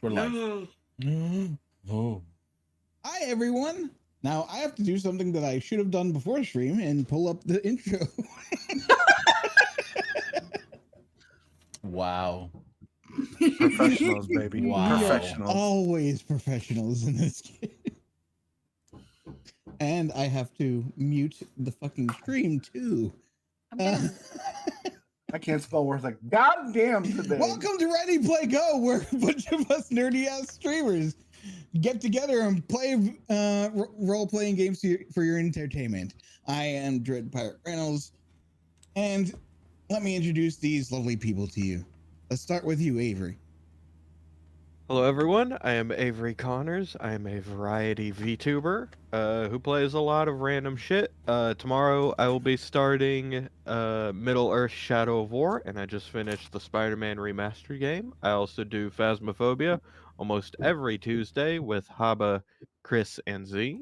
We're live. Oh. Hi, everyone. Now, I have to do something that I should have done before stream and pull up the intro. Wow. Professionals, baby. Wow. Professionals. Always professionals in this game. And I have to mute the fucking stream, too. I can't spell words like goddamn today. Welcome to Ready Play Go, where a bunch of us nerdy ass streamers get together and play role-playing games for your entertainment. I am Dread Pirate Reynolds, and let me introduce these lovely people to you. Let's start with you, Avery. Hello everyone, I am Avery Connors. I am a variety VTuber who plays a lot of random shit. Tomorrow I will be starting Middle-earth: Shadow of War, and I just finished the Spider-Man remastered game. I also do Phasmophobia almost every Tuesday with Haba, Chris, and Z.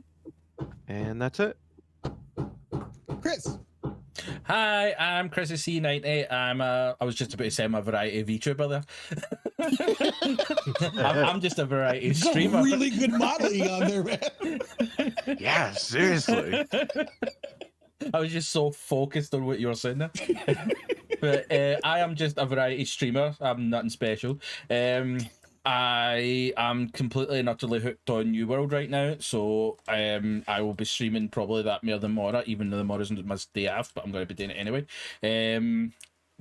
And that's it. Chris. Hi, I'm Chris of C90. I was just about to say I'm a variety VTuber there. I'm just a variety streamer. Got really good modeling on there, man. Yeah, seriously. I was just so focused on what you were saying there. But I am just a variety streamer. I'm nothing special. I am completely and utterly hooked on New World right now, so I will be streaming probably that more than Mora, even though the Mora isn't my day off, but I'm going to be doing it anyway. I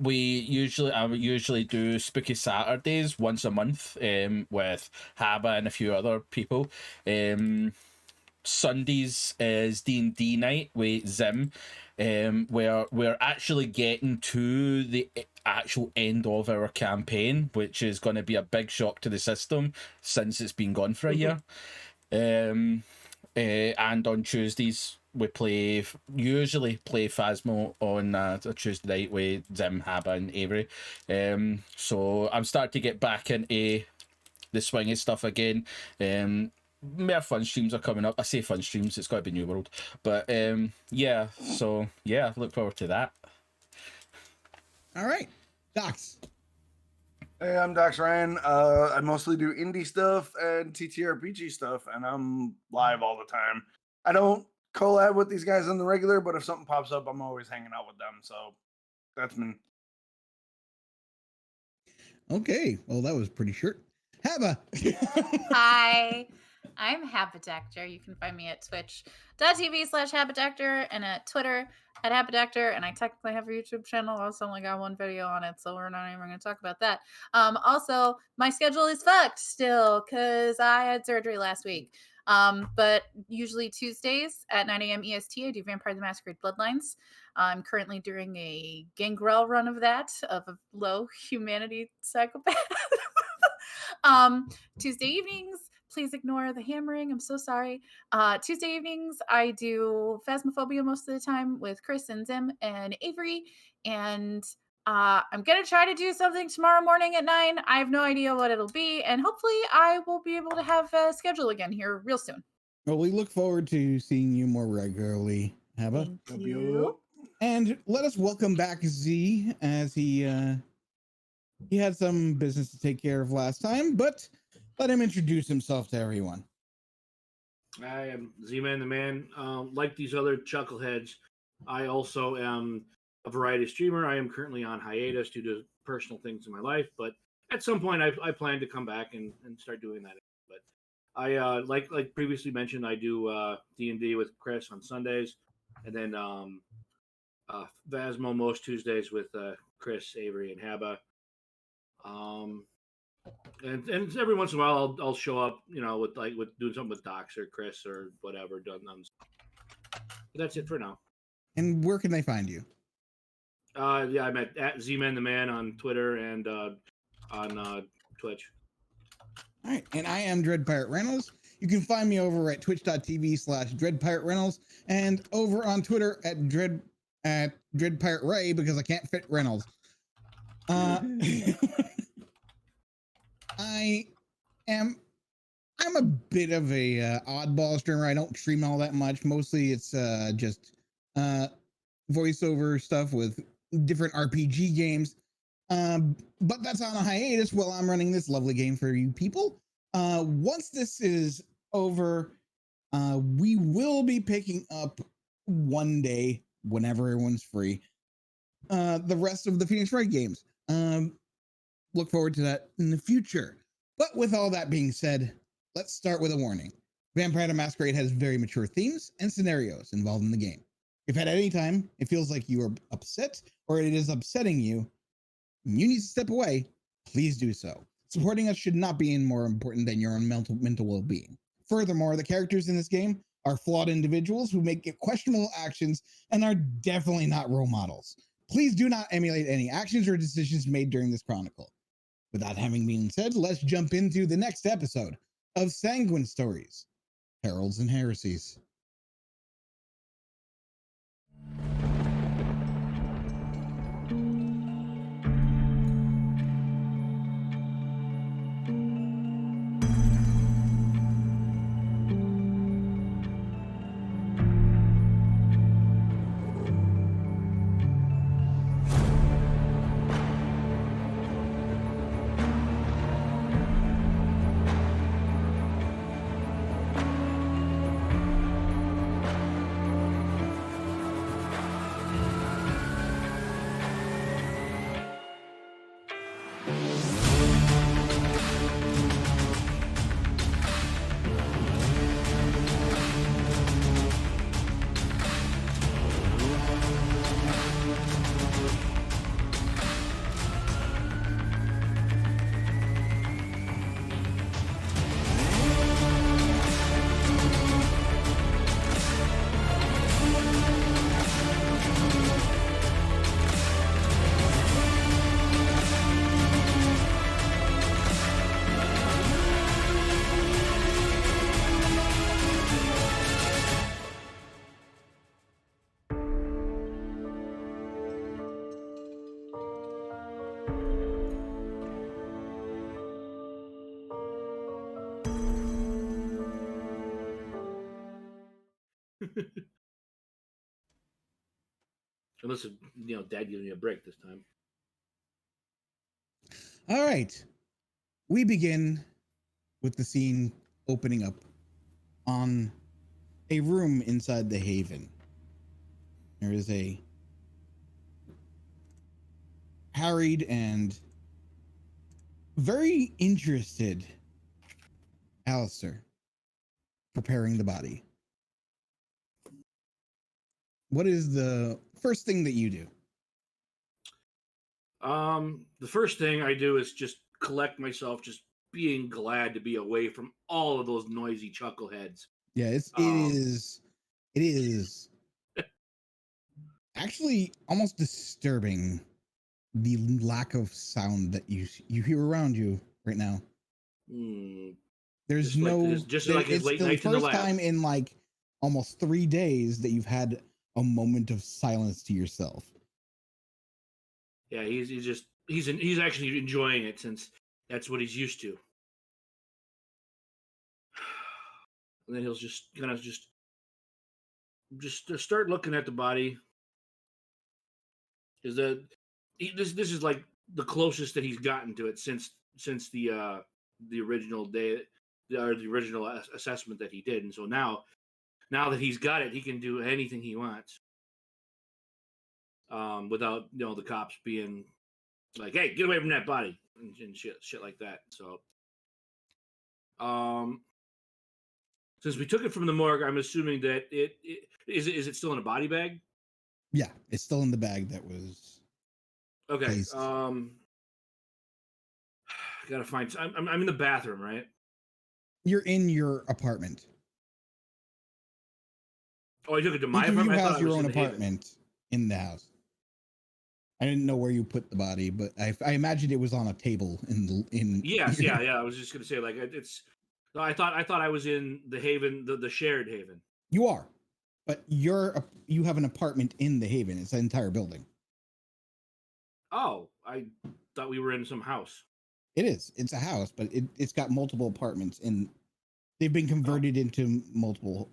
usually do Spooky Saturdays once a month with Haba and a few other people. Sundays is D&D night with Zim, where we're actually getting to the actual end of our campaign, which is going to be a big shock to the system since it's been gone for a year. And on Tuesdays we usually play Phasmo on a Tuesday night with Zim, Haba, and Avery. So I'm starting to get back into the swingy stuff again. More fun streams are coming up. I say fun streams, it's got to be New World. But yeah, so yeah, look forward to that. All right, Dox. Hey, I'm DoxRyan. I mostly do indie stuff and TTRPG stuff, and I'm live all the time. I don't collab with these guys on the regular, but if something pops up, I'm always hanging out with them. So that's me. Okay, well, that was pretty short. Haba. Hi, I'm HabaDacter. You can find me at twitch.tv/HabaDacter and at Twitter at HabaDacter. And I technically have a YouTube channel. I also only got one video on it, so we're not even going to talk about that. Also, my schedule is fucked still because I had surgery last week. But usually Tuesdays at 9 a.m. EST, I do Vampire the Masquerade Bloodlines. I'm currently doing a Gangrel run of that, of a low humanity psychopath. Tuesday evenings, please ignore the hammering. I'm so sorry. Tuesday evenings, I do Phasmophobia most of the time with Chris and Zim and Avery. And I'm going to try to do something tomorrow morning at 9. I have no idea what it'll be. And hopefully I will be able to have a schedule again here real soon. Well, we look forward to seeing you more regularly, Haba. Thank you. And let us welcome back Z, as he had some business to take care of last time, but let him introduce himself to everyone. I am ZemannTheMann. Like these other chuckleheads, I also am a variety streamer. I am currently on hiatus due to personal things in my life, but at some point I plan to come back and start doing that. But I like previously mentioned, I do D&D with Chris on Sundays, and then Phasmo most Tuesdays with Chris, Avery, and Haba. And every once in a while I'll show up, with doing something with Dox or Chris or whatever done. But that's it for now. And where can they find you? Yeah, I'm at ZemannTheMann on Twitter and on Twitch. All right, and I am Dread Pirate Reynolds. You can find me over at twitch.tv/DreadPirateReynolds and over on Twitter at Dread Pirate Ray, because I can't fit Reynolds. I'm a bit of a oddball streamer. I don't stream all that much. Mostly it's just voiceover stuff with different RPG games. But that's on a hiatus while I'm running this lovely game for you people. Once this is over, we will be picking up one day whenever everyone's free. The rest of the Phoenix Wright games. Look forward to that in the future. But with all that being said, let's start with a warning. Vampire the Masquerade has very mature themes and scenarios involved in the game. If at any time it feels like you are upset or it is upsetting you, you need to step away, please do so. Supporting us should not be more important than your own mental well-being. Furthermore, the characters in this game are flawed individuals who make questionable actions and are definitely not role models. Please do not emulate any actions or decisions made during this chronicle. With that having been said, let's jump into the next episode of Sanguine Stories, Heralds and Heresies. Unless, Dad gives me a break this time. All right. We begin with the scene opening up on a room inside the Haven. There is a harried and very interested Aleister preparing the body. What is the first thing that you do? The first thing I do is just collect myself, just being glad to be away from all of those noisy chuckleheads. Yeah, it is actually almost disturbing the lack of sound that you hear around you right now. There's just like his late nights in the lab. It's the first time in like almost 3 days that you've had a moment of silence to yourself. Yeah, he's actually enjoying it since that's what he's used to. And then he'll just kind of just start looking at the body. This is like the closest that he's gotten to it since the original day or the original assessment that he did, and so now that he's got it, he can do anything he wants. Without the cops being like, "Hey, get away from that body," and shit like that. So, since we took it from the morgue, I'm assuming that it is still in a body bag? Yeah, it's still in the bag that was. Okay. Placed. Gotta find. I'm in the bathroom, right? You're in your apartment. Oh, I took it to my apartment. You have your own apartment in the house. I didn't know where you put the body, but I imagined it was on a table in. Yes, yeah. I was just gonna say like it's. I thought I was in the Haven, the shared Haven. You are, but you have an apartment in the Haven. It's an entire building. Oh, I thought we were in some house. It is. It's a house, but it's got multiple apartments, and they've been converted into multiple.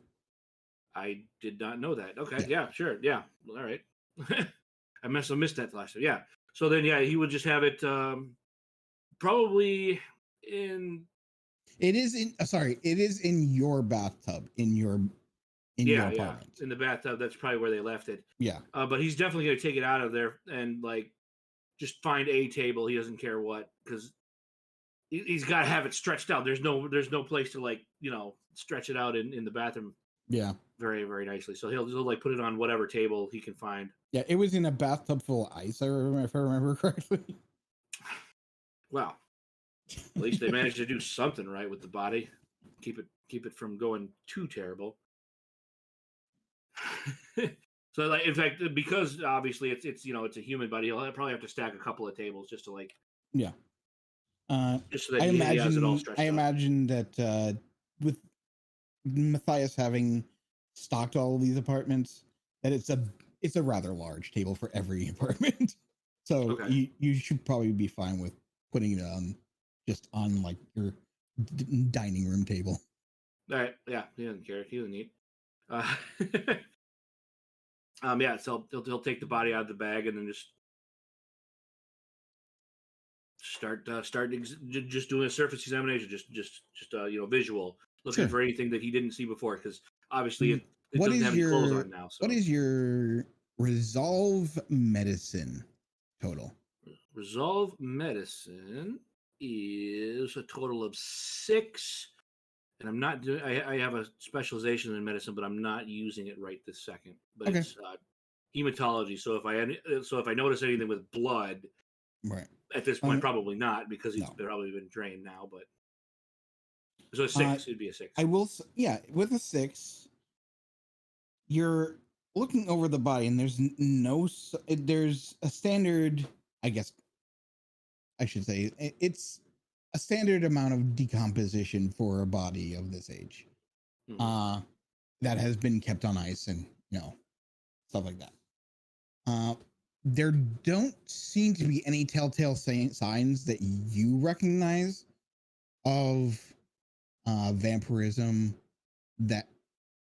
I did not know that. Okay, yeah sure, yeah, all right. I must have missed that last time. Yeah. So then, he would just have it probably in. It is in. Sorry, it is in your bathtub in your apartment. In the bathtub. That's probably where they left it. Yeah. But he's definitely going to take it out of there and like just find a table. He doesn't care what, because he's got to have it stretched out. There's no place to like stretch it out in the bathroom. Yeah. Very, very nicely. So he'll like put it on whatever table he can find. Yeah, it was in a bathtub full of ice. If I remember correctly. Well, at least they managed to do something right with the body. Keep it from going too terrible. So, like, in fact, because obviously it's it's a human body, he'll probably have to stack a couple of tables just to like. Yeah. Just so that he has it all stretched I out. imagine that with Mathias having stocked all of these apartments, that it's a rather large table for every apartment. So Okay. you should probably be fine with putting it on like your dining room table. All right. Yeah, he doesn't care. He doesn't eat. Yeah. So he'll take the body out of the bag and then just start just doing a surface examination, just visual, looking Sure. for anything that he didn't see before, because obviously it What doesn't is have any clothes on now. So what is your resolve medicine total? resolve medicine is a total of 6, and I'm not doing. I have a specialization in medicine, but I'm not using it right this second. But Okay. it's hematology. So if I notice anything with blood, Right. at this point, probably not, because he's No. probably been drained now. But so a 6, it'd be a 6. I will. Yeah, with a 6, you're looking over the body, and there's a standard. I guess I should say it's a standard amount of decomposition for a body of this age. Mhm. That has been kept on ice and stuff like that. There don't seem to be any telltale signs that you recognize of vampirism that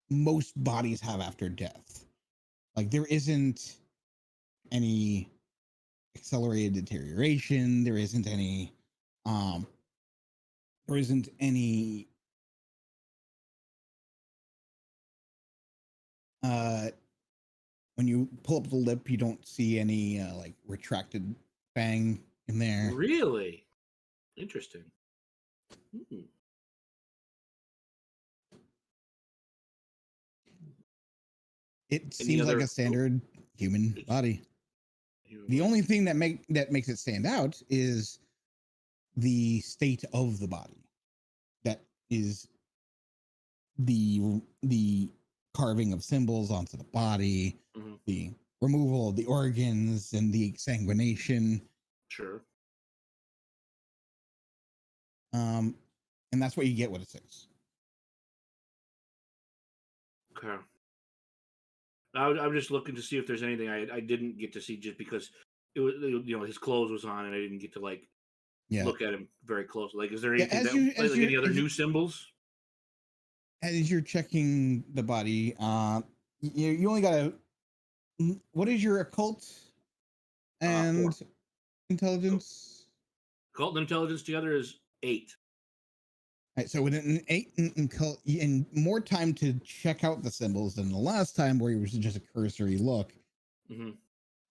most bodies have after death. Like there isn't any accelerated deterioration. There isn't any when you pull up the lip, you don't see any like retracted fang in there. Really interesting. It seems like a standard human body. The only thing that makes it stand out is the state of the body. That is the carving of symbols onto the body, the removal of the organs, and the exsanguination. Sure. And that's what you get with a 6. Okay. I'm just looking to see if there's anything I didn't get to see, just because it was his clothes was on and I didn't get to look at him very closely. Like, is there anything any other new symbols? As you're checking the body, you only got what is your occult and intelligence? Occult and intelligence together is 8. Right, so with an 8 in cult, and more time to check out the symbols than the last time, where it was just a cursory look,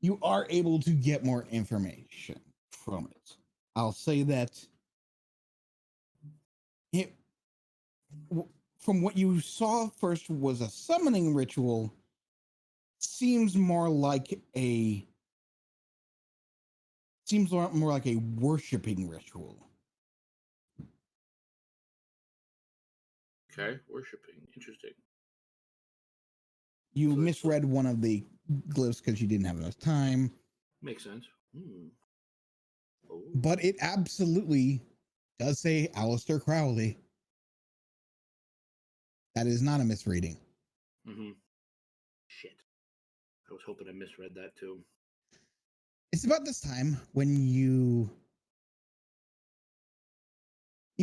you are able to get more information from it. I'll say that from what you saw first was a summoning ritual, seems more like a worshiping ritual. Okay, worshiping. Interesting. You misread one of the glyphs because you didn't have enough time. Makes sense. Oh. But it absolutely does say Aleister Crowley. That is not a misreading. Shit. I was hoping I misread that too. It's about this time when you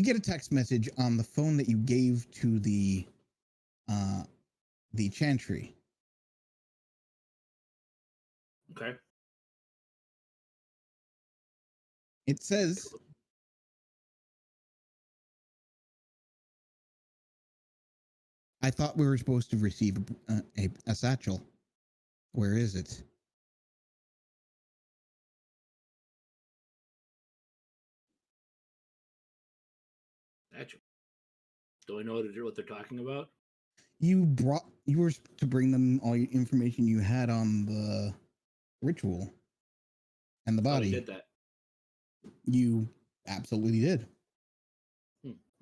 get a text message on the phone that you gave to the chantry. Okay. It says, I thought we were supposed to receive a satchel. Where is it? Actually, do I know what they're talking about? You were to bring them all your information you had on the ritual and the Oh, body. you did that. You absolutely did.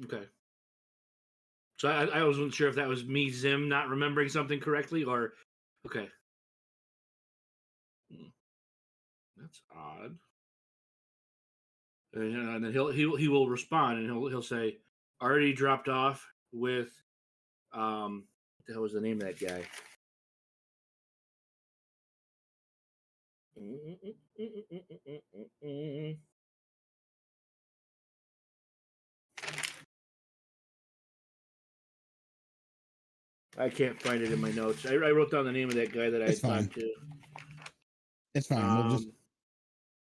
Okay. So I wasn't sure if that was me, Zim, not remembering something correctly, or okay. That's odd. And then he will respond, and he'll say, already dropped off with what the hell was the name of that guy? I can't find it in my notes. I wrote down the name of that guy that I had talked to. It's fine. We'll just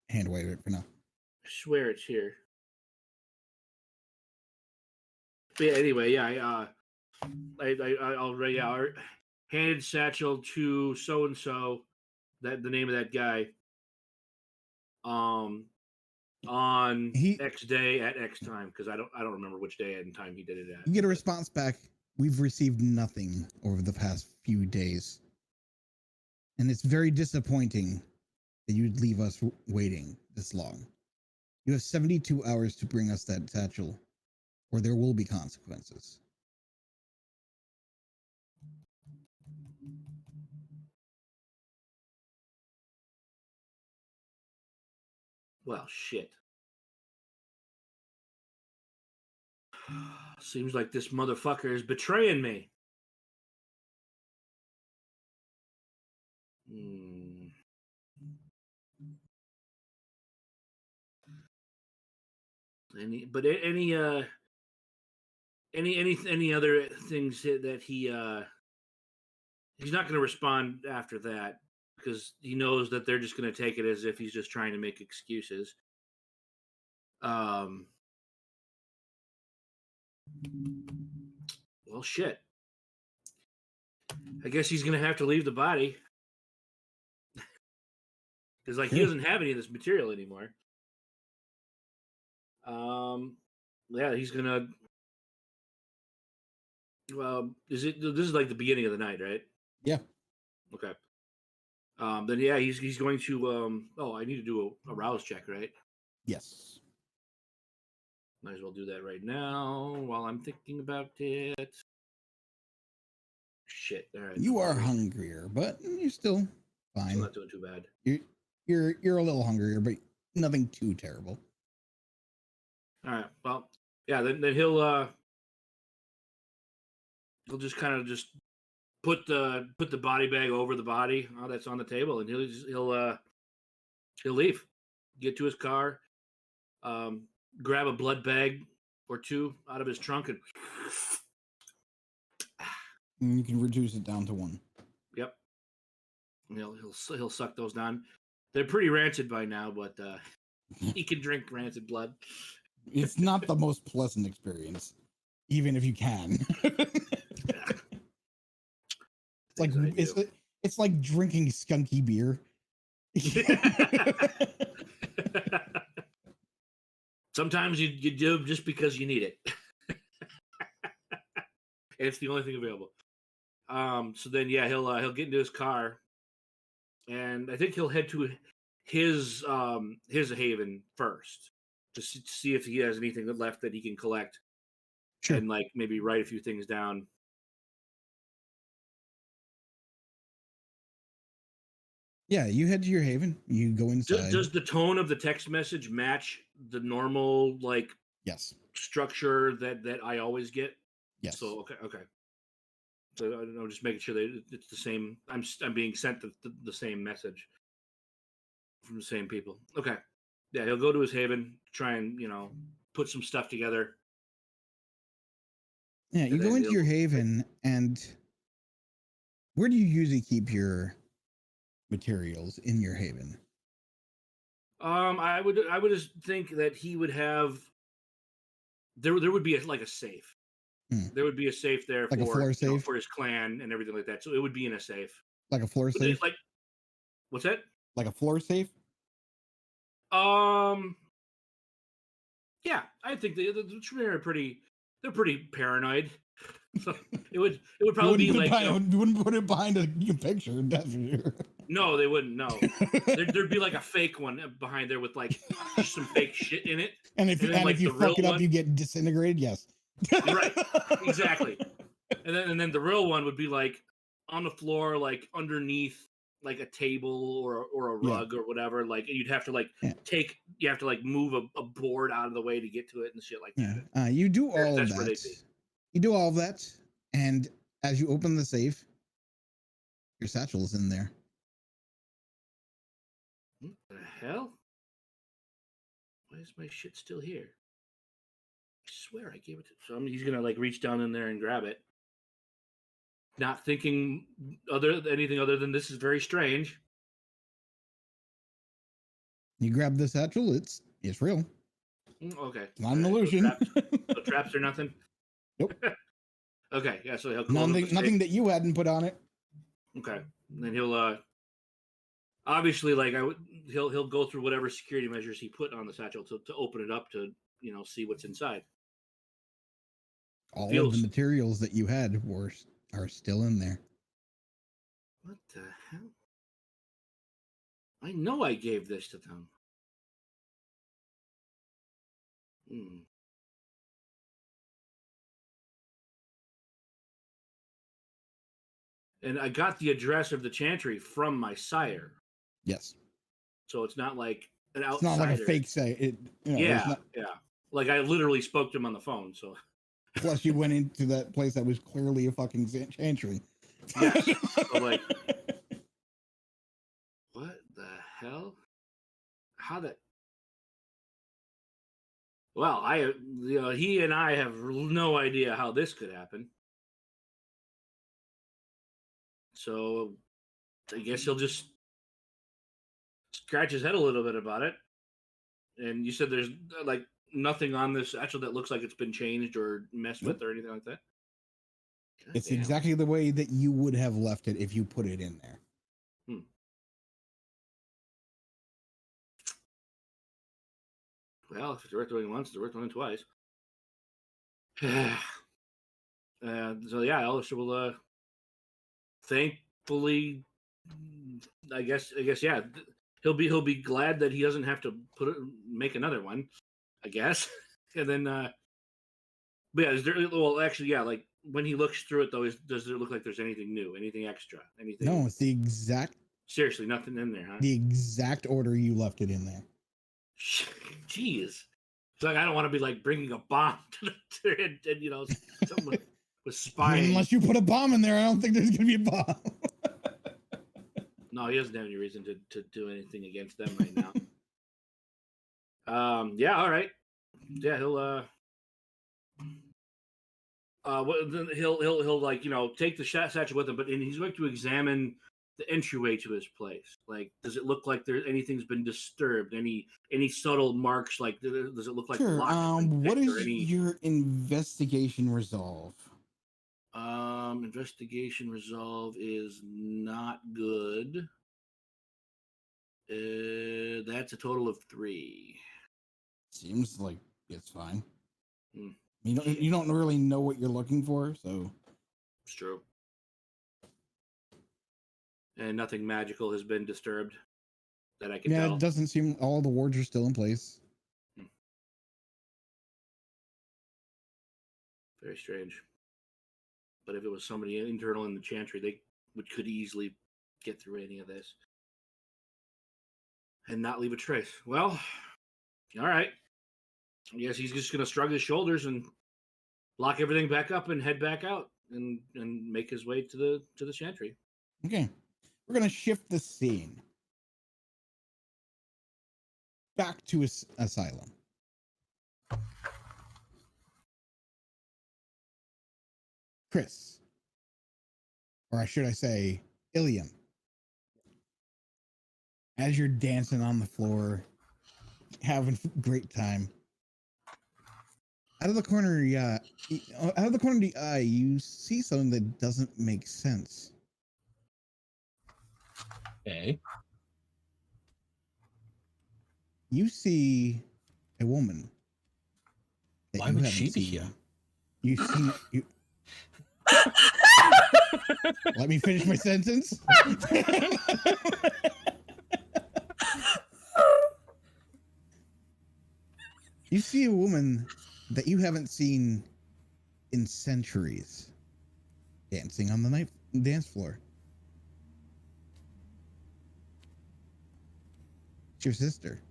hand wave it for now. I swear it's here. But yeah, anyway, yeah, I handed satchel to so and so, that the name of that guy. On X day at X time, because I don't remember which day and time he did it at. You get a response back. We've received nothing over the past few days, and it's very disappointing that you'd leave us waiting this long. You have 72 hours to bring us that satchel, or there will be consequences. Well, shit. Seems like this motherfucker is betraying me. Any other things that he's not going to respond after that, because he knows that they're just going to take it as if he's just trying to make excuses. Well, shit. I guess he's going to have to leave the body. Because, like, he doesn't have any of this material anymore. Yeah, he's going to... Well, this is like the beginning of the night, right? Yeah. Okay. Then, yeah, he's going to... I need to do a rouse check, right? Yes. Might as well do that right now while I'm thinking about it. Shit. All right. You are hungrier, but you're still fine. Still not doing too bad. You're a little hungrier, but nothing too terrible. All right. Well, yeah. Then he'll just kind of just put the body bag over the body that's on the table, and he'll leave, get to his car, grab a blood bag or two out of his trunk, and you can reduce it down to one. Yep. And he'll suck those down. They're pretty rancid by now, but he can drink rancid blood. It's not the most pleasant experience, even if you can. It's like drinking skunky beer. Sometimes you do just because you need it. It's the only thing available. So then, yeah, he'll get into his car, and I think he'll head to his haven first to see if he has anything left that he can collect, sure. And like maybe write a few things down. Yeah, you head to your haven. You go inside. Does the tone of the text message match the normal yes structure that I always get? Yes. So okay. So I don't know, just making sure that it's the same. I'm being sent the same message from the same people. Okay. Yeah, he'll go to his haven, try and put some stuff together. Yeah, you go into your haven, and where do you usually keep your materials in your haven? I would just think that he would have there would be a safe. There would be a safe there Like a for floor safe? for his clan and everything like that. So it would be in a safe. Like a floor But safe? it's like, what's that? Like a floor safe? Yeah, I think the Tremere are pretty. They're pretty paranoid. So it would probably be like you wouldn't put it behind a picture, that's for sure. no, they wouldn't. No, there'd be like a fake one behind there with like just some fake shit in it. And if you fuck it up, you get disintegrated. Yes. Right. Exactly. And then the real one would be like on the floor, like underneath like a table or a rug or whatever. Like you'd have to you have to like move a board out of the way to get to it and shit like that. Yeah. You do all That's of where they'd that. be. You do all of that, and as you open the safe, your satchel is in there. What the hell? Why is my shit still here? I swear I gave it to. So he's gonna like reach down in there and grab it, not thinking anything other than this is very strange. You grab the satchel. It's real. Okay. It's not an illusion. No traps or nothing. Nope. Okay. Yeah. So he'll nothing that you hadn't put on it. Okay. And then he'll obviously like he'll go through whatever security measures he put on the satchel to open it up to see what's inside. All of the materials that you had are still in there. What the hell? I know I gave this to them. And I got the address of the chantry from my sire. Yes. So it's not like an outsider. It's not like a fake site. Yeah. Like I literally spoke to him on the phone. So. Plus, you went into that place that was clearly a fucking chantry. Yes. So like, what the hell? How that? Well, he and I have no idea how this could happen. So, I guess he'll just scratch his head a little bit about it. And you said there's like nothing on this satchel that looks like it's been changed or messed with or anything like that. God it's damn. exactly the way that you would have left it if you put it in there. Well, if it's worth doing once, it's worth doing twice. So yeah, Aleister will thankfully, I guess yeah, he'll be glad that he doesn't have to make another one, I guess. And then but yeah, like when he looks through it though, does it look like there's anything new, anything extra, anything? No, it's the exact. Seriously, nothing in there, huh? The exact order you left it in there. Jeez. It's like I don't want to be like bringing a bomb to and someone was spying. Unless you put a bomb in there, I don't think there's gonna be a bomb. No, he doesn't have any reason to do anything against them right now. Yeah, all right. Yeah, he'll like take the satchel with him, but he's going to examine the entryway to his place. Like, does it look like anything's been disturbed? Any subtle marks? Like, does it look like sure. What is any... your investigation resolve? Investigation resolve is not good. That's a total of 3. Seems like it's fine. You don't really know what you're looking for, so it's true. And nothing magical has been disturbed that I can tell. Yeah, it doesn't seem all the wards are still in place. Very strange. But if it was somebody internal in the chantry, they could easily get through any of this and not leave a trace. Well, all right. I guess he's just going to shrug his shoulders and lock everything back up and head back out and make his way to the chantry. Okay. We're going to shift the scene back to Asylum. Chris, or should I say Uilleam, as you're dancing on the floor, having a great time, Out of the corner, out of the corner of the eye, you see something that doesn't make sense. Okay. You see a woman that Why you would haven't she be seen. here? You've seen you. Let me finish my sentence. You see a woman that you haven't seen in centuries dancing on the dance floor. It's your sister.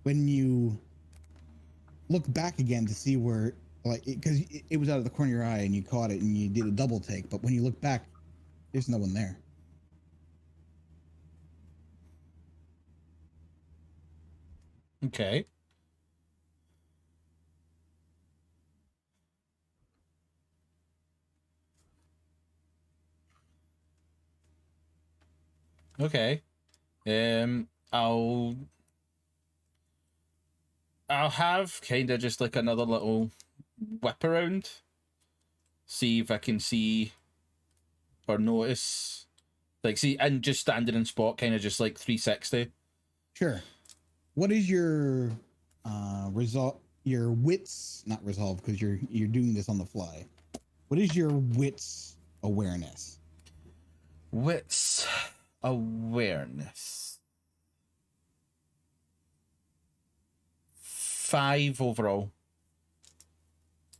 When you look back again to see where, like, because it was out of the corner of your eye and you caught it and you did a double take, but when you look back, there's no one there. Okay. Okay. I'll have kind of just like another little whip around. See if I can see or notice. Like, see, and just standing in spot, kind of just like 360. Sure. What is your result? Your wits, not resolve, because you're doing this on the fly. What is your wits awareness? Wits awareness. 5 overall.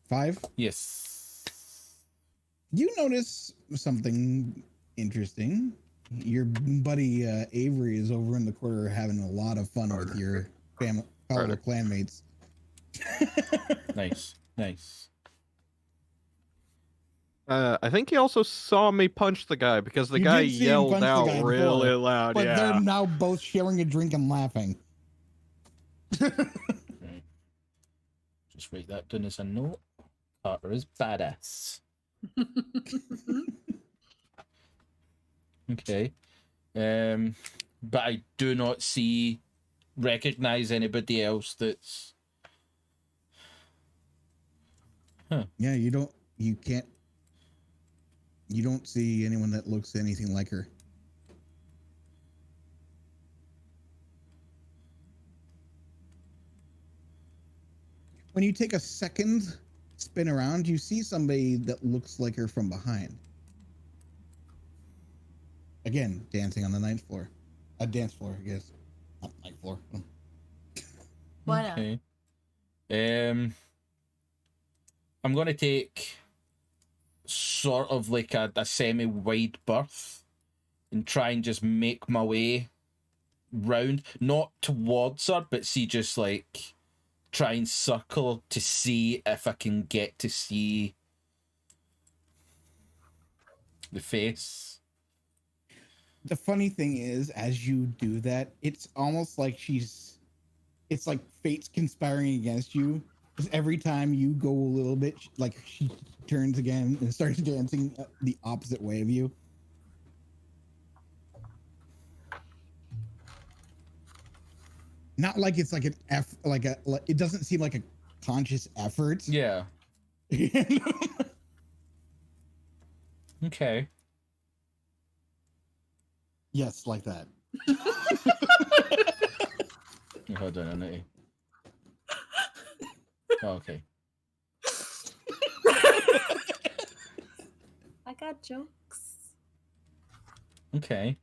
5? Yes. You notice something interesting. Your buddy Avery is over in the corner having a lot of fun with your fellow clanmates. Nice. I think he also saw me punch the guy because the You guy did see him punch yelled the out guy really before, loud. But Yeah. they're now both sharing a drink and laughing. Right. Just write that down as a note. Karter is badass. Okay. But I do not recognize anybody else that's. Yeah, you don't see anyone that looks anything like her. When you take a second spin around, you see somebody that looks like her from behind. Again, dancing on the ninth floor. A dance floor, I guess. Not ninth floor. Why not? Okay. I'm gonna take sort of like a semi-wide berth and try and just make my way round, not towards her, but see, just like try and circle to see if I can get to see the face. The funny thing is, as you do that, it's almost like it's like fate's conspiring against you. Because every time you go a little bit, like she turns again and starts dancing the opposite way of you. Not like it's like it doesn't seem like a conscious effort. Yeah. Okay. Yes, like that. Hold on a minute. Oh, okay. I got jokes. Okay.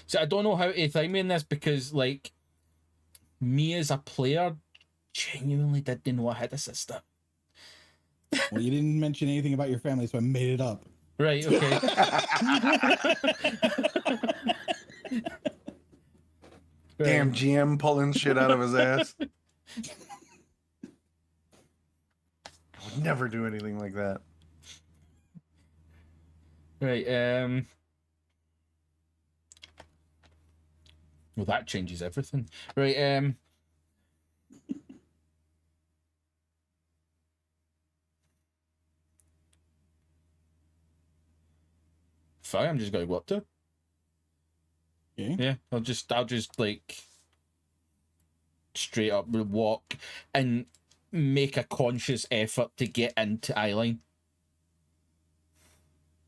So I don't know how to think in this because, like, me as a player genuinely didn't know I had a sister. Well, you didn't mention anything about your family, so I made it up. Right, okay. Damn GM pulling shit out of his ass. I would never do anything like that. Right, well, that changes everything. Right, fine. I'm just gonna go up to her. Okay. Yeah, I'll just like straight up walk and make a conscious effort to get into Eileen.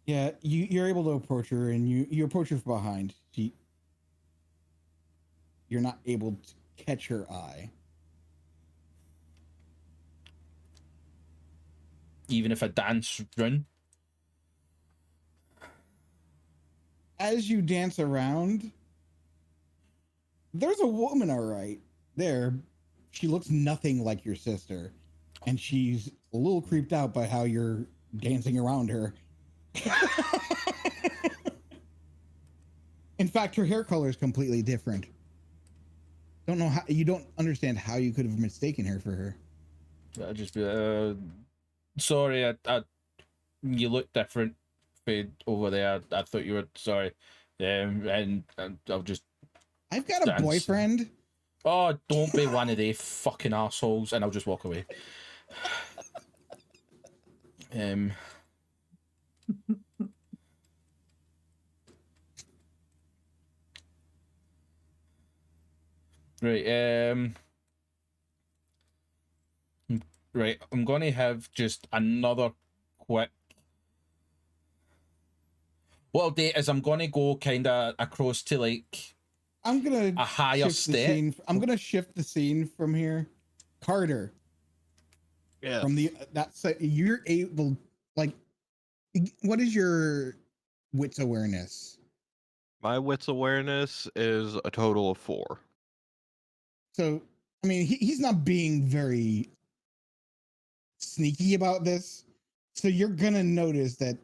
Yeah, you're able to approach her, and you approach her from behind. You're not able to catch her eye. Even if I dance run. As you dance around, there's a woman, all right, there. She looks nothing like your sister, and she's a little creeped out by how you're dancing around her. In fact, her hair color is completely different. Don't know how, you don't understand how you could have mistaken her for her. I'll just be sorry, I you look different over there. I thought you were sorry. And I'll just I've got a dance. boyfriend. Oh, don't be one of they fucking assholes, and I'll just walk away. Right, right, I'm gonna have just another quick. What I'll do is I'm gonna go kind of across to like I'm gonna a higher shift the step. scene. I'm gonna shift the scene from here. Karter, Yeah. from the that side, you're able, like, what is your wits awareness? My wits awareness is a total of 4. So, I mean, he's not being very sneaky about this. So you're gonna notice that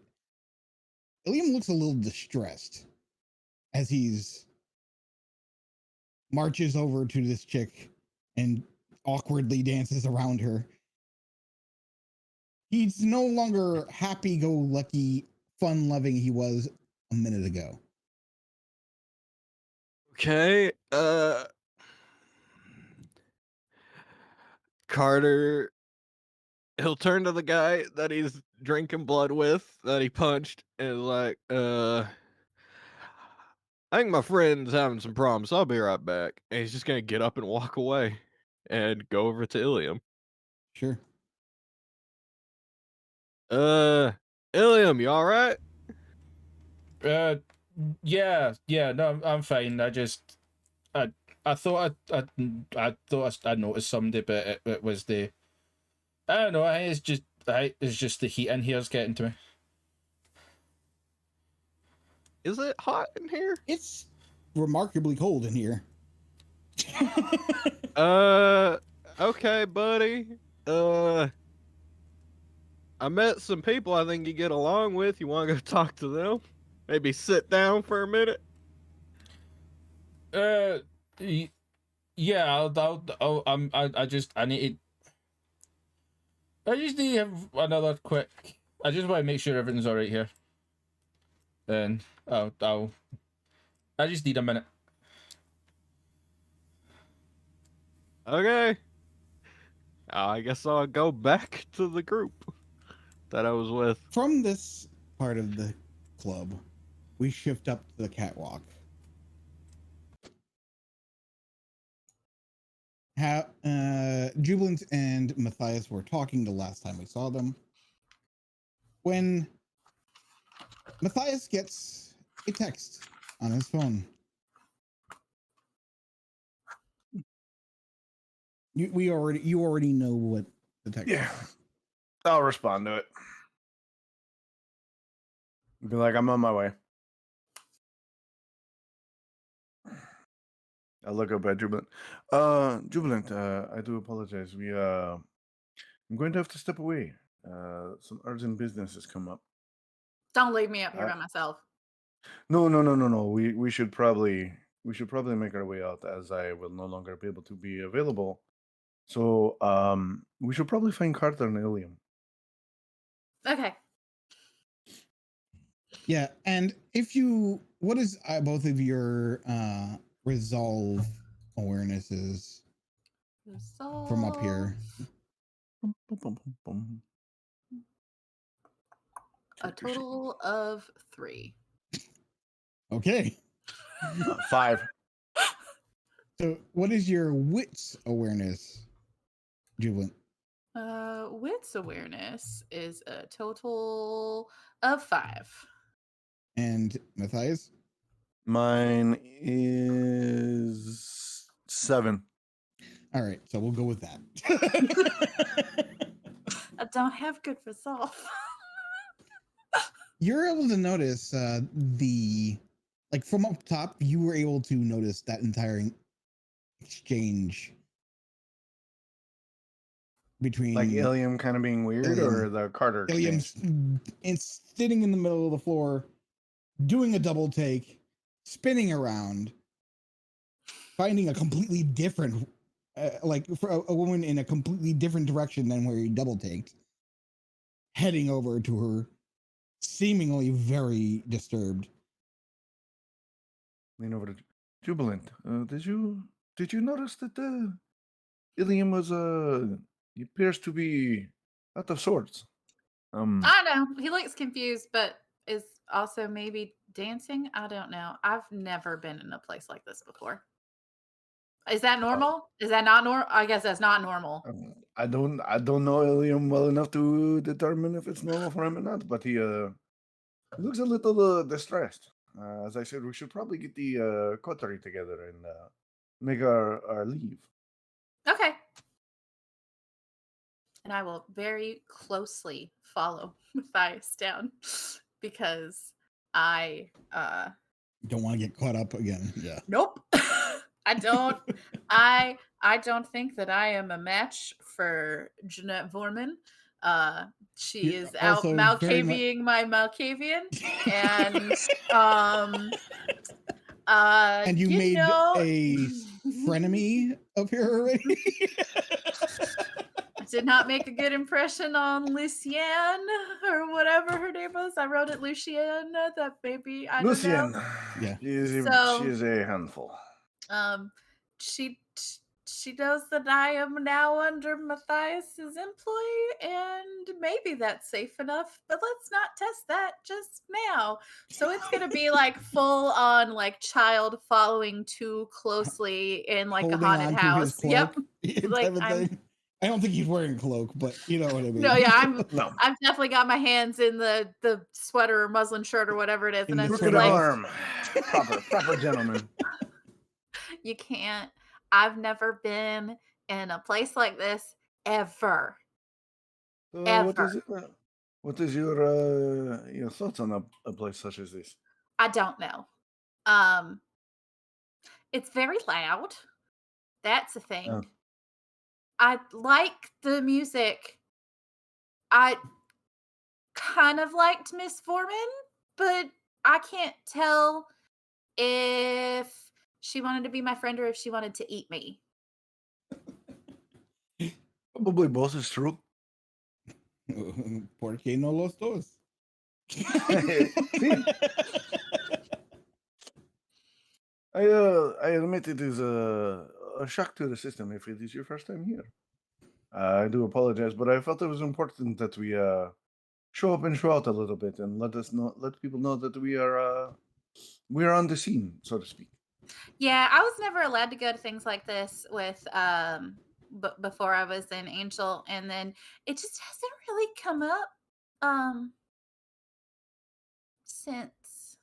Uilleam looks a little distressed as he's marches over to this chick and awkwardly dances around her. He's no longer happy-go-lucky, fun-loving he was a minute ago. Okay, Karter, he'll turn to the guy that he's drinking blood with, that he punched, and like, I think my friend's having some problems. So I'll be right back. And he's just gonna get up and walk away and go over to Uilleam. Sure. Uilleam, you all right? Yeah, no, I'm fine. I thought I noticed somebody, but it was the. I don't know. It's just the heat in here's getting to me. Is it hot in here? It's remarkably cold in here. Okay, buddy. I met some people I think you get along with. You want to go talk to them? Maybe sit down for a minute? Yeah, I just need to have another quick. I just want to make sure everything's all right here. Then I just need a minute. Okay. I guess I'll go back to the group that I was with. From this part of the club, we shift up to the catwalk. Jubilant and Mathias were talking the last time we saw them. When Mathias gets a text on his phone. You already know what the text Yeah. is. I'll respond to it. Be like, I'm on my way. I'll look up at Jubilant. Jubilant, I do apologize. I'm going to have to step away. Some urgent business has come up. Don't leave me up here by myself. No. We should probably make our way out, as I will no longer be able to be available. So we should probably find Karter and Uilleam. Okay. Yeah, and what is both of your resolve awarenesses from up here? A total of 3. Okay. 5. So, what is your wits awareness, Jubilant? Wits awareness is a total of 5. And Mathias? Mine is 7. All right, so we'll go with that. I don't have good resolve. You're able to notice from up top, you were able to notice that entire exchange between Like Uilleam kind of being weird, or the Karter exchange? Uilleam's sitting in the middle of the floor, doing a double take, spinning around, finding a completely different, for a woman in a completely different direction than where he double taked, heading over to her, seemingly very disturbed. Lean over to Jubilant. Did you notice that Uilleam was he appears to be out of sorts? I don't know. He looks confused, but is also maybe dancing. I don't know. I've never been in a place like this before. Is that normal? Is that not normal? I guess that's not normal. I don't know Uilleam well enough to determine if it's normal for him or not, but he looks a little distressed. As I said, we should probably get the coterie together and make our leave. Okay. And I will very closely follow Mathias down because I don't want to get caught up again. Yeah. Nope. I don't I don't think that I am a match for Jeanette Vorman. She is out Malkaviing my Malkavian. And and you made a frenemy of her already. I did not make a good impression on Lucienne or whatever her name was. I wrote it Lucienne. That baby. I don't know. Yeah. She is a handful. She knows that I am now under Mathias's employ, and maybe that's safe enough, but let's not test that just now. So it's gonna be like full on like child following too closely in like a haunted house. Yep. Like I don't think he's wearing a cloak, but you know what I mean. No, yeah, I've definitely got my hands in the sweater or muslin shirt or whatever it is, and I'm just like arm. proper gentleman. You can't. I've never been in a place like this ever. Ever. What is your thoughts on a place such as this? I don't know. It's very loud. That's a thing. Oh. I like the music. I kind of liked Miss Foreman, but I can't tell if she wanted to be my friend or if she wanted to eat me. Probably both is true. ¿Por qué no los dos? I admit it is a shock to the system if it is your first time here. I do apologize, but I felt it was important that we show up and show out a little bit and let people know that we are on the scene, so to speak. Yeah, I was never allowed to go to things like this with before I was in Angel, and then it just hasn't really come up since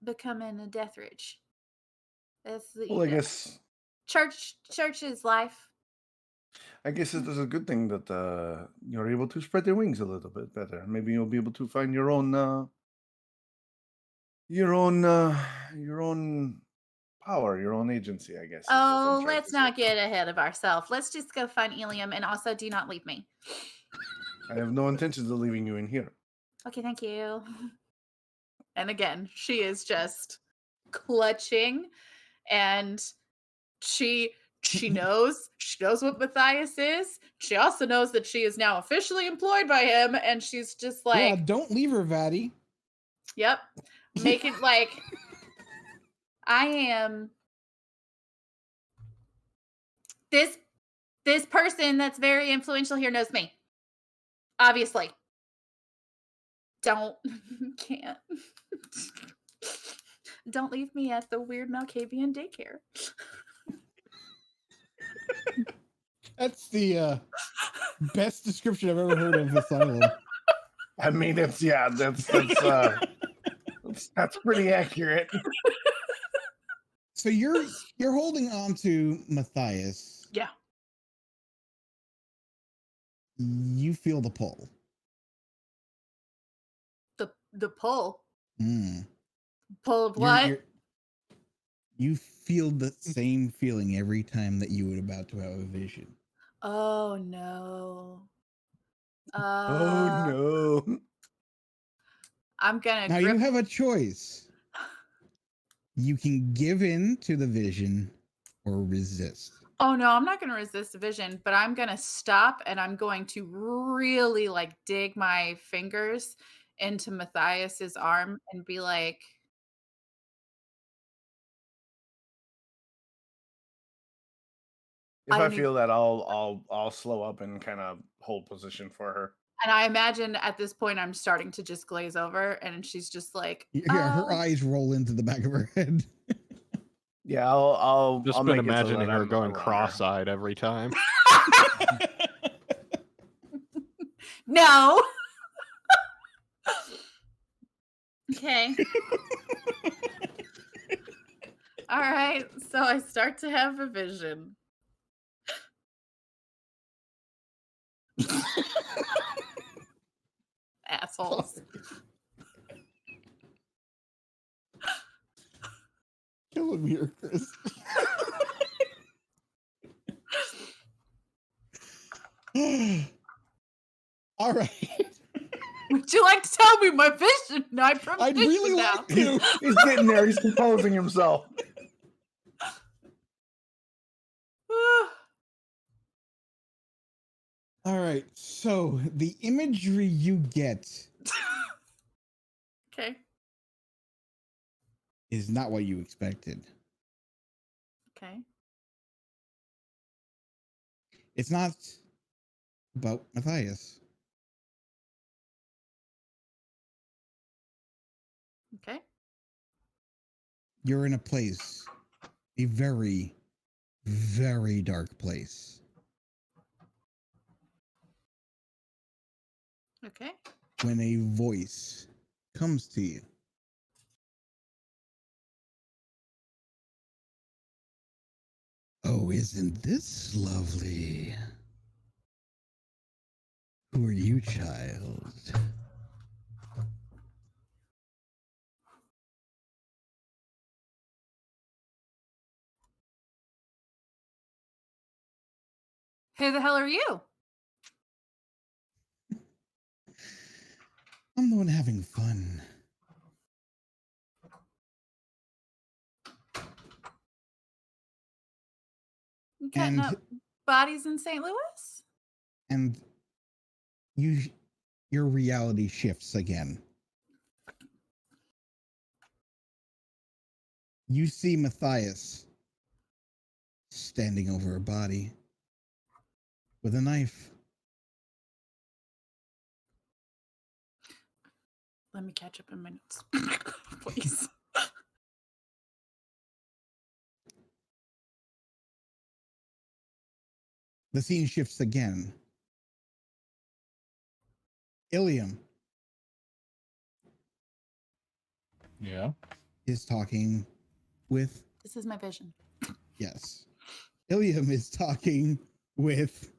becoming a Deatherage. That's I guess church is life. I guess it is a good thing that you're able to spread your wings a little bit better. Maybe you'll be able to find your own power, your own agency, I guess. Oh, let's not get ahead of ourselves. Let's just go find Uilleam, and also do not leave me. I have no intentions of leaving you in here. Okay, thank you. And again, she is just clutching, and she knows what Mathias is. She also knows that she is now officially employed by him, and she's just like, yeah, don't leave her, Vatty. Yep. Make it like I am this person that's very influential here knows me. Obviously. Don't. Can't. Don't leave me at the weird Malkavian daycare. That's the best description I've ever heard of Asylum. I mean, that's pretty accurate. So you're holding on to Mathias. Yeah. You feel the pull. The pull. Mm. Pull of what? You feel the same feeling every time that you would about to have a vision. Oh no. Oh no. I'm gonna Now grip. you have a choice. You can give in to the vision or resist. Oh no, I'm not gonna resist the vision, but I'm gonna stop and I'm going to really like dig my fingers into Mathias's arm and be like, If I I don't feel that, I'll slow up and kind of hold position for her. and I imagine at this point I'm starting to just glaze over and she's just like, Yeah, her eyes roll into the back of her head. Yeah, I'll Just I'll been make it so imagining that her I'm going around her. cross-eyed every time. no. Okay. All right. So I start to have a vision. Assholes. Killing me, Chris. All right. Would you like to tell me my vision? No, I promise I'd really now. like to. He's getting there. He's composing himself. All right. So the imagery you get Okay. is not what you expected. Okay. It's not about Mathias. Okay. You're in a place, a very, very dark place. Okay. When a voice comes to you. Oh, isn't this lovely? Who are you, child? Who the hell are you? I'm the one having fun. Cutting And- up bodies in St. Louis? And your reality shifts again. You see Mathias standing over a body with a knife. Let me catch up in my notes. Please. The scene shifts again. Uilleam Yeah. is talking with, This is my vision. yes. Uilleam is talking with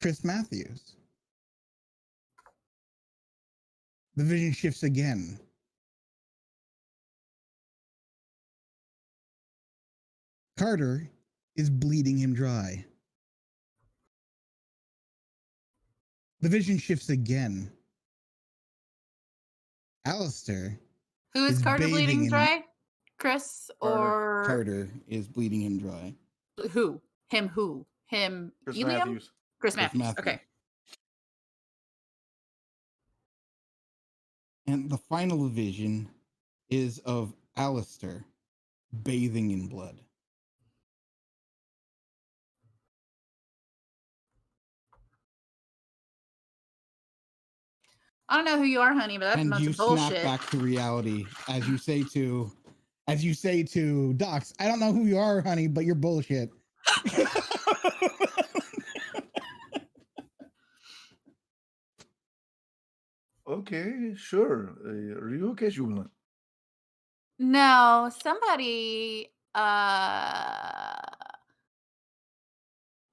Chris Matthews. The vision shifts again. Karter is bleeding him dry. The vision shifts again. Aleister Who is is Karter bathing bleeding in- dry? Chris or Karter is bleeding him dry. who? Him who? Him Chris Uilleam? Matthews. Chris Matthews. Matthews. Okay. And the final vision is of Aleister bathing in blood. I don't know who you are, honey, but that's a And bunch you of snap bullshit. back to reality as you say to Dox, I don't know who you are, honey, but you're bullshit. Okay, sure. Are you okay, Jubilant? No, somebody. I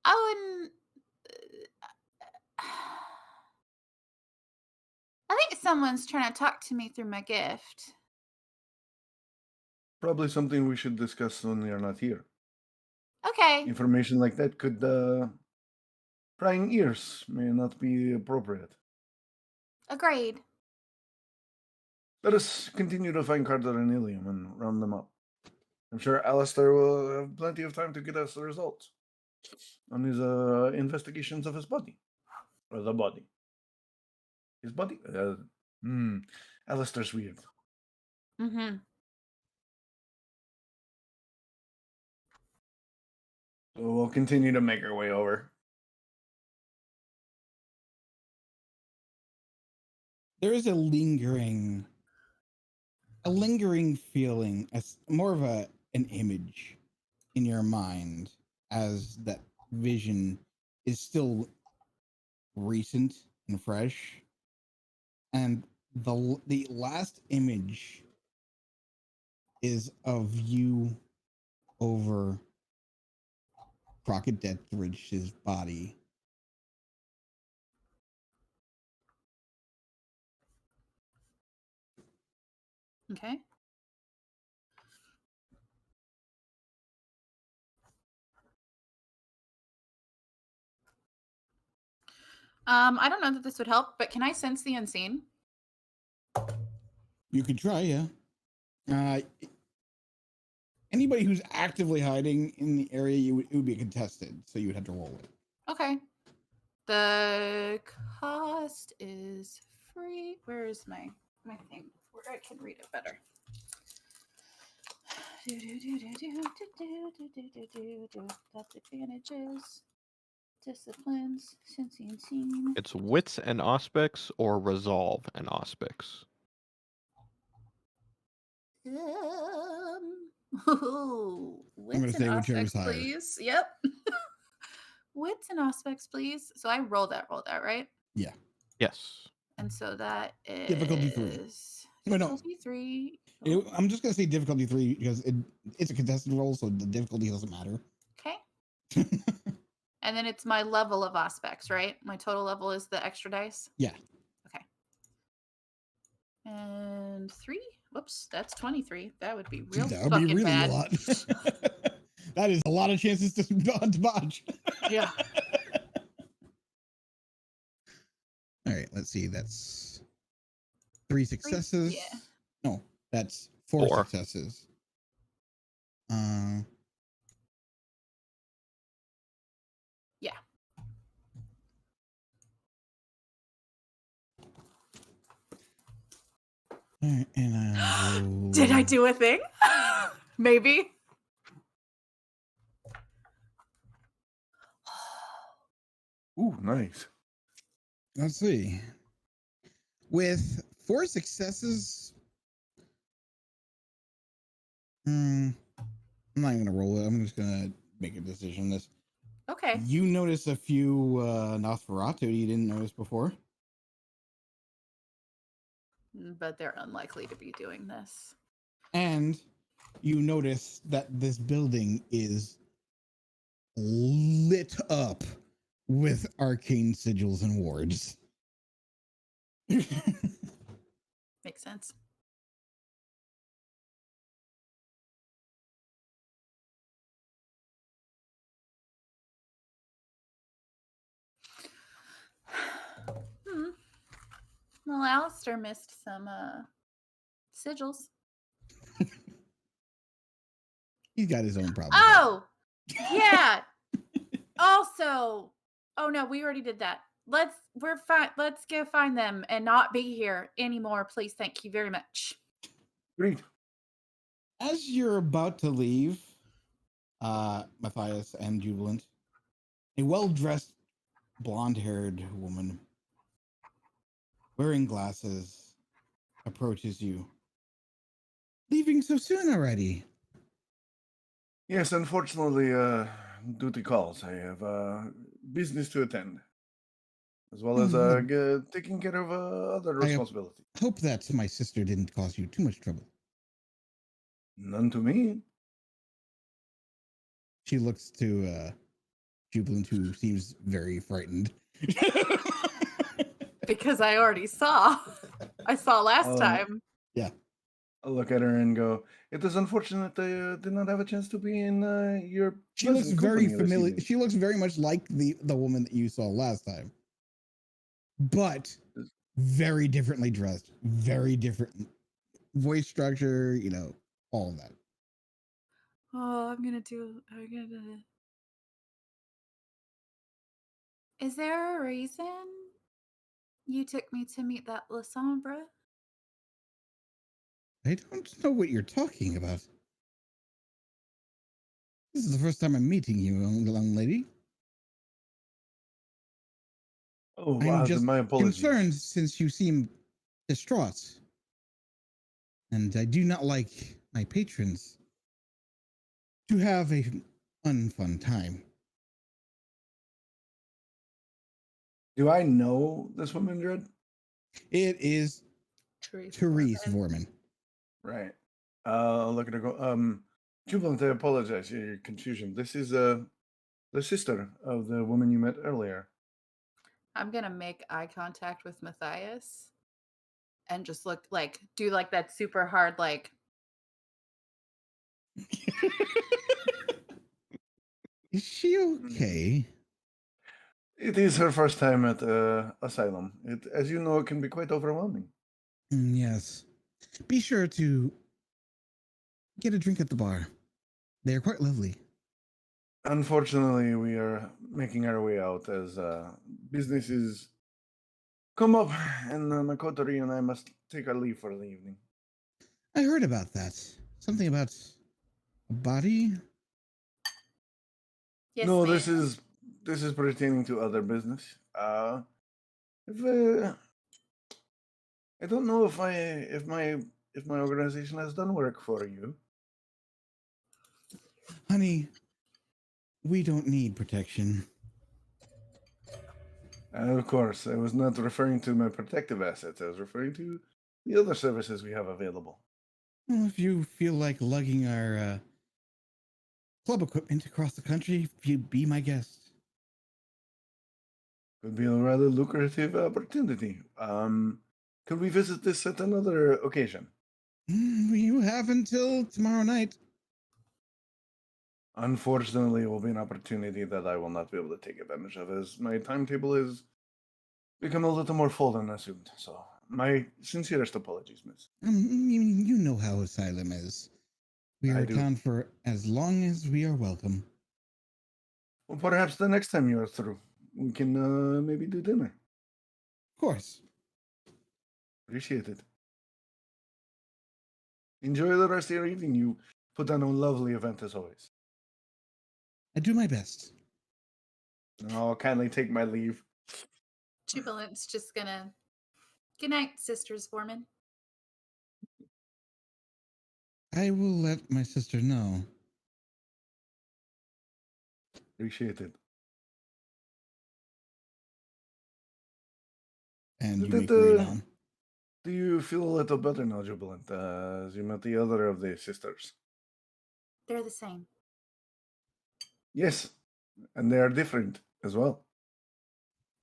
wouldn't. I think someone's trying to talk to me through my gift. Probably something we should discuss when we are not here. Okay. Information like that could prying ears may not be appropriate. Agreed. Let us continue to find Karter and Uilleam and round them up. I'm sure Aleister will have plenty of time to get us the results on his investigations of his body. Or the body. His body? Aleister's weird. Mm-hmm. So we'll continue to make our way over. There is a lingering feeling, as more of an image in your mind, as that vision is still recent and fresh, and the last image is of you over Crockett Deathrage's body. Okay. I don't know that this would help, but can I sense the unseen? You could try, yeah. Anybody who's actively hiding in the area, it would be contested, so you would have to roll it. Okay. The cost is free. Where is my thing where I can read it better? That's advantages, disciplines, sensing and seen. It's wits and aspects or resolve and aspects. Wits say and whichever aspects, is higher. please. Yep. Wits and aspects, please. So I rolled that, right? Yeah. Yes. And so that is Difficulty 3. No, no. difficulty 3. I'm just gonna say difficulty 3 because it's a contested roll, so the difficulty doesn't matter. Okay. And then it's my level of aspects, right? My total level is the extra dice. Yeah. Okay. And 3. Whoops, that's 23. That would be real That would fucking be really bad. a lot. That is a lot of chances to dodge. Yeah. All right, let's see. That's 3 successes. Yeah. No, that's 4 4. successes. Yeah. All right, and Did I do a thing? Maybe. Ooh, nice. Let's see. With 4 successes, I'm not even gonna roll it. I'm just gonna make a decision on this. Okay. You notice a few Nosferatu you didn't notice before. But they're unlikely to be doing this. And you notice that this building is lit up with arcane sigils and wards. Makes sense. Well, Aleister missed some sigils. He's got his own problems. Oh, yeah. Also, oh no, we already did that. We're fine. Let's go find them and not be here anymore, please. Thank you very much. Great. As you're about to leave, Mathias and Jubilant, a well-dressed, blonde-haired woman wearing glasses, approaches you. Leaving so soon already? Yes, unfortunately, duty calls. I have business to attend, as well as taking care of other responsibilities. Hope that my sister didn't cause you too much trouble. None to me. She looks to Jubilant, who seems very frightened. Because I already saw. I saw last time. Yeah. I'll look at her and go, it is unfortunate I did not have a chance to be in your She looks very familiar. evening. She looks very much like the woman that you saw last time. But very differently dressed. Very different voice structure, all of that. Oh, I'm gonna. Is there a reason you took me to meet that Delasangre? I don't know what you're talking about. This is the first time I'm meeting you, young lady. Oh, I'm just my apologies. concerned since you seem distraught. And I do not like my patrons to have a unfun time. Do I know this woman, Dread? It is Therese Vorman. Vorman. Right. I'll look at her go, Jubilant, I apologize for your confusion. This is the sister of the woman you met earlier. I'm gonna make eye contact with Mathias and just do that super hard Is she okay? It is her first time at Asylum. As you know, it can be quite overwhelming. Yes. Be sure to get a drink at the bar. They are quite lovely. Unfortunately, we are making our way out as businesses come up, and my coterie and I must take our leave for the evening. I heard about that. Something about a body? Yes, No, ma'am. this is pertaining to other business. I don't know if my organization has done work for you. Honey, we don't need protection. Of course, I was not referring to my protective assets. I was referring to the other services we have available. Well, if you feel like lugging our club equipment across the country, you'd be my guest. Could be a rather lucrative opportunity. Could we visit this at another occasion? You have until tomorrow night. Unfortunately, it will be an opportunity that I will not be able to take advantage of, as my timetable has become a little more full than assumed. So, my sincerest apologies, miss. You know how Asylum is. We are I in do. town for as long as we are welcome. Well, perhaps the next time you are through, we can maybe do dinner. Of course. Appreciate it. Enjoy the rest of your evening. You put on a lovely event as always. I do my best. I'll kindly take my leave. Jubilant's just gonna. Good night, Sisters Vorman. I will let my sister know. Appreciate it. And you Did, make your way down. Do you feel a little better now, Jubilant, as you met the other of the sisters? They're the same. Yes, and they are different as well.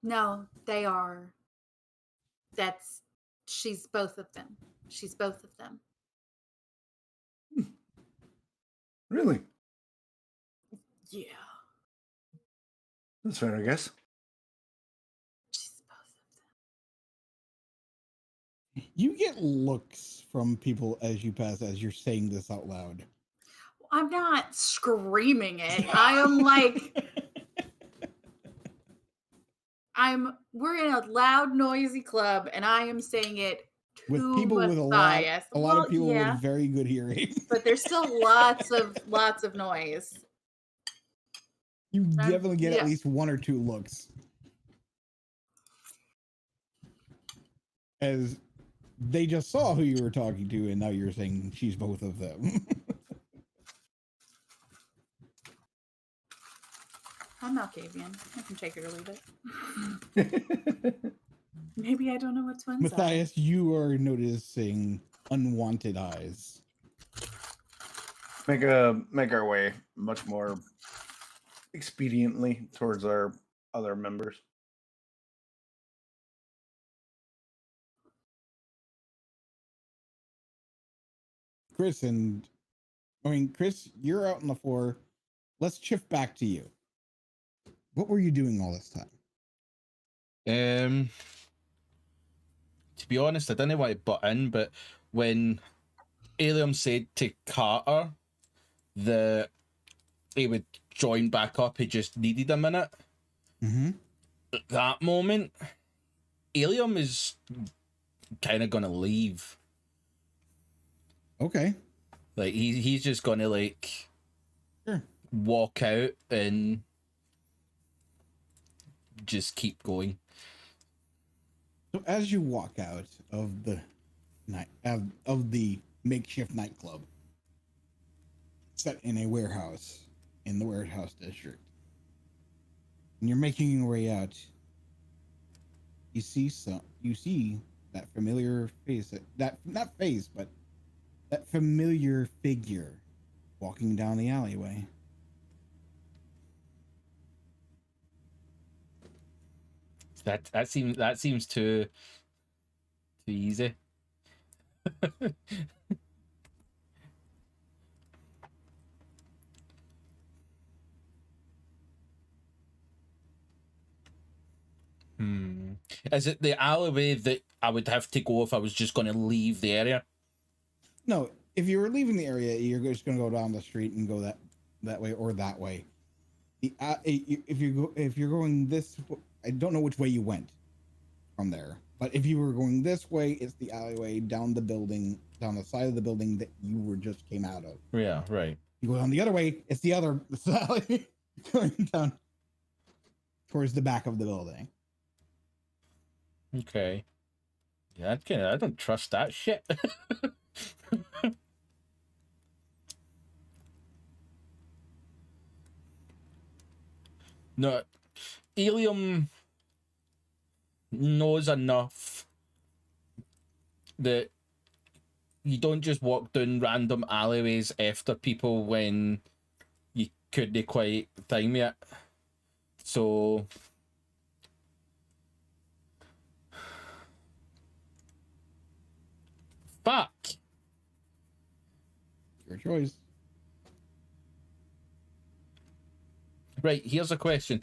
No, they are. She's both of them. She's both of them. Really? Yeah. That's fair, I guess. She's both of them. You get looks from people as you pass, as you're saying this out loud. I'm not screaming it. I am like, we're in a loud, noisy club, and I am saying it to with people Mathias. with a lot of people with very good hearing. But there's still lots of noise. You definitely get at least one or two looks. as they just saw who you were talking to, and now you're saying she's both of them. I'm Malkavian. I can take it or leave it. Maybe I don't know what twins Mathias, you are noticing unwanted eyes. Make our way much more expediently towards our other members. Chris, you're out on the floor. Let's shift back to you. What were you doing all this time? To be honest, I don't know why I butt in, but when Uilleam said to Karter that he would join back up, he just needed a minute. Mm-hmm. At that moment, Uilleam is kind of gonna leave. Okay. Like he's just gonna like Sure. walk out and just keep going. So as you walk out of the night of the makeshift nightclub set in a warehouse in the warehouse district, and you're making your way out, you see that familiar face, that familiar figure walking down the alleyway. That seems too easy. Is it the alleyway that I would have to go if I was just going to leave the area? No, if you were leaving the area, you're just going to go down the street and go that way or that way. If you're going this, I don't know which way you went from there, but if you were going this way, it's the alleyway down the building, down the side of the building that you were just came out of. Yeah, right. You go down the other way, it's the other alley going down towards the back of the building. Okay. Yeah, I don't trust that shit. No, Uilleam knows enough that you don't just walk down random alleyways after people when you couldn't quite time it. So fuck. Your choice. Right, here's a question.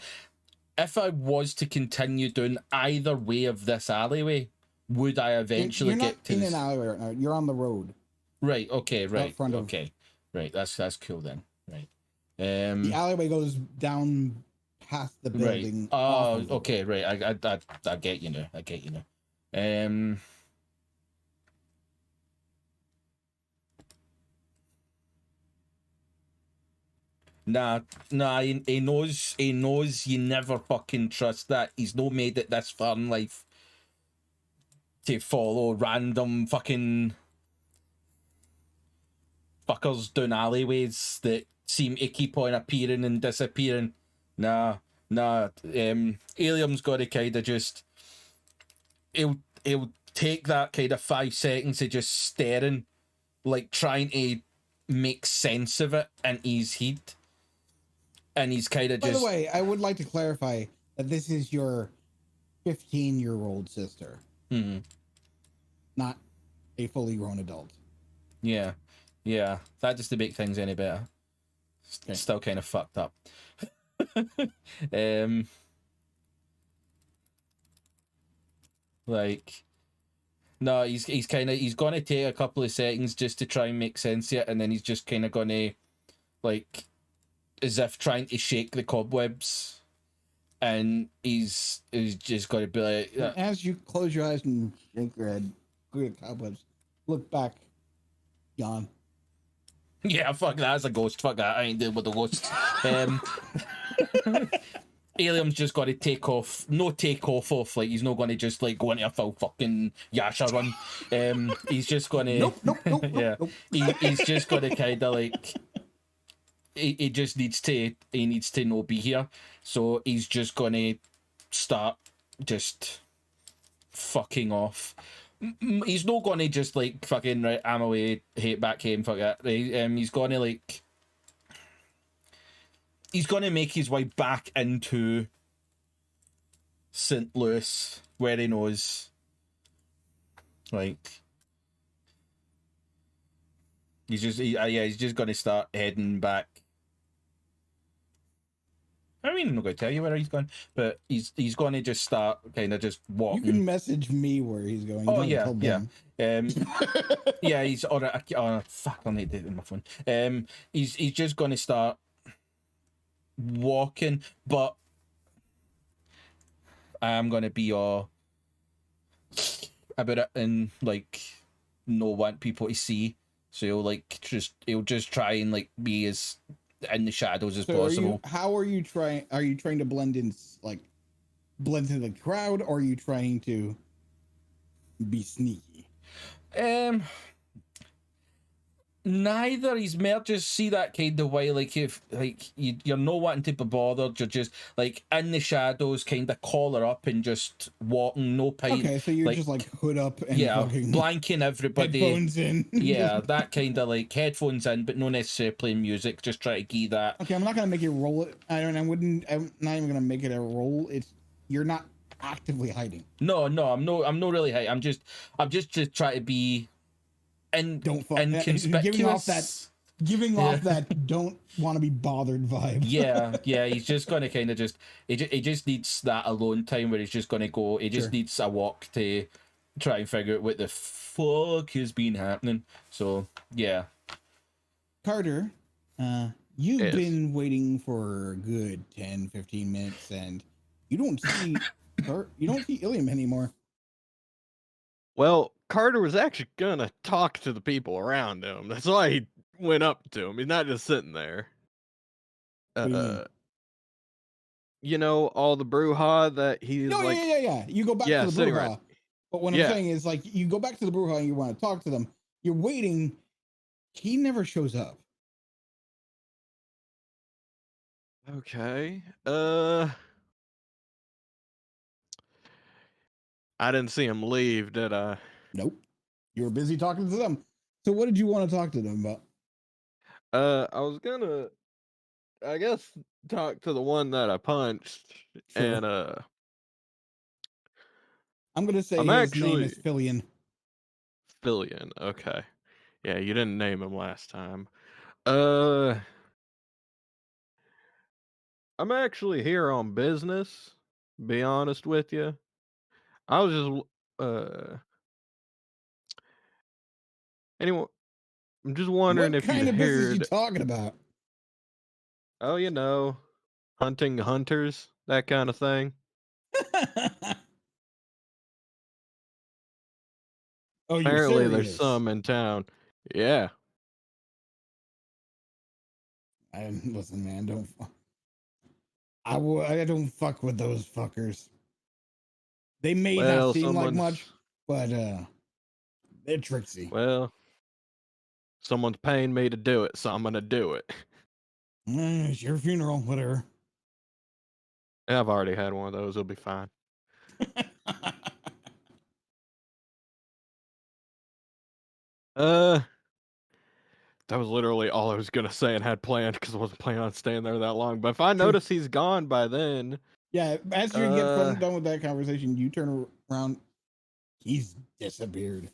If I was to continue down either way of this alleyway, would I eventually you're get to in this? an alleyway right now. You're on the road. Right, okay, right. front of- Okay. Right, that's cool then. Right. The alleyway goes down past the Right. building. Oh, off of the okay, road. right. I get you now. I get you now. Nah, he knows you never fucking trust that. He's no made it this far in life to follow random fucking fuckers down alleyways that seem to keep on appearing and disappearing. Nah. Uilleam's got to kind of just he'll take that kind of 5 seconds of just staring, like trying to make sense of it in his head. And he's kind of By just... the way, I would like to clarify that this is your 15-year-old sister, not a fully grown adult. Yeah. That just to make things any better. It's still kind of fucked up. Like, no, he's gonna take a couple of seconds just to try and make sense of it, and then he's just kind of gonna, like, as if trying to shake the cobwebs, and he's just got to be like, And as you close your eyes and shake your head, clear the cobwebs, look back, yawn. yeah, fuck that, that's a ghost, fuck that, I ain't dealing with the ghosts. Uilleam's just got to take off. Like he's not going to just like go into a full fucking Yasha run. He's just going to. Nope. Yeah, he's just going to kind of like. He just needs to. He needs to not be here. So he's just going to start just fucking off. He's not going to just like fucking right. I'm away. Hate back home. Fuck it. Right? He's going to like. He's going to make his way back into St. Louis, where he knows, like, he's just going to start heading back. I mean, I'm not going to tell you where he's going, but he's going to just start kind of just walking. You can message me where he's going. You Oh, don't yeah, tell yeah. them. Yeah, he's on a fuck, I'll need it in my phone. He's just going to start walking, but I'm gonna be all about it and like no want people to see, so he'll just try and like be as in the shadows as possible. How are you trying? Are you trying to blend in, like blend into the crowd, or are you trying to be sneaky? Neither. He's more just see that kind of way, like if like you're not wanting to be bothered, you're just like in the shadows, kind of collar up and just walking, no pint. Okay, so you're just like hood up and blanking everybody. Headphones in. Yeah, that kind of like headphones in, but not necessarily playing music. Just try to gee that. Okay, I'm not gonna make you roll it. I'm not even gonna make it a roll. You're not actively hiding. No, I'm not really hiding. I'm just trying to be. And giving off that don't want to be bothered vibe. yeah, he's just gonna kind of just he just needs that alone time where he's just gonna go. He just needs a walk to try and figure out what the fuck has been happening. So yeah, Karter, you've been waiting for a good 10-15 minutes, and you don't see Uilleam anymore. Well, Karter was actually gonna talk to the people around him. That's why he went up to him. He's not just sitting there. You know, all the brouhaha that he's yeah. You go back to the brouhaha. Right. But what I'm saying is, like, you go back to the brouhaha and you want to talk to them. You're waiting. He never shows up. Okay. I didn't see him leave, did I? Nope. You were busy talking to them. So what did you want to talk to them about? I was gonna, I guess, talk to the one that I punched, and I'm gonna say his name is Fillion. Fillion, okay. Yeah, you didn't name him last time. I'm actually here on business, be honest with you. I was just anyway, I'm just wondering if kind you of heard. business you talking about? Oh, you know, hunting hunters, that kind of thing. Oh, apparently there's some in town. Yeah. Listen, man, I don't fuck with those fuckers. They may not seem like much, but they're tricksy. Well, someone's paying me to do it, so I'm gonna do it. It's your funeral, whatever. Yeah, I've already had one of those. It'll be fine. That was literally all I was gonna say and had planned because I wasn't planning on staying there that long. But if I notice he's gone by then, yeah. As you get done with that conversation, you turn around. He's disappeared.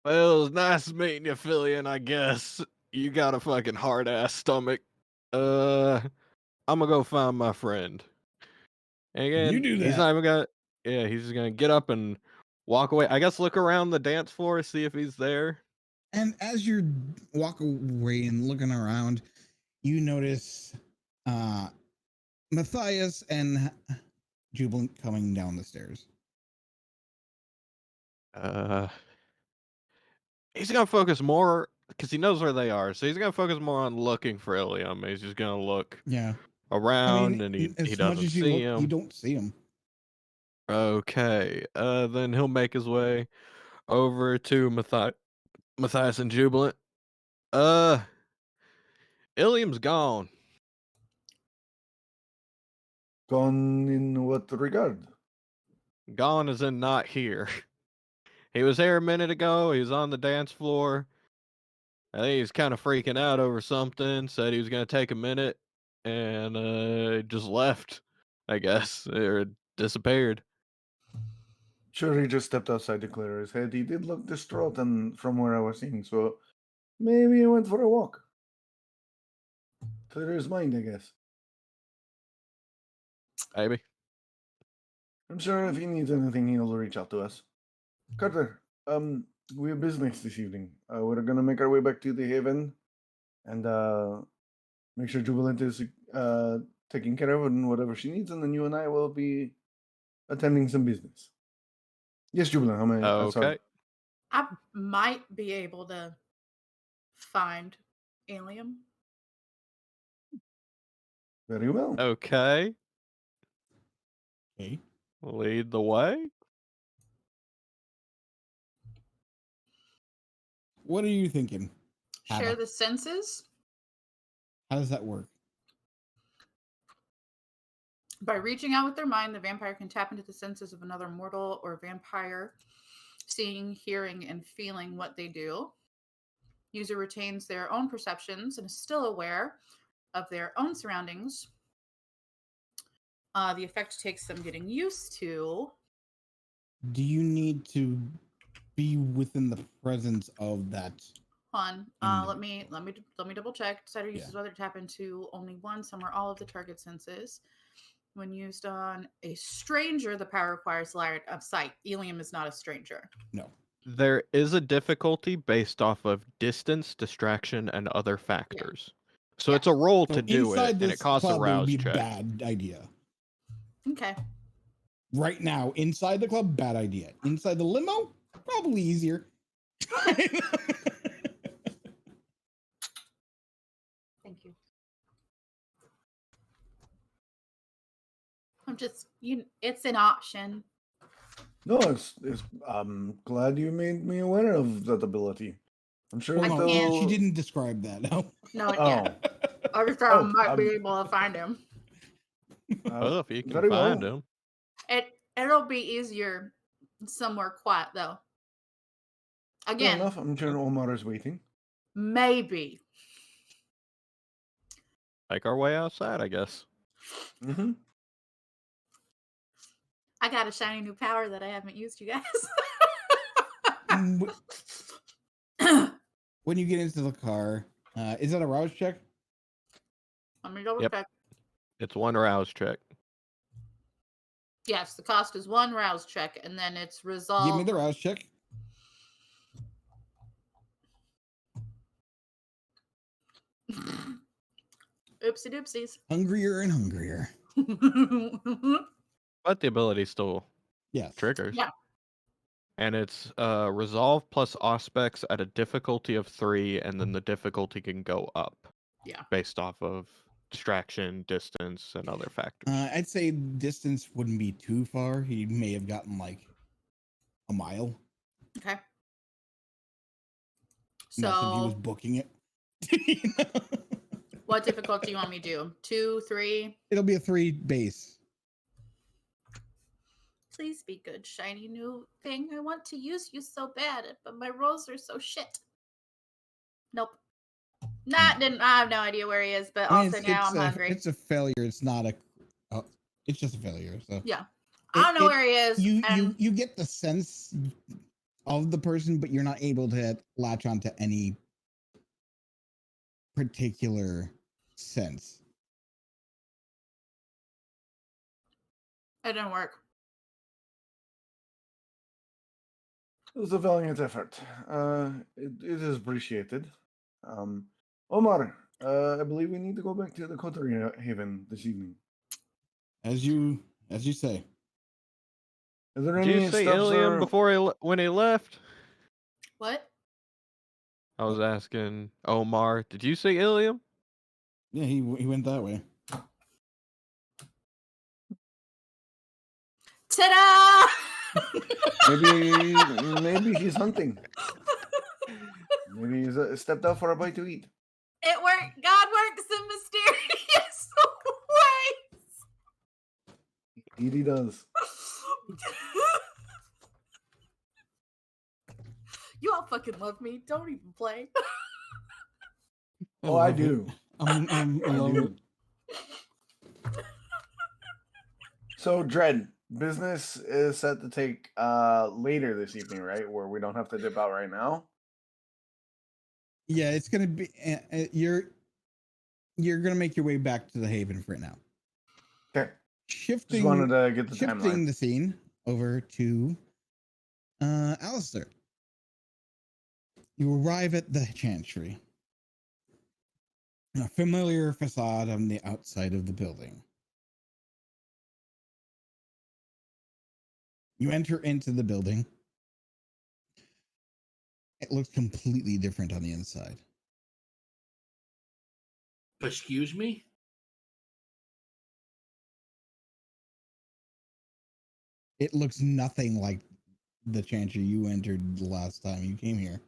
Well, it was nice meeting you, Fillion. I guess you got a fucking hard ass stomach. I'm gonna go find my friend. And again, you do that. He's not even gonna. Yeah, he's just gonna get up and walk away. I guess look around the dance floor, see if he's there. And as you walk away and looking around, you notice Mathias and Jubilant coming down the stairs. He's gonna focus more because he knows where they are. So he's gonna focus more on looking for Uilleam. He's just gonna look Yeah. around, and he as much doesn't as you see look, him. you don't see him. Okay. Then he'll make his way over to Mathias and Jubilant. Uilleam's gone. Gone in what regard? Gone as in not here. He was here a minute ago. He was on the dance floor. I think he's kind of freaking out over something. Said he was gonna take a minute, and just left. I guess or disappeared. Sure, he just stepped outside to clear his head. He did look distraught, and from where I was seeing, so maybe he went for a walk. Clear his mind, I guess. Maybe. I'm sure if he needs anything, he'll reach out to us. Karter, we have business this evening. We're gonna make our way back to the Haven, and make sure Jubilant is taken care of and whatever she needs, and then you and I will be attending some business. Yes, Jubilant. How may Okay. sorry. I might be able to find Uilleam. Very well. Okay. Okay. Lead the way. What are you thinking? Share Haba? the senses How does that work? by reaching out with their mind. The vampire can tap into the senses of another mortal or vampire, seeing, hearing, and feeling what they do. User retains their own perceptions and is still aware of their own surroundings. The effect takes some getting used to. Do you need to be within the presence of that? Hold on. Let me double check. Decider uses Yeah. whether to tap into only one, some, or all of the target senses. When used on a stranger, the power requires line of sight. Uilleam is not a stranger. No. There is a difficulty based off of distance, distraction, and other factors. So Yeah. it's a roll So to do it, inside and this it costs a club, it would rouse be check. bad idea. Okay. Right now, inside the club, bad idea. Inside the limo, probably easier. Thank you. I'm just it's an option. No, it's. I'm glad you made me aware of that ability. I'm sure Hold on, they'll. she didn't describe that. No. No, Oh, yeah. I just thought I Oh, might be able to find him. Well, if you can very find well. him. It'll be easier somewhere quiet though. Fair Again, enough. I'm sure Omar is waiting. maybe. Make our way outside, I guess. Mm-hmm. I got a shiny new power that I haven't used, you guys. When you get into the car, is that a rouse check? Let me double Yep. check. It's one rouse check. Yes, the cost is one rouse check, and then it's resolved. Give me the rouse check. Oopsie doopsies. Hungrier and hungrier. But the ability still Yes. triggers. Yeah. And it's resolve plus aspects at a difficulty of 3, and then the difficulty can go up. Yeah. Based off of distraction, distance, and other factors. I'd say distance wouldn't be too far. He may have gotten like a mile. Okay. Not if he was So, booking it. what difficulty do you want me to do? 2, 3? It'll be a 3 base. Please be good, shiny new thing. I want to use you so bad, but my rolls are so shit. Nope. I have no idea where he is, but I mean, also now I'm hungry. It's a failure. It's not a. It's just a failure. So Yeah. I don't know where he is. You get the sense of the person, but you're not able to latch onto any particular sense. It didn't work. It was a valiant effort. It is appreciated. Omar, I believe we need to go back to the Karter Haven this evening. As you say. Is there Did any you say steps Uilleam or... before when he left? What? I was asking Omar, did you say Uilleam? Yeah, he went that way. Ta-da! Maybe he's hunting. Maybe he's stepped out for a bite to eat. It worked. God works in mysterious ways. Indeed he does. You all fucking love me. Don't even play. Oh, I do. I love it. So, Dread, business is set to take later this evening, right? Where we don't have to dip out right now. Yeah, it's gonna be. You're gonna make your way back to the Haven for it now. Okay. Shifting. Just wanted to get the shifting timeline. the scene over to Aleister. You arrive at the Chantry. A familiar facade on the outside of the building. You enter into the building. It looks completely different on the inside. Excuse me? It looks nothing like the Chantry you entered the last time you came here.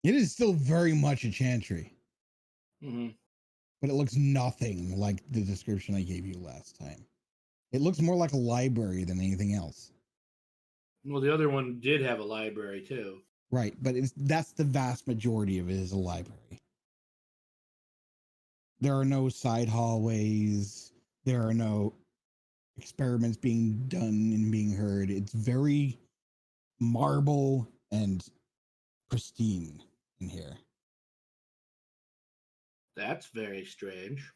It is still very much a Chantry. Mm-hmm. But it looks nothing like the description I gave you last time. It looks more like a library than anything else. Well, the other one did have a library too. Right, but that's the vast majority of it is a library. There are no side hallways. There are no experiments being done and being heard. It's very marble and pristine in here. That's very strange.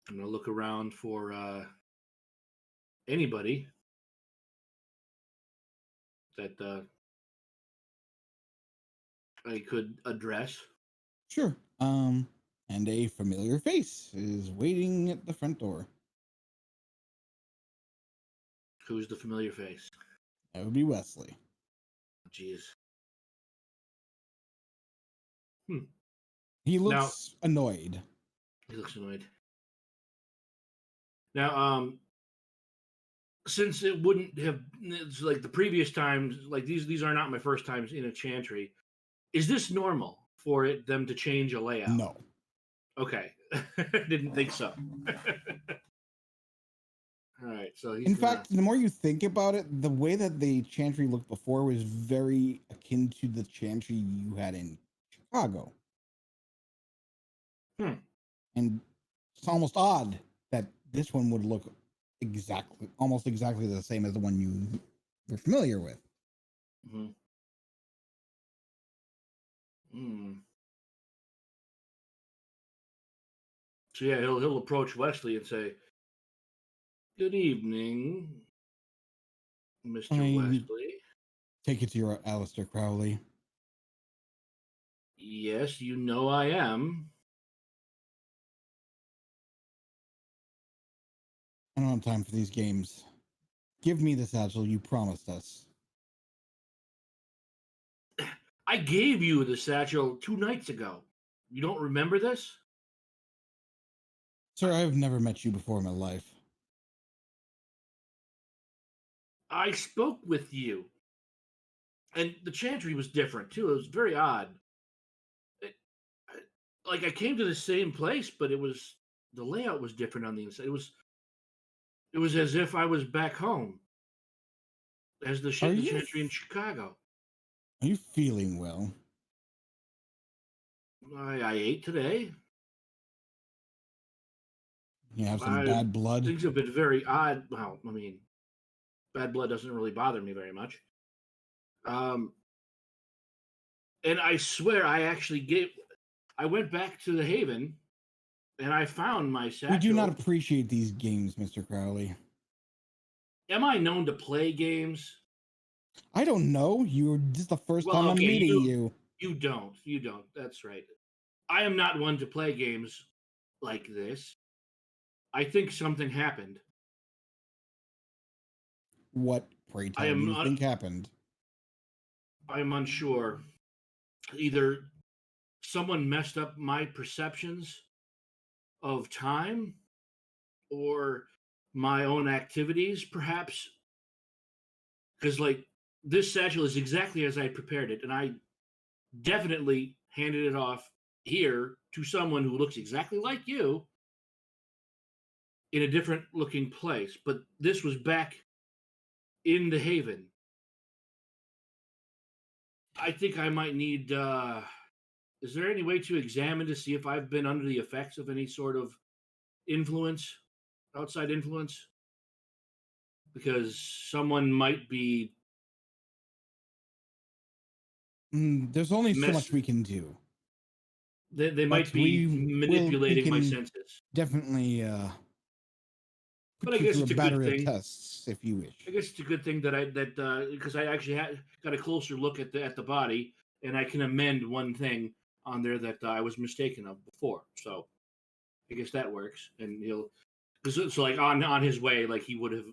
I'm going to look around for anybody that I could address. Sure. And a familiar face is waiting at the front door. Who's the familiar face? That would be Wesley. Jeez. He looks annoyed. He looks annoyed. Now, since it wouldn't have, it's like the previous times, like these are not my first times in a chantry. Is this normal for them to change a layout? No. Okay. Didn't think so. All right. So in fact, the more you think about it, the way that the chantry looked before was very akin to the chantry you had in Chicago. And it's almost odd that this one would look almost exactly the same as the one you were familiar with. So yeah, he'll approach Wesley and say, "Good evening, Mr. Wesley. Take it to your Aleister Crowley." Yes, you know I am. I don't have time for these games. Give me the satchel you promised us. I gave you the satchel 2 nights ago. You don't remember this? Sir, I've never met you before in my life. I spoke with you. And the chantry was different, too. It was very odd. I came to the same place, but the layout was different on the inside. It was as if I was back home. As the chantry in Chicago. Are you feeling well? I ate today. You have some bad blood? Things have been very odd. Well, I mean, bad blood doesn't really bother me very much. And I swear I went back to the Haven and I found my satchel. We do not appreciate these games, Mr. Crowley. Am I known to play games? I don't know. This is the first time I'm meeting you. You don't. That's right. I am not one to play games like this. I think something happened. What, pray tell, do you think happened? I am unsure. Either someone messed up my perceptions of time or my own activities, perhaps. Because, like, this satchel is exactly as I prepared it, and I definitely handed it off here to someone who looks exactly like you in a different looking place. But this was back in the Haven. I think I might need. Is there any way to examine to see if I've been under the effects of any sort of influence, outside influence? Because someone might be. There's only so much we can do. They might be manipulating my senses. Definitely. But I guess it's a good thing. Tests, if you wish. I guess it's a good thing that because I actually got a closer look at the body, and I can amend one thing on there that I was mistaken of before. So I guess that works, and he'll. So like on his way, like he would have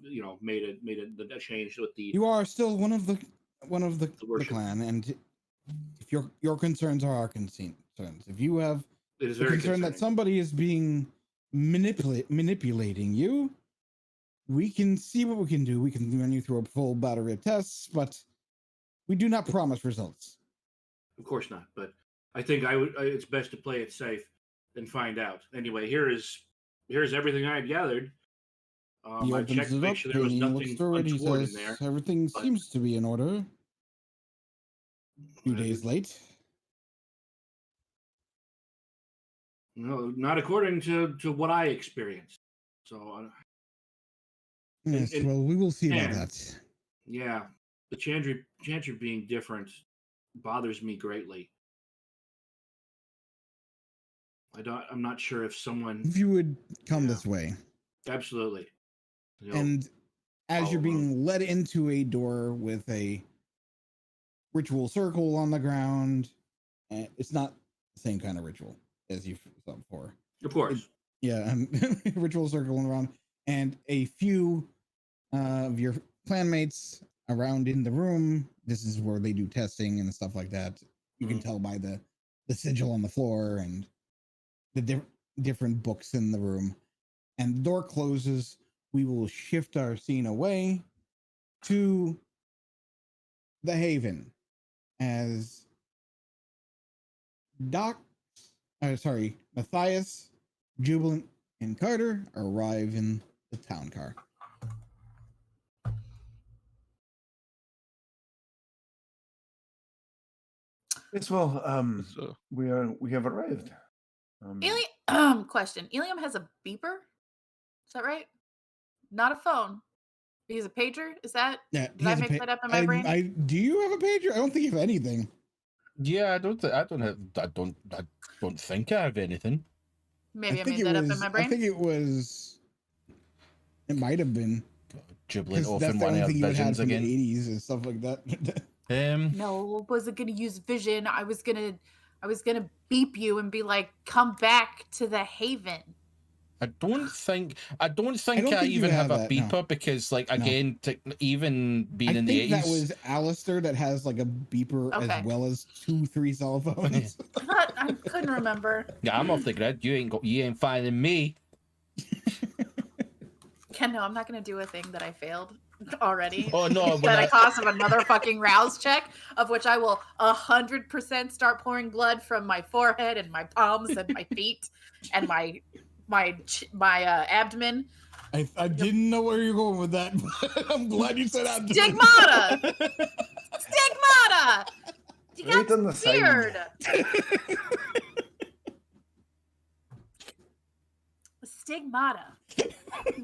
made a change with the. You are still one of the clan, and if your concerns are our concerns, if you have it is the very concern concerning that somebody is being manipulating you, we can see what we can do. We can run you through a full battery of tests, but we do not promise results. Of course not, but I think it's best to play it safe and find out. Anyway, here's everything I had gathered. I checked to make sure there was nothing untoward in there. Everything seems to be in order. A few days late. No, not according to what I experienced. So. Yes, well, we will see about that. Yeah, the Chantry being different bothers me greatly. I'm not sure if someone. If you would come this way. Absolutely. And as you're being led into a door with a ritual circle on the ground, it's not the same kind of ritual as you saw before. Of course. Ritual circle around, and a few of your clanmates around in the room. This is where they do testing and stuff like that. You can tell by the sigil on the floor and the different books in the room. And the door closes. We will shift our scene away to the Haven as Mathias, Jubilant, and Karter arrive in the town car. Yes, well, we have arrived. Question. Uilleam has a beeper? Is that right? Not a phone. He has a pager? Is that? Yeah, did I make that up in my brain? Do you have a pager? I don't think you have anything. Yeah, I don't think I have anything. Maybe I made that up in my brain. I think it might have been Jubilant often one of visions again. The 80s and stuff like that. No, I wasn't gonna use vision. I was gonna beep you and be like, "Come back to the Haven." I don't think I even have a beeper, no. Because, like, again, even being in the 80s, that was Aleister that has like a beeper as well as 2-3 cell phones. I couldn't remember. Yeah, I'm off the grid. You ain't finding me. Ken, no, I'm not gonna do a thing that I failed already. Oh no! At a cost of another fucking rouse check, of which I will 100% start pouring blood from my forehead and my palms and my feet and my abdomen. I didn't know where you're going with that, but I'm glad you said abdomen. Stigmata. You right got on the weird. Stigmata.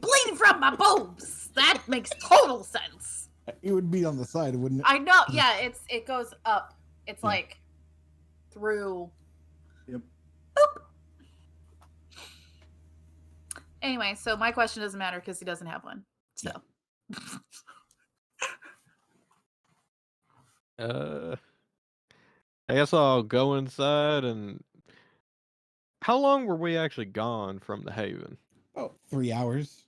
Bleeding from my boobs. That makes total sense. It would be on the side, wouldn't it? I know. Yeah, it goes up. It's like through. Yep. Boop. Anyway, so my question doesn't matter because he doesn't have one. So. I guess I'll go inside. And how long were we actually gone from the Haven? Oh, 3 hours.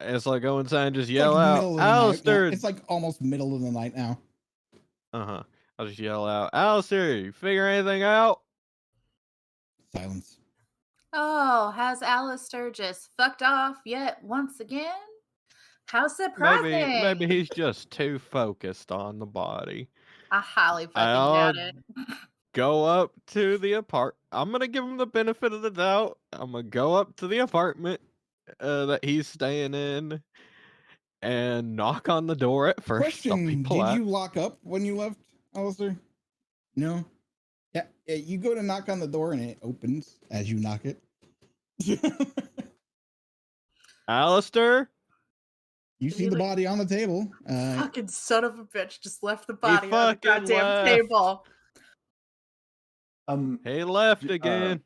It's like go inside and just It's yell like out, middle of the night now. Aleister! It's like almost middle of the night now. Uh-huh. I'll just yell out, Aleister, you figure anything out? Silence. Oh, has Aleister just fucked off yet once again? How surprising! Maybe he's just too focused on the body. I highly fucking I'll doubt it. go up to the I'm gonna give him the benefit of the doubt. I'm gonna go up to the apartment that he's staying in and knock on the door at first. I'll be Question: polite. Did you lock up when you left, Aleister? No. Yeah, you go to knock on the door and it opens as you knock it. Aleister? You see the body on the table. Fucking son of a bitch just left the body on the fucking goddamn left. table. He left again.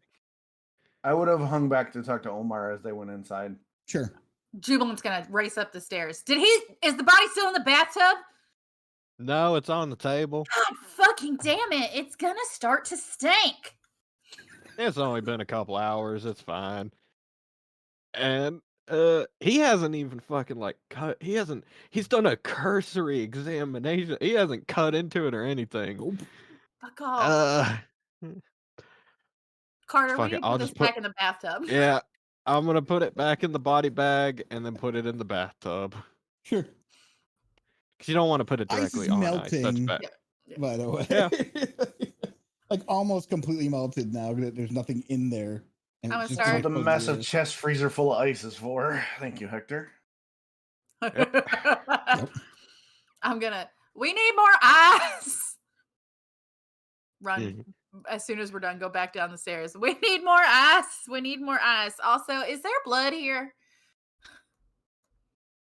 I would have hung back to talk to Omar as they went inside. Sure. Jubilant's gonna race up the stairs. Is the body still in the bathtub? No, it's on the table. God fucking damn it. It's gonna start to stink. It's only been a couple hours. It's fine. And he hasn't even fucking like cut. He's done a cursory examination. He hasn't cut into it or anything. Nope. Fuck off. Karter, fuck we it, need to I'll put this just put- back in the bathtub. Yeah, I'm gonna put it back in the body bag and then put it in the bathtub. Sure. Because you don't want to put it Ice directly is on melting. ice. That's bad. By the way. Yeah. Like almost completely melted now. There's nothing in there. And I'm it's gonna just start- What the supposed massive to- chest freezer full of ice is for. Thank you, Hector. We need more ice. Run as soon as we're done. Go back down the stairs. We need more ice. We need more ice. Also, is there blood here?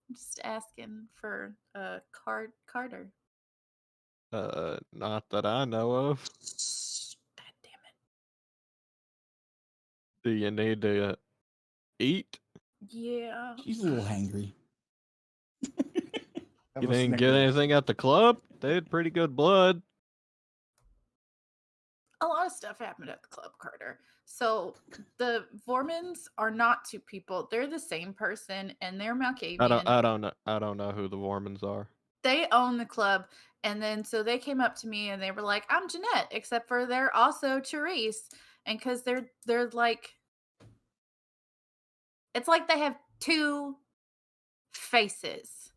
I'm just asking for Karter. Not that I know of. God damn it. Do you need to eat? Yeah. She's a little hangry. Have You a didn't get Snickers. anything at the club? They had pretty good blood. A lot of stuff happened at the club, Karter. So the Vormans are not two people. They're the same person, and they're MacTavish. I don't know who the Vormans are. They own the club, and then so they came up to me and they were like, "I'm Jeanette," except for they're also Therese, and because they're like, it's like they have two faces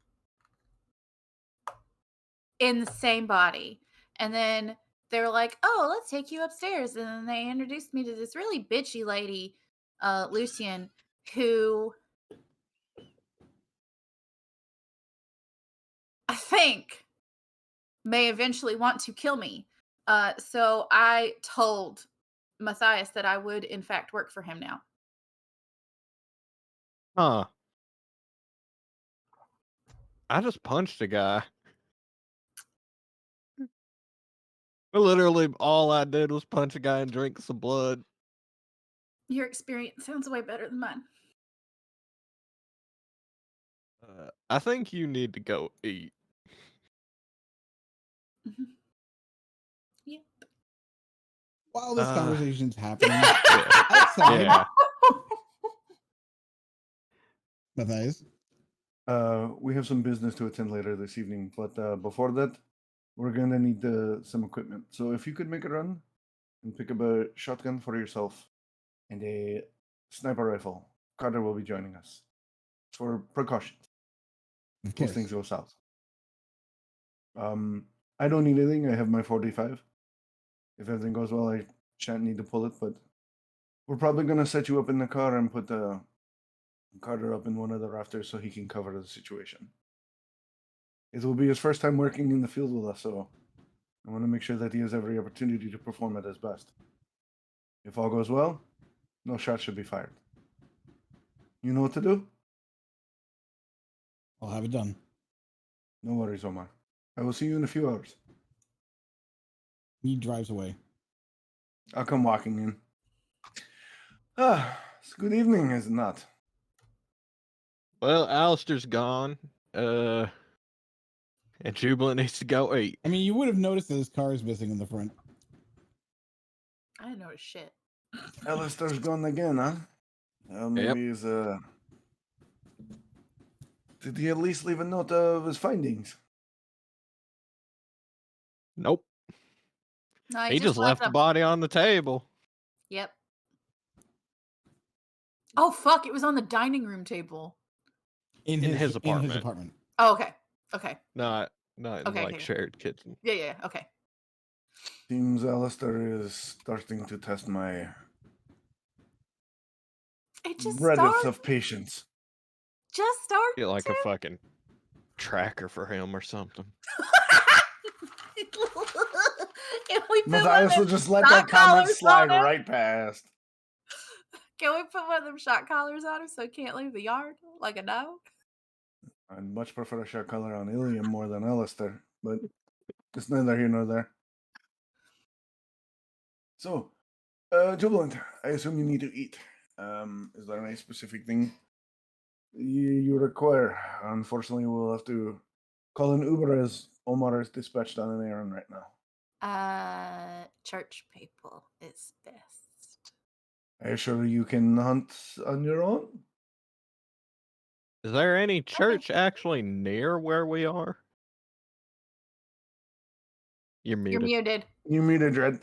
in the same body, and then they were like, "Oh, let's take you upstairs," and then they introduced me to this really bitchy lady, Lucian, who I think may eventually want to kill me. So I told Mathias that I would, in fact, work for him now. Huh. I just punched a guy. Literally, all I did was punch a guy and drink some blood. Your experience sounds way better than mine. I think you need to go eat. Mm-hmm. Yeah. While this Uh, conversation's happening, Yeah. outside, Yeah. Mathias, We have some business to attend later this evening, but before that, we're gonna need some equipment. So if you could make a run and pick up a shotgun for yourself and a sniper rifle, Karter will be joining us for precautions. of These course. things go south. I don't need anything. I have my 45. If everything goes well, I shan't need to pull it, but we're probably gonna set you up in the car and put Karter up in one of the rafters so he can cover the situation. It will be his first time working in the field with us, so I want to make sure that he has every opportunity to perform at his best. If all goes well, no shot should be fired. You know what to do? I'll have it done. No worries, Omar. I will see you in a few hours. He drives away. I'll come walking in. It's good evening, is it not? Well, Aleister's gone. And Jubilant needs to go eat. I mean, you would have noticed that his car is missing in the front. I didn't notice shit. Aleister's gone again, huh? Well, maybe he's Did he at least leave a note of his findings? Nope. No, He just left the them. body on the table. Yep. Oh fuck! It was on the dining room table. In his apartment. Oh, okay. Okay. Not in Okay. shared kitchen. Yeah. Okay. Seems Aleister is starting to test my It just breadth of patience. Just started. Get like a fucking tracker for him or something. Can we put Mathias will just let that comment slide right past. Can we put one of them shot collars on him so he can't leave the yard like a dog? I'd much prefer a shot collar on Uilleam more than Aleister, but it's neither here nor there. So, Jubilant, I assume you need to eat. Is there any specific thing you require? Unfortunately, we'll have to call an Uber as Omar is dispatched on an errand right now. Church people is best. Are you sure you can hunt on your own? Is there any church actually near where we are? You're muted. You're muted. You muted, Red.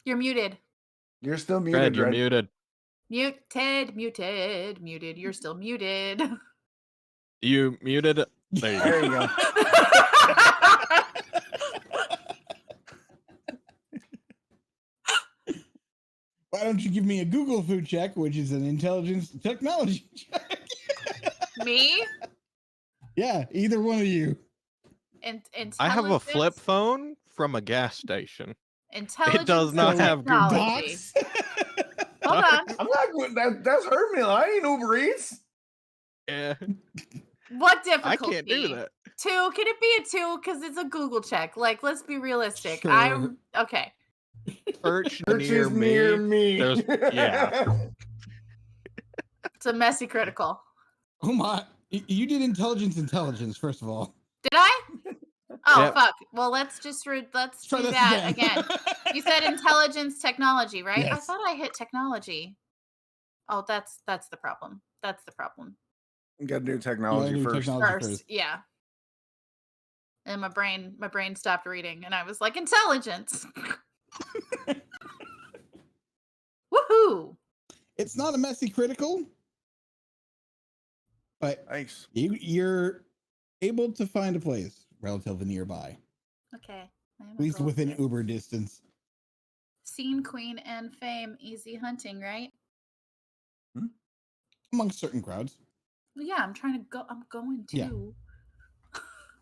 You're muted. You're still muted, Red, you're Red. muted. Muted. You're still muted. You muted. There you go. There you go. Why don't you give me a Google food check, which is an intelligence technology check? Me? Yeah, either one of you. I have a flip phone from a gas station. Intelligence. It does not have Google. Docs? Hold on. I'm not good. That's her meal. I ain't Uber Eats. Yeah, What I difficulty? can't do that. 2? Can it be a 2? Because it's a Google check. Like, let's be realistic. Sure. I'm okay. Search Church near is near me. Yeah. It's a messy critical. Oh my! You did intelligence first of all. Did I? Oh Yep. fuck. Well, let's do Try this that again. You said intelligence technology, right? I Yes. thought I hit technology. Oh, that's the problem. That's the problem. You gotta do technology first. First, yeah. And my brain stopped reading, and I was like, intelligence. Woohoo! It's not a messy critical, but Nice. you're able to find a place relatively nearby, Okay. at least within Uber distance. Scene Queen and Fame, easy hunting, right? Amongst certain crowds. Well, yeah, I'm trying to go. I'm going to. Yeah.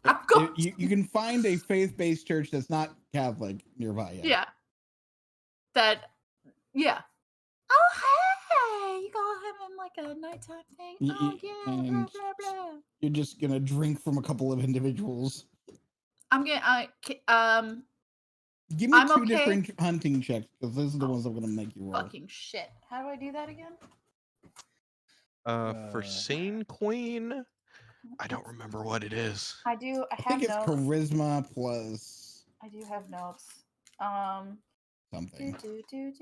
I'm going. You can find a faith-based church that's not Catholic nearby. Yeah. Yeah. Oh, hey! You go having like a nighttime thing? Oh, yeah. Blah, And blah, blah. you're just gonna drink from a couple of individuals. I'm getting. Give me I'm two okay. different hunting checks because those are the ones I'm gonna make you roll. Fucking shit. How do I do that again? For Scene Queen, I don't remember what it is. I do. I I have think it's notes. charisma plus I do have notes. something. Advantages.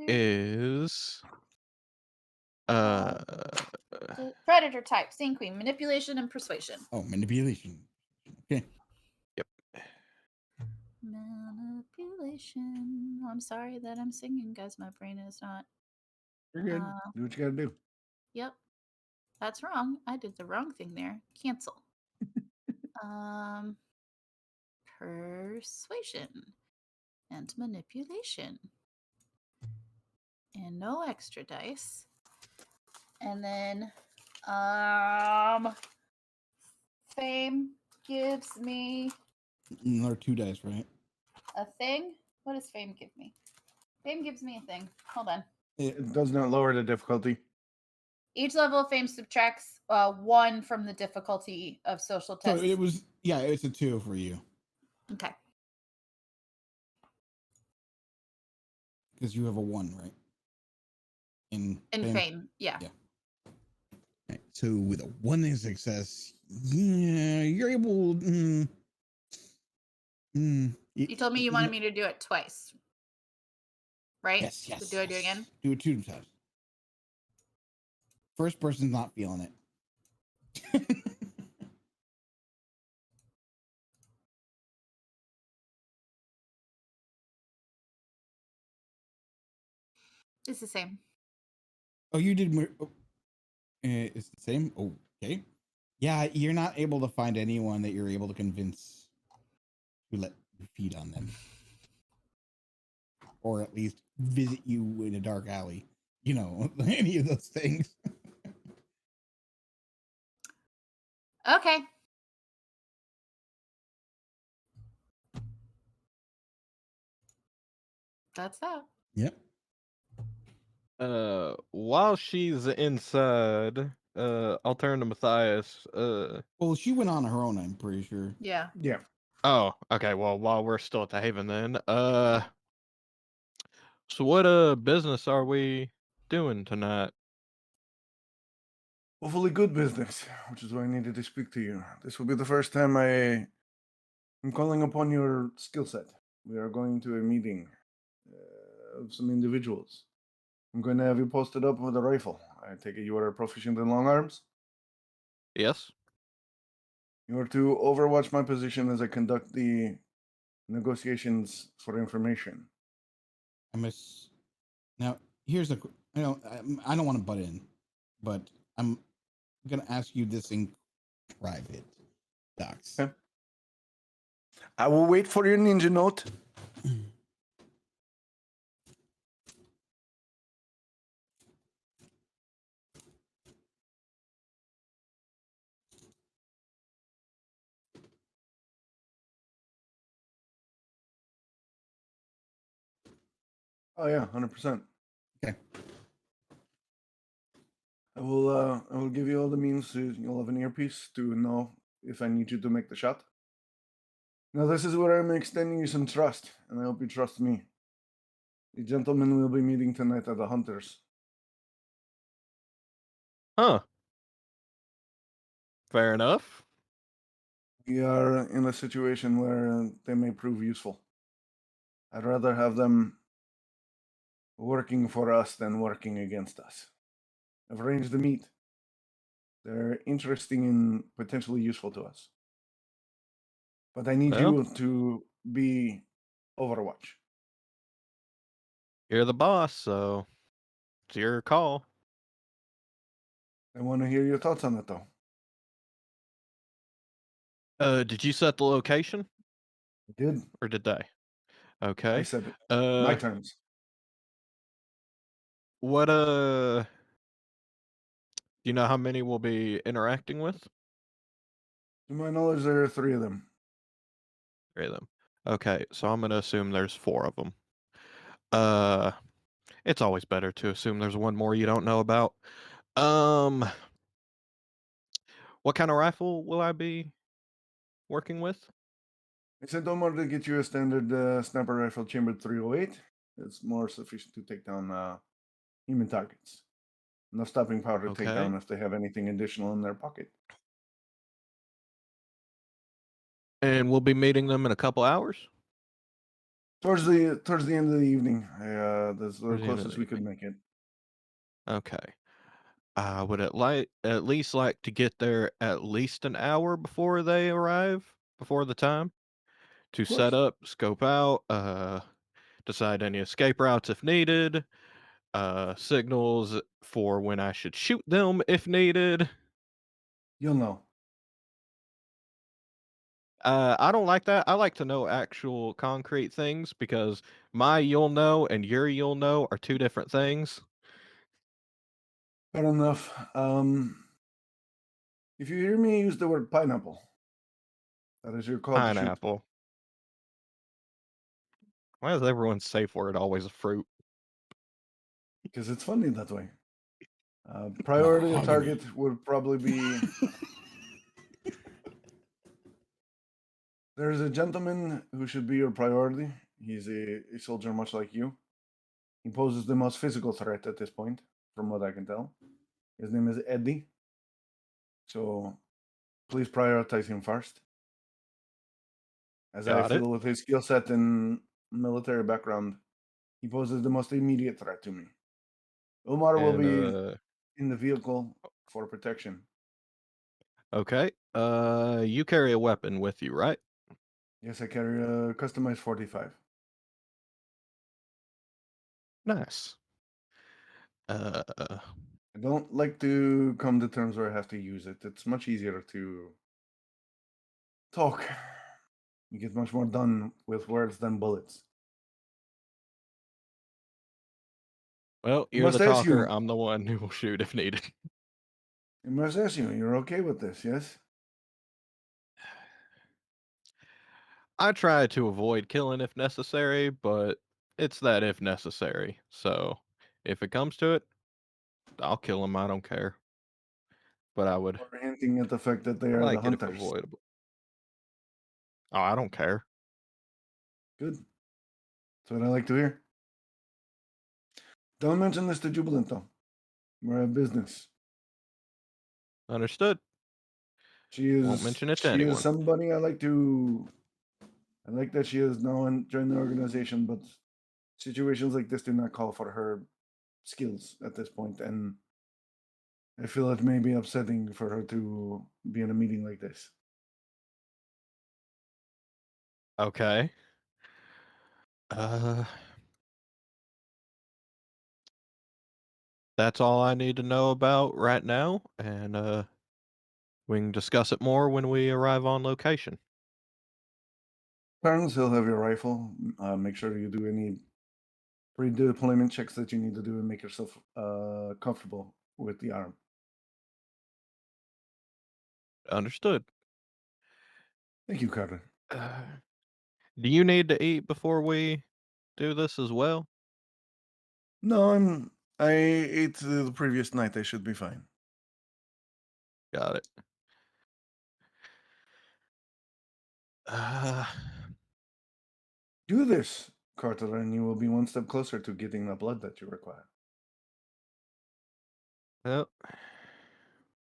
Is Predator type, Scene Queen, manipulation and persuasion. Oh, manipulation. Okay. Manipulation. I'm sorry that I'm singing, guys. My brain is not. You're good. Do what you gotta do. Yep. That's wrong. I did the wrong thing there. Cancel. Persuasion and manipulation. And no extra dice. And then Fame gives me Another 2 dice, right? a thing. What does Fame give me? Fame gives me a thing. Hold on. It does not lower the difficulty. Each level of Fame subtracts 1 from the difficulty of social So tests. it was, yeah, it's a 2 for you Okay. because you have a 1, right? In Fame. Yeah. Right. So with a 1 in success, yeah, you're able. You told me you wanted me to do it twice. right? Yes, yes. So do I do it again? Do it 2 times. First person's not feeling it. It's the same. Oh, you did. It's the same. Okay. Yeah, you're not able to find anyone that you're able to convince to let you feed on them, or at least visit you in a dark alley. You know, any of those things. Okay. That's that. Yep. While she's inside, I'll turn to Mathias. Well, she went on her own. I'm pretty sure. Yeah. Yeah. Oh, okay. Well, while we're still at the Haven, then, so what business are we doing tonight? Hopefully good business, which is why I needed to speak to you. This will be the first time I'm calling upon your skill set. We are going to a meeting of some individuals. I'm going to have you posted up with a rifle. I take it you are proficient in long arms? Yes. You are to overwatch my position as I conduct the negotiations for information. Now, here's a. I don't want to butt in, but I'm gonna ask you this in private, Docs. Okay. I will wait for your ninja note. Oh yeah, 100%. Okay. I will give you all the means to, you'll have an earpiece to know if I need you to make the shot. Now this is where I'm extending you some trust, and I hope you trust me. The gentlemen will be meeting tonight at the Hunters. Huh. Fair enough. We are in a situation where they may prove useful. I'd rather have them working for us than working against us. I've arranged the meet. They're interesting and potentially useful to us. But I need Well. you to be Overwatch. You're the boss, so it's your call. I want to hear your thoughts on it, though. Did you set the location, I did. or did they? Okay. I said it. My terms. What do you know how many we'll be interacting with? To my knowledge, there are 3 of them. 3 of them. Okay, so I'm gonna assume there's 4 of them. It's always better to assume there's one more you don't know about. What kind of rifle will I be working with? I sent Omar to get you a standard sniper rifle chambered 308. It's more sufficient to take down human targets. Enough stopping power to take Okay. down if they have anything additional in their pocket. And we'll be meeting them in a couple hours? Towards the end of the evening, that's the Towards the end of closest the we could make it. Okay. I would at least like to get there at least an hour before they arrive, before the time, to course. set up, scope out, decide any escape routes if needed, signals for when I should shoot them if needed. You'll know. I don't like that. I like to know actual concrete things because my you'll know and your you'll know are 2 different things. Fair enough. If you hear me use the word pineapple, that is your call to shoot. Pineapple. Why is everyone's safe word always a fruit? Because it's funny that way. Priority Mahogany. target would probably be. There's a gentleman who should be your priority. He's a soldier much like you. He poses the most physical threat at this point, from what I can tell. His name is Eddie. So please prioritize him first. As I Got it. feel with his skill set and military background, He poses the most immediate threat to me. Omar will be And, in the vehicle for protection. okay. You carry a weapon with you, right? Yes, I carry a customized 45. Nice. I don't like to come to terms where I have to use it. It's much easier to talk. You get much more done with words than bullets. Well, I you're must the ask talker. you. I'm the one who will shoot if needed. I must ask you, you're okay with this, yes? I try to avoid killing if necessary, but it's that if necessary. So if it comes to it, I'll kill him. I don't care. But I would Or hinting at the fact that they are the like it if hunters. avoidable. Oh, I don't care. Good. That's what I like to hear. Don't mention this to Jubilant, though. We're at business. Understood. She is. Won't mention it to She anyone. is somebody I like to. I like that she has now joined the organization, but situations like this do not call for her skills at this point, and I feel it may be upsetting for her to be in a meeting like this. Okay. That's all I need to know about right now, and we can discuss it more when we arrive on location. Parents, he'll have your rifle. Make sure you do any pre-deployment checks that you need to do and make yourself comfortable with the arm. Understood. Thank you, Karter. Do you need to eat before we do this as well? No, I ate the previous night. I should be fine. Got it. Do this, Karter, and you will be one step closer to getting the blood that you require. Well,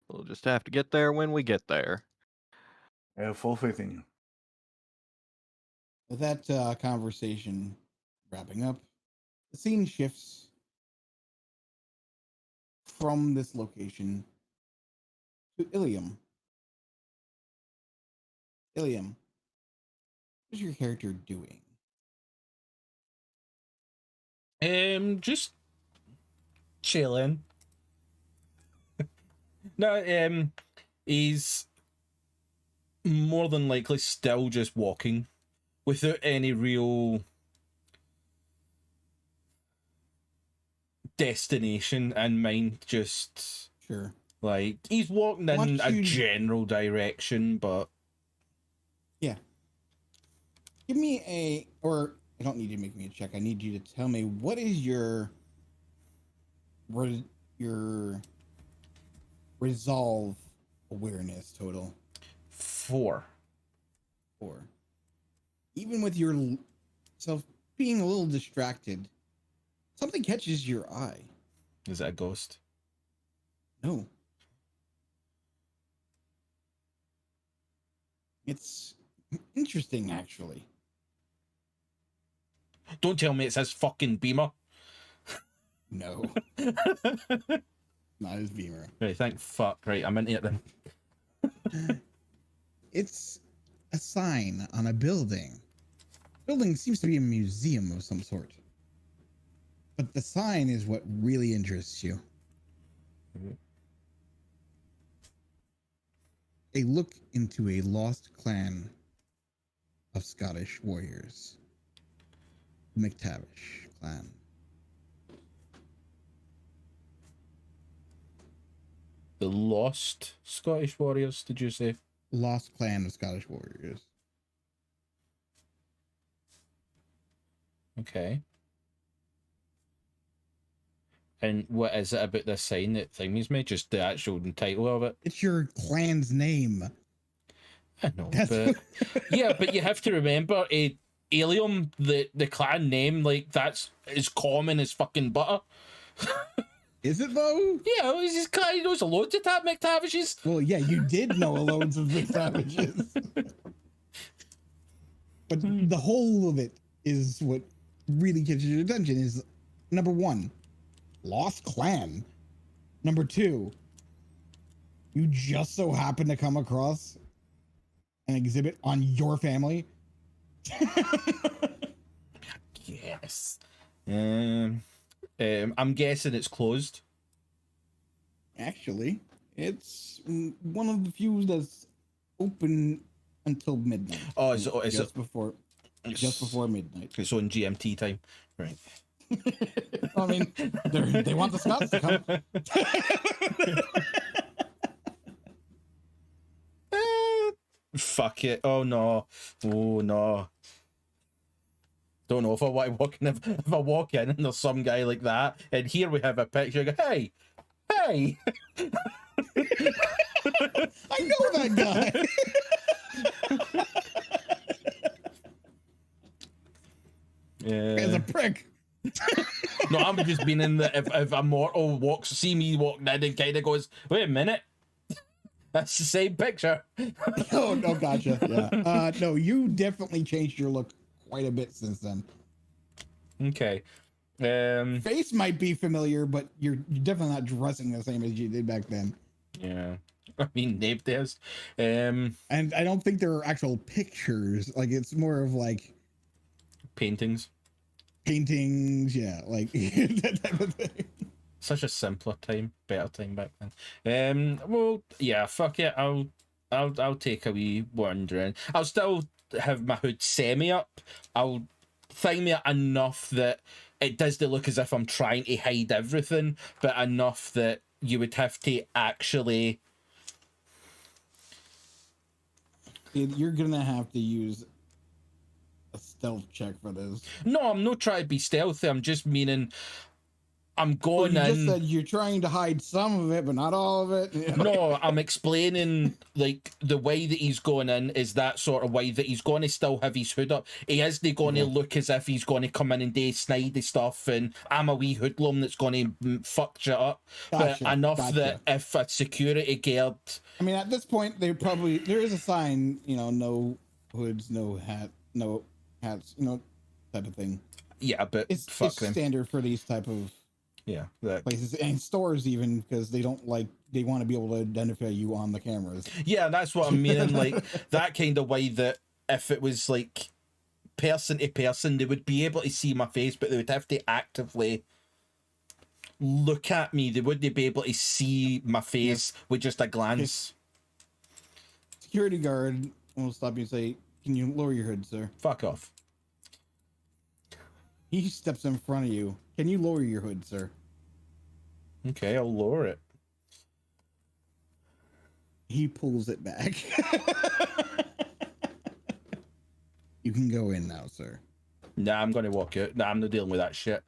we'll just have to get there when we get there. I have full faith in you. With that conversation wrapping up, the scene shifts from this location to Uilleam. Uilleam, what is your character doing? Just chilling. No, he's more than likely still just walking without any real destination in mind. Just Sure. like he's walking in a general direction, but yeah. Give me or I don't need you to make me a check. I need you to tell me what is your resolve awareness total? 4. Even with yourself being a little distracted, something catches your eye. Is that a ghost? No. It's interesting, actually. Don't tell me it's his fucking beamer. No. Not his beamer. Right, thank fuck. Right, I'm into it then. It's a sign on a building. Building seems to be a museum of some sort. But the sign is what really interests you. Mhm. A look into a lost clan of Scottish warriors. The MacTavish clan. The Lost Scottish Warriors, did you say? Lost clan of Scottish warriors. Okay. And what is it about this sign that thingies me? Just the actual title of it? It's your clan's name. I know, but yeah, but you have to remember, Uilleam, the clan name, like that's as common as fucking butter. Is it though? Yeah, he's just kind of knows a load of MacTavishes. Well, yeah, you did know loads of MacTavishes. But the whole of it is what really catches your attention is number 1, Lost Clan. Number 2, you just so happen to come across an exhibit on your family. Yes. I'm guessing it's closed. Actually, it's one of the few that's open until midnight. Oh, is it just before midnight. It's on GMT time, right? I mean, they want the Scots to come. Fuck it. Oh no. Don't know if I want to walk in. If I walk in and there's some guy like that, and here we have a picture. I go, hey. I know that guy. As a prick. No, I'm just being in the if a mortal see me walking in and kind of goes, wait a minute, that's the same picture. Oh no, gotcha. Yeah. No, you definitely changed your look quite a bit since then. Okay. Face might be familiar, but you're definitely not dressing the same as you did back then. Yeah. I mean, Nave does. And I don't think there are actual pictures. Like, it's more of like paintings, yeah, like that type of thing. Such a simpler time, better time back then. Well, yeah, fuck it. I'll take a wee wandering. I'll still have my hood semi up. I'll thing me enough that it does look as if I'm trying to hide everything, but enough that you would have to actually. You're gonna have to use a stealth check for this. No, I'm not trying to be stealthy. I'm just meaning I'm going in. You just said you're trying to hide some of it, but not all of it. No, I'm explaining like the way that he's going in is that sort of way that he's going to still have his hood up. He isn't going to look as if he's going to come in and do snidey stuff and I'm a wee hoodlum that's going to fuck shit up. Gotcha, but enough that if a security guard... I mean, at this point, there is a sign, no hoods, no hats, type of thing. Yeah, but it's them. Standard for these type of places and stores, even, because they want to be able to identify you on the cameras. Yeah, that's what I'm meaning. Like that kind of way that if it was like person to person, they would be able to see my face, but they would have to actively look at me. They wouldn't be able to see my face with just a glance. Security guard will stop you and say, "Can you lower your hood, sir?" Fuck off. He steps in front of you. Can you lower your hood, sir? Okay, I'll lower it. He pulls it back. You can go in now, sir. Nah, I'm going to walk out. Nah, I'm not dealing with that shit.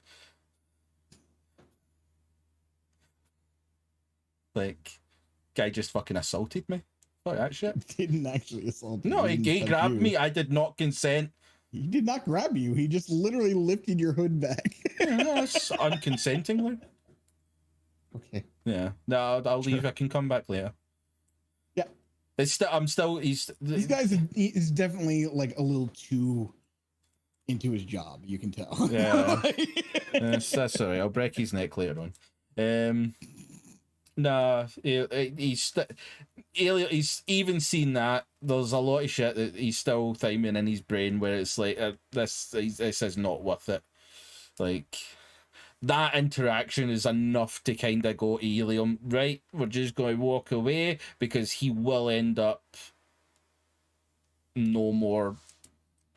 Like, guy just fucking assaulted me. Fuck that shit. Didn't actually assault me. No, he grabbed me. I did not consent. He did not grab you. He just literally lifted your hood back. That's unconsentingly. Okay. Yeah. No, I'll leave. I can come back later. Yeah. These guys is definitely like a little too into his job. You can tell. Yeah. That's all right. I'll break his neck later on. Nah, he's even seen that. There's a lot of shit that he's still timing in his brain where it's like, this is not worth it. Like, that interaction is enough to kind of go to Uilleam, right, we're just going to walk away because he will end up no more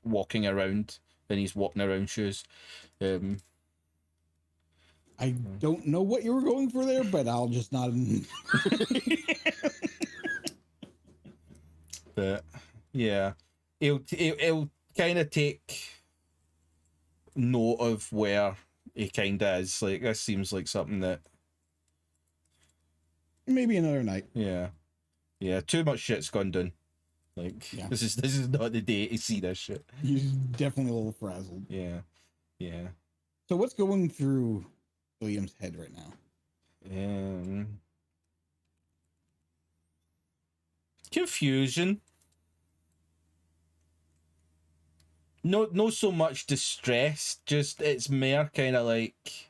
walking around in his walking around shoes. I don't know what you were going for there, but I'll just nod. But yeah, it'll kind of take note of where he kind of is. Like, this seems like something that maybe another night. Yeah, too much shit's gone down. Like, this is not the day to see this shit. He's definitely a little frazzled. Yeah. So what's going through William's head right now? no so much distressed, just it's more kind of like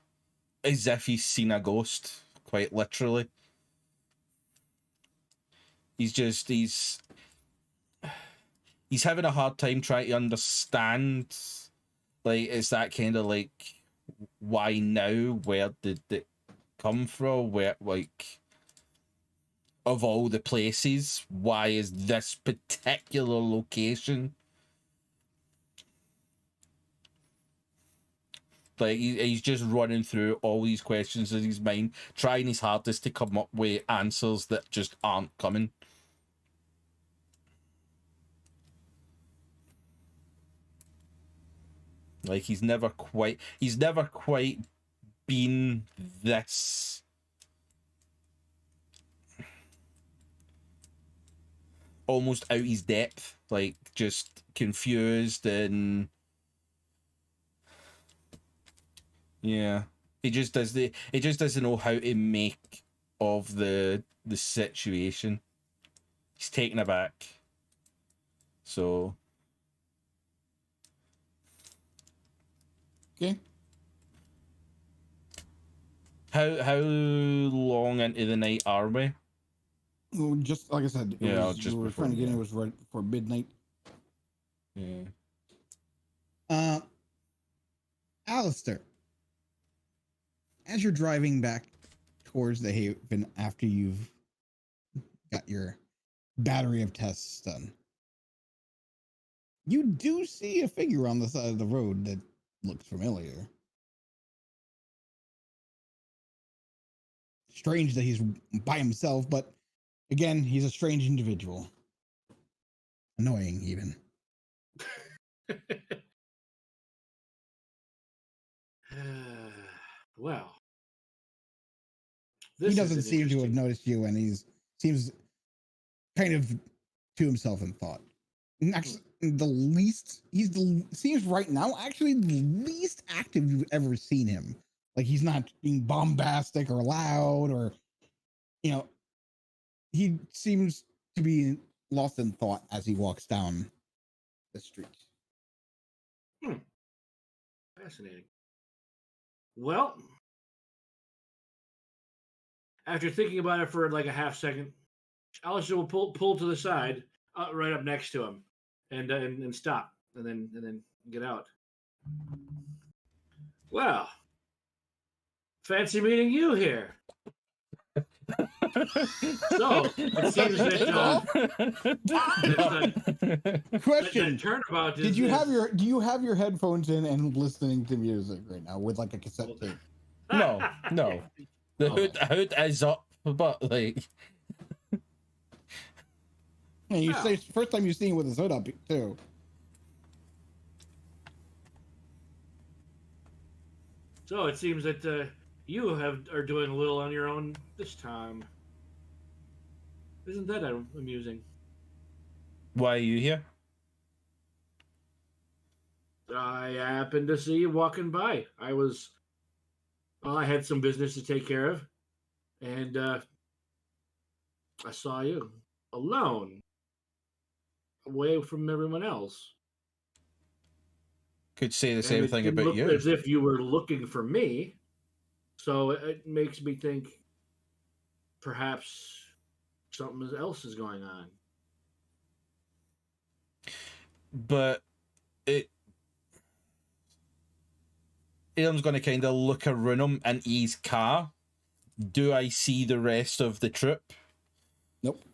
as if he's seen a ghost, quite literally. He's having a hard time trying to understand, like, it's that kind of like, why now? Where did it come from? Where, like, of all the places, why is this particular location? Like, he's just running through all these questions in his mind, trying his hardest to come up with answers that just aren't coming. Like, he's never quite been this almost out his depth, like just confused and yeah. He just doesn't know how to make of the situation. He's taken aback. So Okay. How long into the night are we? Well, just like I said, just we were before, trying to get in. yeah. It was right before midnight. Yeah. Aleister, as you're driving back towards the Haven after you've got your battery of tests done, you do see a figure on the side of the road that looks familiar. Strange that he's by himself, but again, he's a strange individual. Annoying, even. Well, He doesn't seem to have noticed you, and seems kind of to himself in thought. And actually, seems right now actually the least active you've ever seen him. Like, he's not being bombastic or loud, or he seems to be lost in thought as he walks down the street. Fascinating. Well, after thinking about it for like a half second, Aleister will pull to the side, right up next to him, and stop, and then get out. Well, fancy meeting you here. So it seems that Question: that turnabout is, do you have your headphones in and listening to music right now with like a cassette tape? No. The hood is up, but like, And you say first time you've seen it with his hood up too. So it seems that you are doing a little on your own this time. Isn't that amusing? why are you here? I happened to see you walking by. I had some business to take care of, and I saw you alone, away from everyone else. Could say the same And it thing didn't about look you. as if you were looking for me. So it makes me think perhaps something else is going on. But Ilm's going to kind of look around him in his car. Do I see the rest of the troop? Nope.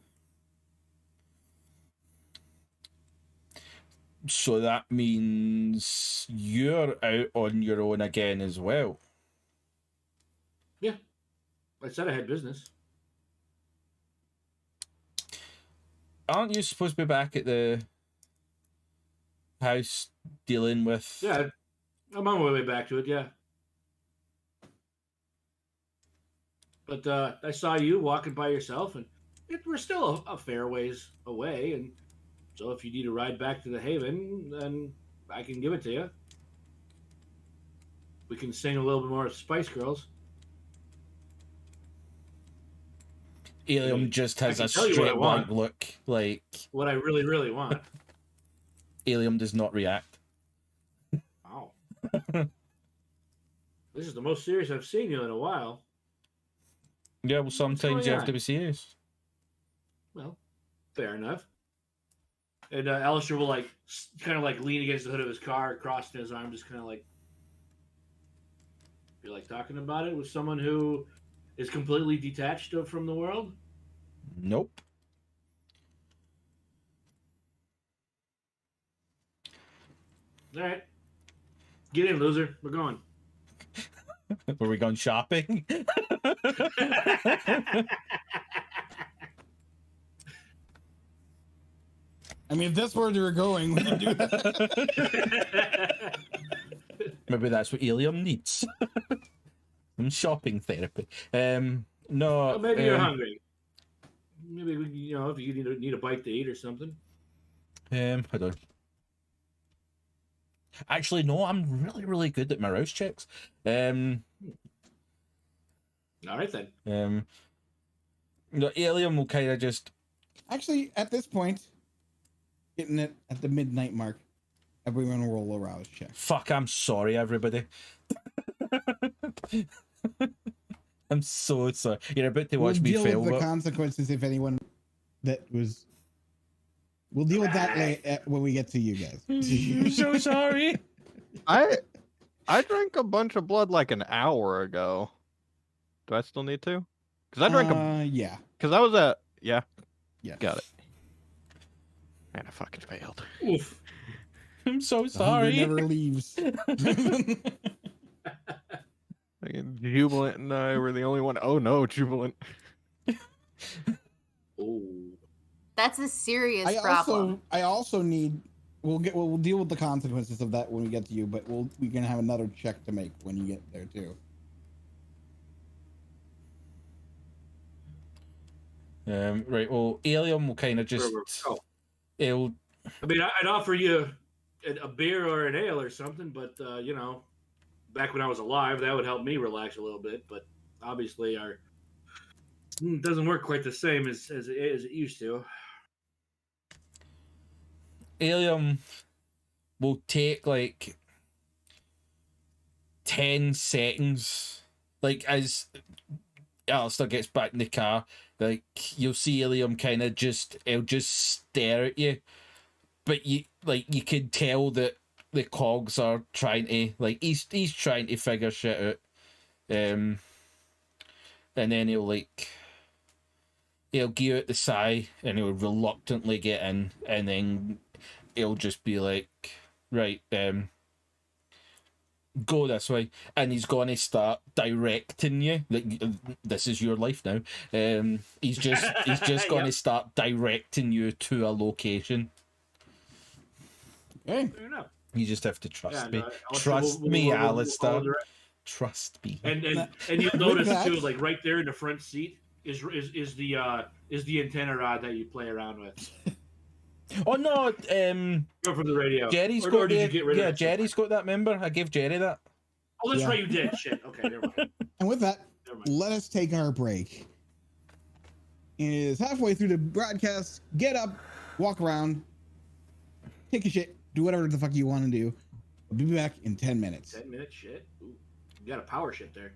So that means you're out on your own again as well. Yeah. I said I had business. Aren't you supposed to be back at the house dealing with... Yeah, I'm on my way back to it, yeah. But I saw you walking by yourself, and we're still a fair ways away, and so if you need a ride back to the Haven, then I can give it to you. We can sing a little bit more of Spice Girls. Uilleam just has a tell you what I straight want. blank look, like... What I really, really want. Uilleam does not react. This is the most serious I've seen you in a while. Yeah, well, sometimes you have to be serious. Well, fair enough. And Aleister will like kind of like lean against the hood of his car, crossing his arm, just kind of like, you're like talking about it with someone who is completely detached from the world. Nope. All right, get in, loser. We're going. Were we going shopping? I mean, if that's where they were going, we can do that. Maybe that's what Uilleam needs. Some shopping therapy. No. Well, maybe you're hungry. Maybe if you need a bite to eat or something. Hold on. Actually, no. I'm really, really good at my rouse checks. All right then. No, Uilleam will kind of just. Actually, at this point, getting it at the midnight mark, everyone will roll a rouse check. Fuck! I'm sorry, everybody. I'm so sorry. You're about to watch me deal fail. with the but... consequences if anyone that was. We'll deal with that when we get to you guys. I'm so sorry. I drank a bunch of blood like an hour ago. Do I still need to? Because I drank yeah. Because I was at Yeah. Got it. Man, I fucking failed. Oof. I'm so The hunger sorry. never leaves. Jubilant and I were the only one. Oh no, Jubilant. Oh. That's a serious problem. I also need. We'll deal with the consequences of that when we get to you, but we can have another check to make when you get there too. Right. Well, Uilleam will kind of just. He'll. I mean, I'd offer you a beer or an ale or something, but back when I was alive, that would help me relax a little bit. But obviously, it doesn't work quite the same as it used to. Uilleam will take like 10 seconds, like as Aleister gets back in the car. Like you'll see Uilleam kind of he'll just stare at you, but you can tell that the cogs are trying to he's trying to figure shit out, and then he'll give it the sigh and he'll reluctantly get in, and then he'll just be like, right, go this way, and he's going to start directing you. Like, this is your life now. He's just going to start directing you to a location. Okay. Fair enough. You just have to trust me. No, Trust me, Aleister. Trust me. And you'll notice too, like right there in the front seat is the antenna rod that you play around with. Oh no, Go from the radio. Jerry's or did you get rid of it? Jerry's got that. Remember, I gave Jerry that. Oh, that's right, you did. Shit. Okay, never mind. And with that, Never mind. let us take our break. It is halfway through the broadcast. Get up, walk around, take a shit, do whatever the fuck you want to do. We'll be back in 10 minutes. 10 minutes, shit. Ooh, you got a power shit there.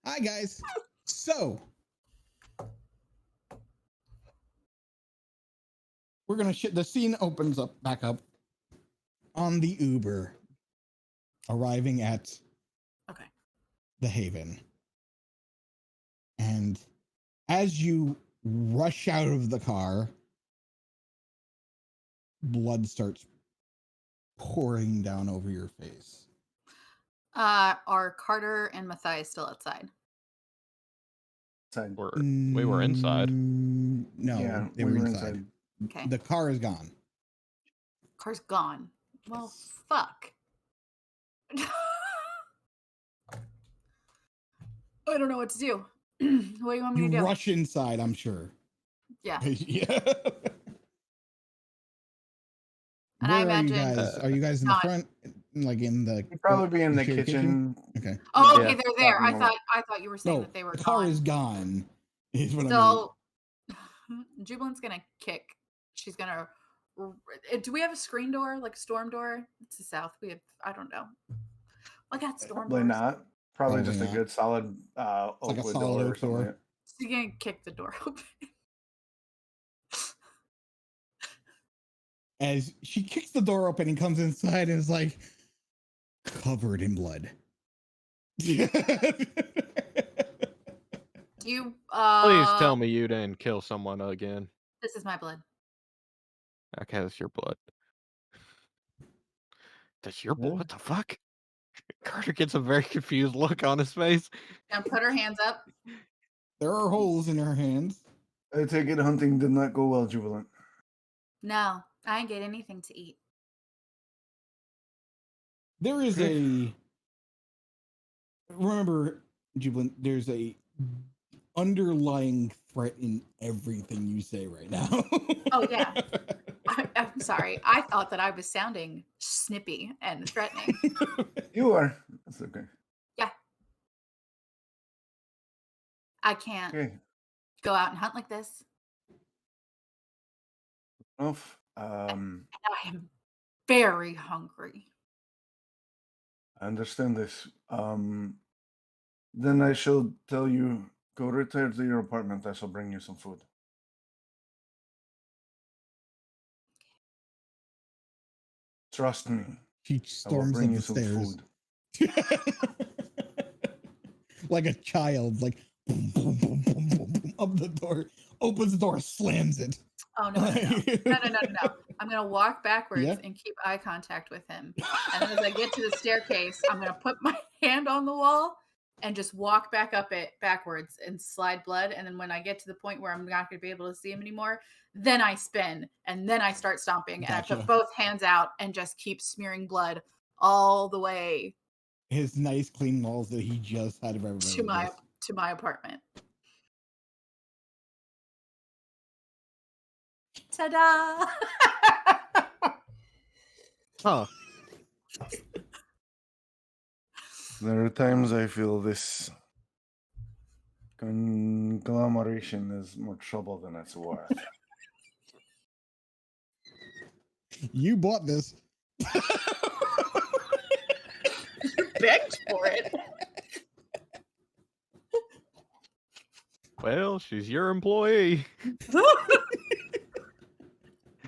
Hi guys. So we're gonna the scene opens up back up on the Uber, arriving at Okay. the Haven. And as you rush out of the car, blood starts pouring down over your face. Are Karter and Mathias still outside? We were inside. No, Yeah, they we were were inside. inside. Okay. The car is gone. Car's gone. Well, fuck. I don't know what to do. What do you want me to You do? rush inside, I'm sure. Yeah. Yeah. And Where I are you imagine guys? Are you guys in the not- front? Like in the You'd probably be in the shared kitchen. Okay. Oh, Yeah. okay, they're there. I Normal. thought you were saying No, that they were the car gone. is gone. Is what I mean. So Jubilant's gonna kick. She's gonna. Do we have a screen door, like a storm door? It's the south. We have. I don't know. I got storm Probably doors. not. Probably just a not. good solid like a oak wood solid door or oak something. door. like She's gonna kick the door open. As she kicks the door open and comes inside and is like covered in blood. Do you? Please tell me you didn't kill someone again. This is my blood. Okay, that's your blood. That's your blood? Yeah. What the fuck? Carter gets a very confused look on his face. Now put her hands up. There are holes in her hands. I take it hunting did not go well, Jubilant. No, I didn't get anything to eat. There is a remember, Jubilant, there's a underlying threat in everything you say right now. Oh yeah. I'm sorry. I thought that I was sounding snippy and threatening. You are. That's okay. I can't Okay. go out and hunt like this. Enough. I am very hungry. I understand this. Then I shall tell you, go return to your apartment. I shall bring you some food. Trust me. She I will storms bring up you the some stairs. food. Like a child, like boom, boom, boom, boom, boom, boom, up the door, opens the door, slams it. Oh no. I'm gonna walk backwards Yeah. and keep eye contact with him. And then as I get to the staircase, I'm gonna put my hand on the wall and just walk back up it backwards and slide blood. And then when I get to the point where I'm not gonna be able to see him anymore, then I spin and then I start stomping and I Gotcha. put both hands out and just keep smearing blood all the way His nice clean walls that he just had of everybody. to my apartment. Ta-da! Huh. There are times I feel this conglomeration is more trouble than it's worth. You bought this. Begged for it. Well, she's your employee.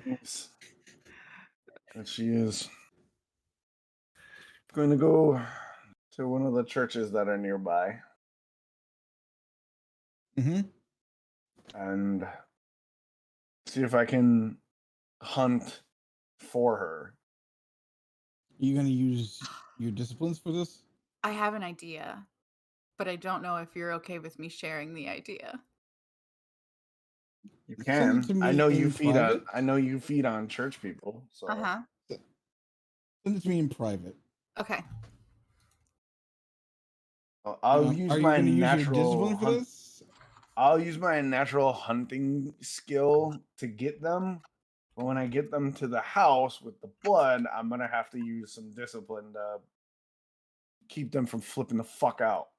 Yes. And she is going to go to one of the churches that are nearby Mm-hmm. and see if I can hunt for her. You gonna use your disciplines for this? I have an idea, but I don't know if you're okay with me sharing the idea. You Send it can. to I me know in you feed private. on. I know you feed on church people. So Uh-huh. Send it to me in private. Okay. I'll use are you my gonna use your natural. discipline for this? I'll use my natural hunting skill to get them. But when I get them to the house with the blood, I'm gonna have to use some discipline to keep them from flipping the fuck out.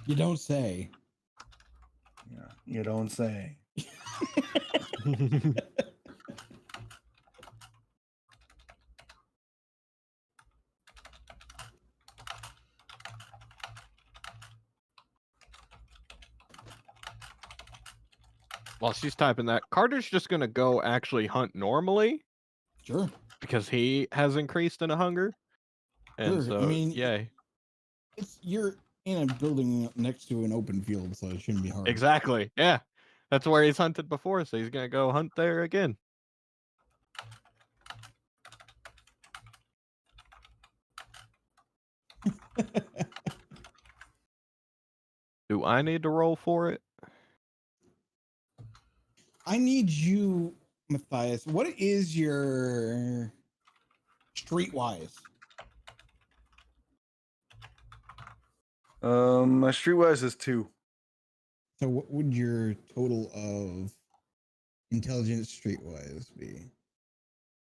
You don't say. Yeah, you don't say. while she's typing that, Carter's just gonna go actually hunt normally Sure. because he has increased in a hunger. And Sure. so, I mean, yay. you're in a building next to an open field, so it shouldn't be hard. Exactly. Yeah. That's where he's hunted before, so he's gonna go hunt there again. Do I need to roll for it? I need you, Mathias. What is your streetwise? My streetwise is 2. So what would your total of intelligence streetwise be?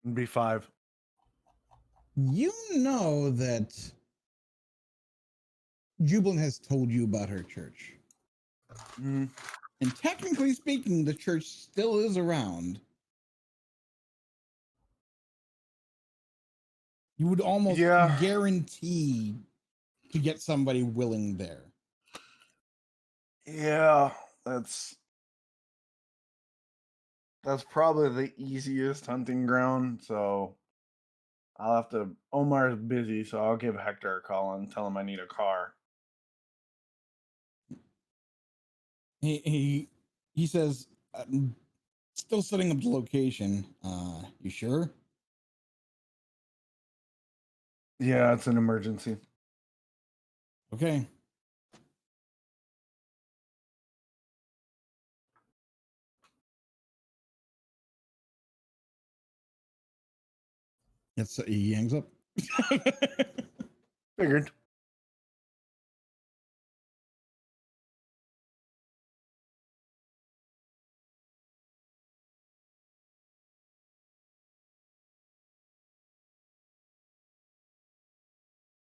It'd be 5. You know that Jubilant has told you about her church. Mm. And technically speaking, the church still is around. You would almost guarantee to get somebody willing there. Yeah, that's probably the easiest hunting ground. So I'll have to. Omar's busy, so I'll give Hector a call and tell him I need a car. He says, still setting up the location. You sure? Yeah, it's an emergency. Okay. He hangs up. Figured.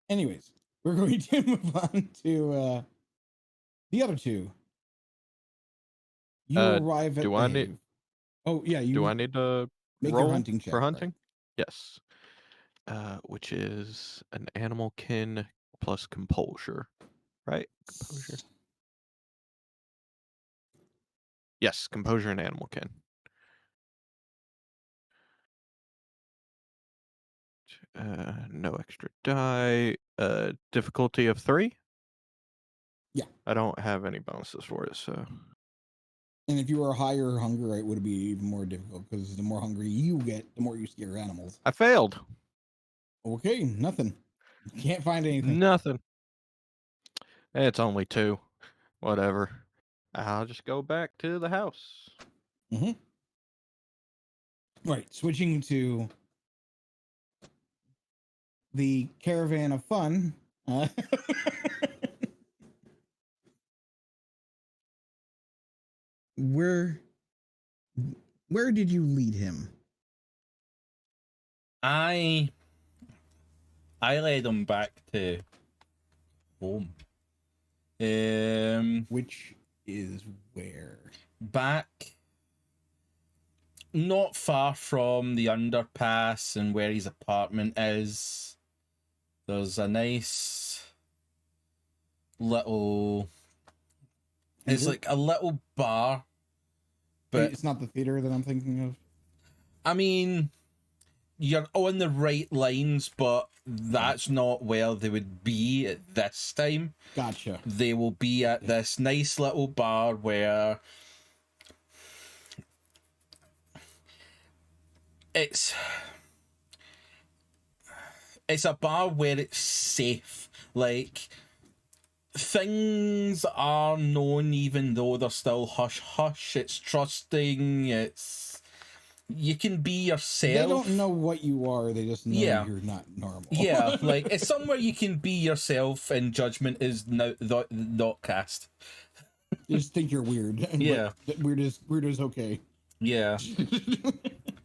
Anyways, we're going to move on to the other two. You arrive at do the I cave. need- Oh yeah, Do I need to make roll your hunting check for hunting? Yes. Which is an animal kin plus composure, right? Composure. Yes, composure and animal kin. No extra die. Difficulty of 3? Yeah. I don't have any bonuses for it, so. And if you were higher hunger, it would be even more difficult because the more hungry you get, the more you scare animals. I failed. Okay, nothing. Can't find anything. Nothing. It's only 2. Whatever. I'll just go back to the house. Mm-hmm. Right, switching to the caravan of fun. Where did you lead him? I led him back to home. Which is where? Back not far from the underpass and where his apartment is. There's a nice little. It's like a little bar, but it's not the theater that I'm thinking of. I mean, you're on the right lines, but that's not where they would be at this time. Gotcha. They will be at this nice little bar where it's a bar where it's safe. Like, things are known even though they're still hush-hush. It's trusting. You can be yourself. They don't know what you are. They just know you're not normal. Yeah, like, it's somewhere you can be yourself and judgment is not cast. You just think you're weird. Yeah. Weird is okay. Yeah.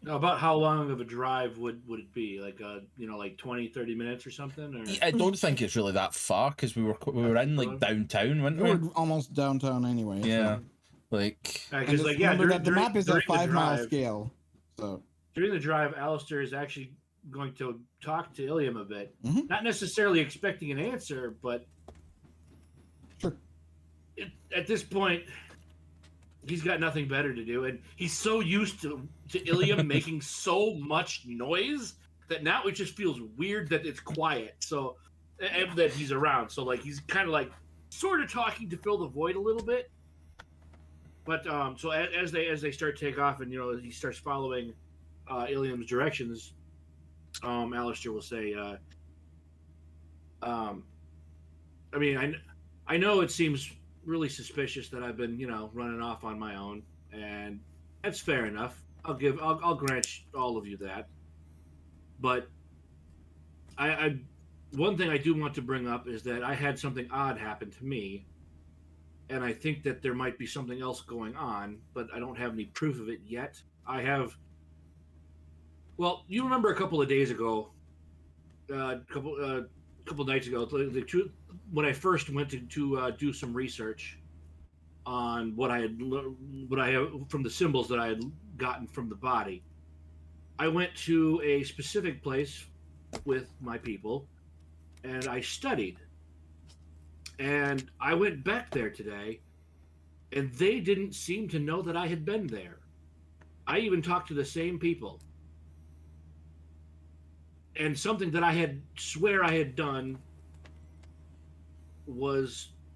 Now, about how long of a drive would it be? Like, like 20, 30 minutes or something? Or? I don't think it's really that far because we were in like downtown, weren't we? We're almost downtown anyway. Yeah. So. Like, because remember that the map is a 5-mile scale. So during the drive, Aleister is actually going to talk to Uilleam a bit. Mm-hmm. Not necessarily expecting an answer, but sure. At this point, he's got nothing better to do, and he's so used to Uilleam making so much noise that now it just feels weird that it's quiet. So, and that he's around. So like he's kind of like sort of talking to fill the void a little bit. But so as they start to take off, and he starts following Uilleam's directions, Aleister will say, I mean, I know it seems really suspicious that I've been, running off on my own, and that's fair enough. I'll grant all of you that. But I one thing I do want to bring up is that I had something odd happen to me, and I think that there might be something else going on, but I don't have any proof of it yet. Well, you remember a couple of days ago, a couple nights ago, when I first went to do some research on what I have from the symbols that I had gotten from the body. I went to a specific place with my people, and I studied. And I went back there today, and they didn't seem to know that I had been there. I even talked to the same people. And something that I swear I had done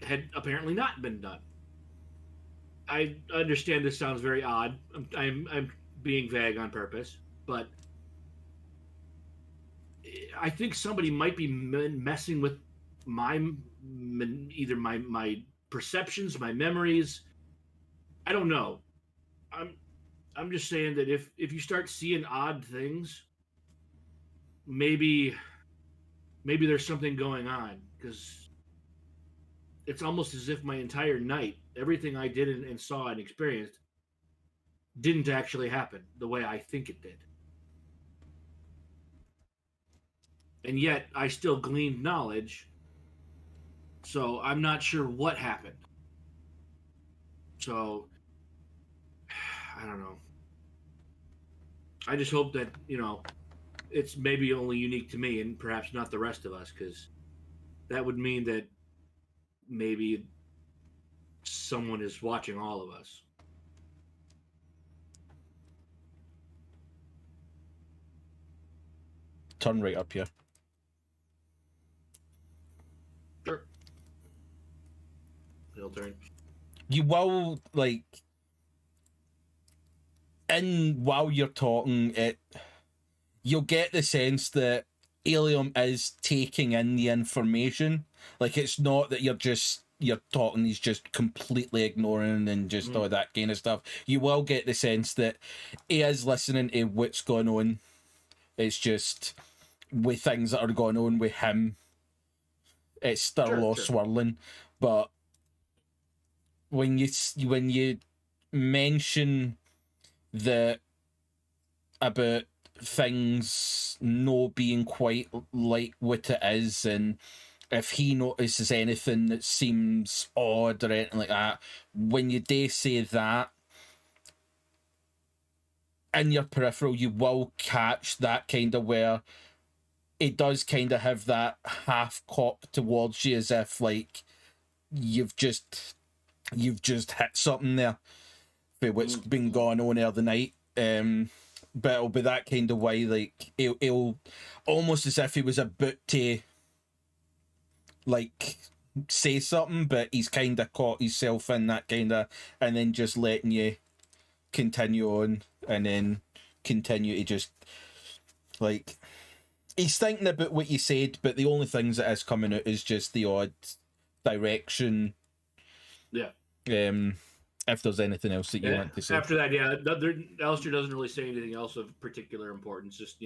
had apparently not been done. I understand this sounds very odd. I'm being vague on purpose, but I think somebody might be messing with either my perceptions, my memories. I don't know. I'm just saying that if you start seeing odd things, maybe there's something going on, because it's almost as if my entire night, everything I did and saw and experienced, didn't actually happen the way I think it did. And yet I still gleaned knowledge, so I'm not sure what happened. So I don't know. I just hope that, it's maybe only unique to me and perhaps not the rest of us, because that would mean that maybe someone is watching all of us. Turn right up here. Sure. He'll turn. You will, while you're talking, you'll get the sense that Uilleam is taking in the information. Like, it's not that you're talking, he's just completely ignoring and just all that kind of stuff. You will get the sense that he is listening to what's going on. It's just with things that are going on with him, it's still all swirling. But when you mention that about things no being quite like what it is, and if he notices anything that seems odd or anything like that, when you do say that, in your peripheral, you will catch that kind of where it does kind of have that half cock towards you, as if like you've just hit something there for what's been going on the other night. But it'll be that kind of way, like it'll almost as if he was about to like say something, but he's kind of caught himself in that kind of, and then just letting you continue on, and then continue to just like he's thinking about what you said, but the only things that is coming out is just the odd direction. Yeah. If there's anything else that you want to say. After that, Aleister doesn't really say anything else of particular importance, just,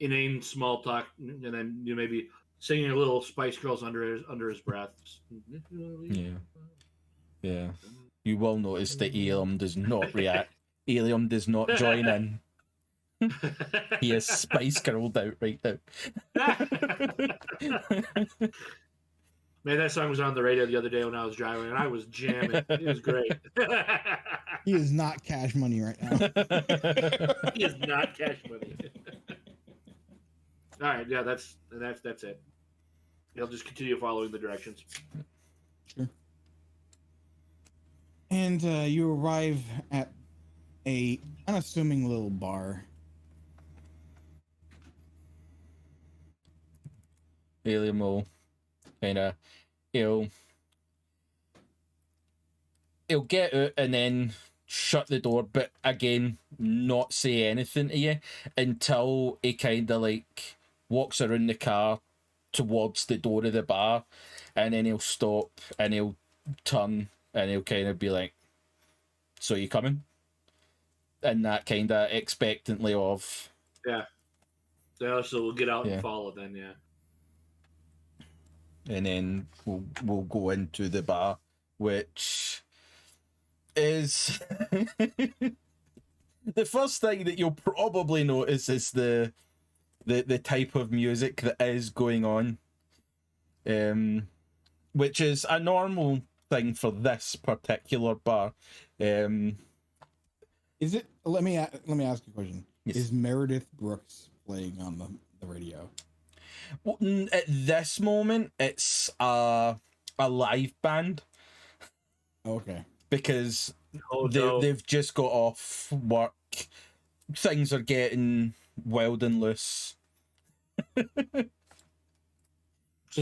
inane small talk, and then maybe singing a little Spice Girls under his breath. Yeah. You will notice that Uilleam does not react. Uilleam does not join in. He is Spice Girled out right now. Man, that song was on the radio the other day when I was driving, and I was jamming. It was great. He is not Cash Money right now. He is not Cash Money. All right, yeah, that's it. He'll just continue following the directions. Sure. And you arrive at a unassuming little bar. Uilleam will kind of, he'll get out and then shut the door, but again, not say anything to you until he kind of like walks around the car towards the door of the bar, and then he'll stop and he'll turn and he'll kind of be like, "So you coming?" And that kind of expectantly of, Yeah. So we'll get out Yeah. and follow then, yeah. and then we'll go into the bar, which is the first thing that you'll probably notice is the type of music that is going on, which is a normal thing for this particular bar. Is it? Let me ask you a question. Yes. Is Meredith Brooks playing on the radio? Well, at this moment, it's a live band Okay. because Oh, no. they've just got off work. Things are getting wild and loose. So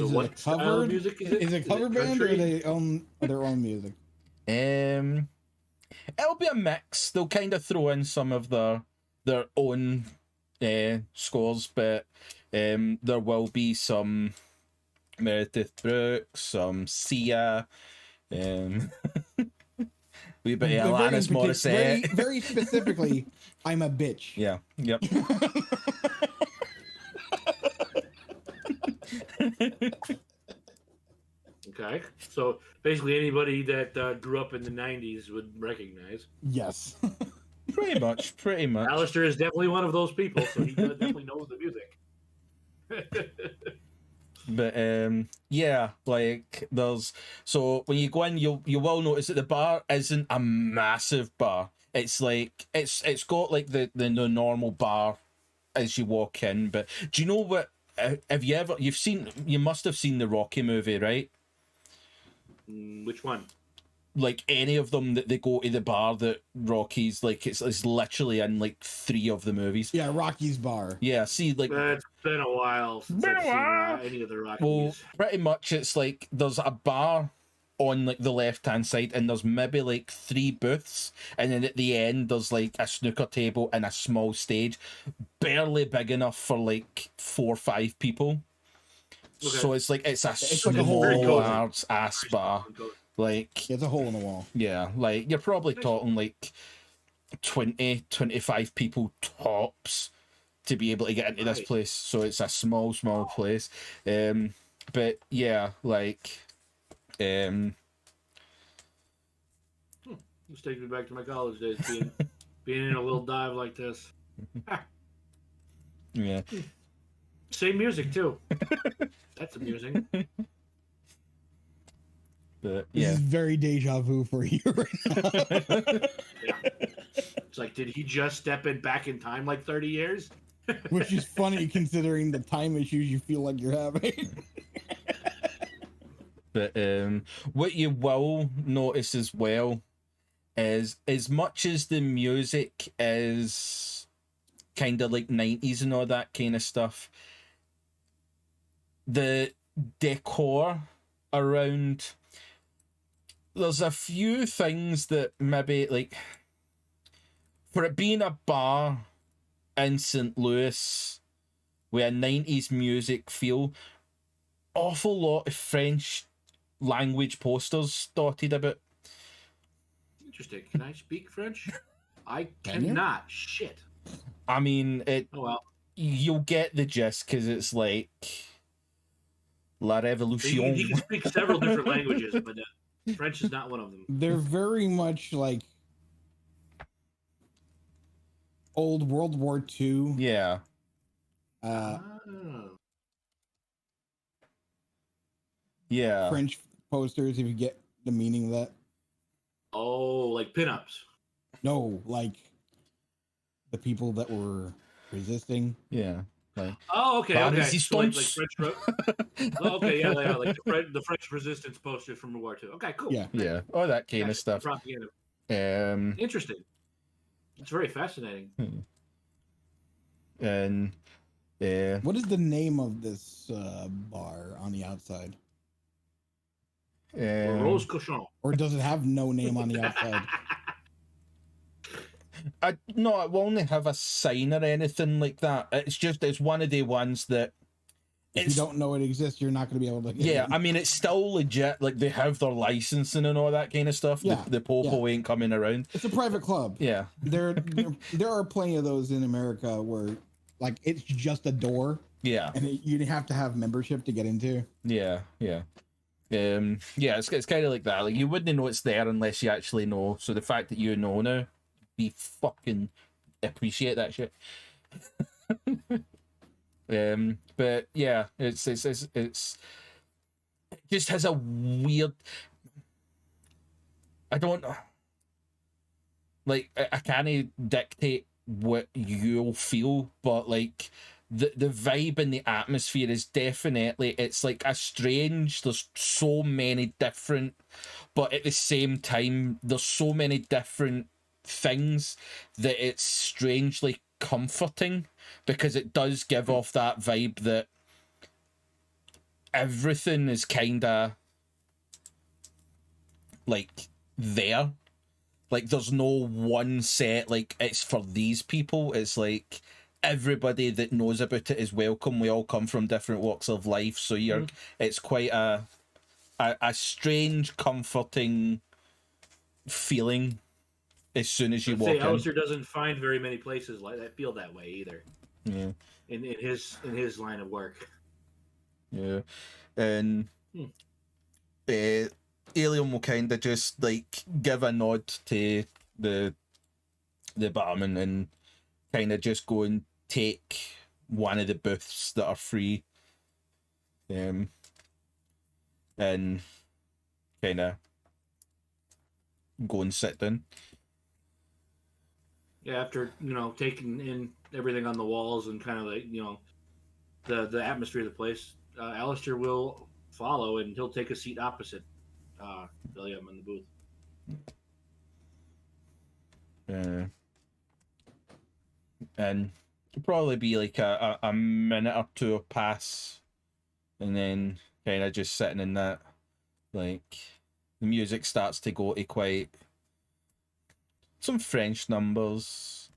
Is it what a style cover? of music is it? Is it a cover band or country? they own their own music? It'll be a mix. They'll kind of throw in some of their own scores, but there will be some Meredith Brooks, some Sia, we bit of Very Alanis Morissette. very specifically, I'm a bitch. Yeah. Yep. Okay. So basically anybody that grew up in the 90s would recognize. Yes. Pretty much. Aleister is definitely one of those people, so he definitely knows the music. But yeah, like there's, so when you go in, you will notice that the bar isn't a massive bar. It's like it's got like the normal bar as you walk in. But do you know what? Have you ever you must have seen the Rocky movie, right? Which one? Like any of them that they go to the bar that Rocky's like it's literally in like 3 of the movies. Yeah, Rocky's bar. Yeah, see, like It's been a while since I've seen any of the Rockies. well, pretty much it's like there's a bar on like the left hand side and there's maybe like 3 booths, and then at the end there's like a snooker table and a small stage, barely big enough for like 4 or 5 people. Okay. So it's like a like a small whole- ass bar. Like It's a hole in the wall. yeah, like you're probably talking like 20, 25 people tops to be able to get into this Right. place. So it's a small place. But yeah, like Just take me back to my college days, being in a little dive like this. yeah. Same music too. That's amusing. But This yeah. is very deja vu for you right now. Yeah. It's like, did he just step back in time like 30 years? Which is funny considering the time issues you feel like you're having. But what you will notice as well is as much as the music is kind of like 90s and all that kind of stuff, the decor around, there's a few things that maybe like, for it being a bar in St. Louis with a 90s music feel, awful lot of French language posters dotted about. Interesting. Can I speak French? I Can you? cannot. Shit. I mean, Oh well. you'll get the gist because it's like La Revolution. He can speak several different languages, but French is not one of them. They're very much like old World War II. Yeah. Oh. Yeah. French posters, if you get the meaning of that. Oh, like pinups. No, like the people that were resisting. Yeah. Like, Oh, okay, okay. So like Resistance. French. Oh, okay, yeah, like the French resistance posters from World War II. Okay, cool. Yeah, all that kind of stuff. Propaganda. Um, Interesting. It's very fascinating. and What is the name of this bar on the outside? Rose Cochon. Or does it have no name on the outside? No, it will only have a sign or anything like that. It's one of the ones that If you don't know it exists, you're not going to be able to. Yeah, I mean, it's still legit. Like, they have their licensing and all that kind of stuff. Yeah, The popo ain't coming around. It's a private club. Yeah. There are plenty of those in America where, like, it's just a door. Yeah. And you have to have membership to get into. Yeah, yeah. Yeah, it's kind of like that. Like, you wouldn't know it's there unless you actually know. So the fact that you know now, we fucking appreciate that shit. But yeah, it just has a weird. I don't know. Like, I can't dictate what you'll feel, but like the vibe and the atmosphere is definitely, it's like a strange, there's so many different, but at the same time there's so many different things that it's strangely comforting, because it does give off that vibe that everything is kind of like there. Like, there's no one set, like, it's for these people. It's like everybody that knows about it is welcome. We all come from different walks of life, so it's quite a strange, comforting feeling as soon as you walk in. Aleister doesn't find very many places like that feel that way either. Yeah. In his line of work. Yeah. And Uilleam will kind of just like give a nod to the barman and kind of just go and take one of the booths that are free, and kind of go and sit down. Yeah, after taking in everything on the walls and kind of like the atmosphere of the place, Aleister will follow and he'll take a seat opposite Uilleam in the booth. And it'll probably be like a minute or two of pass, and then kind of just sitting in that, like, the music starts to go to quite some French numbers,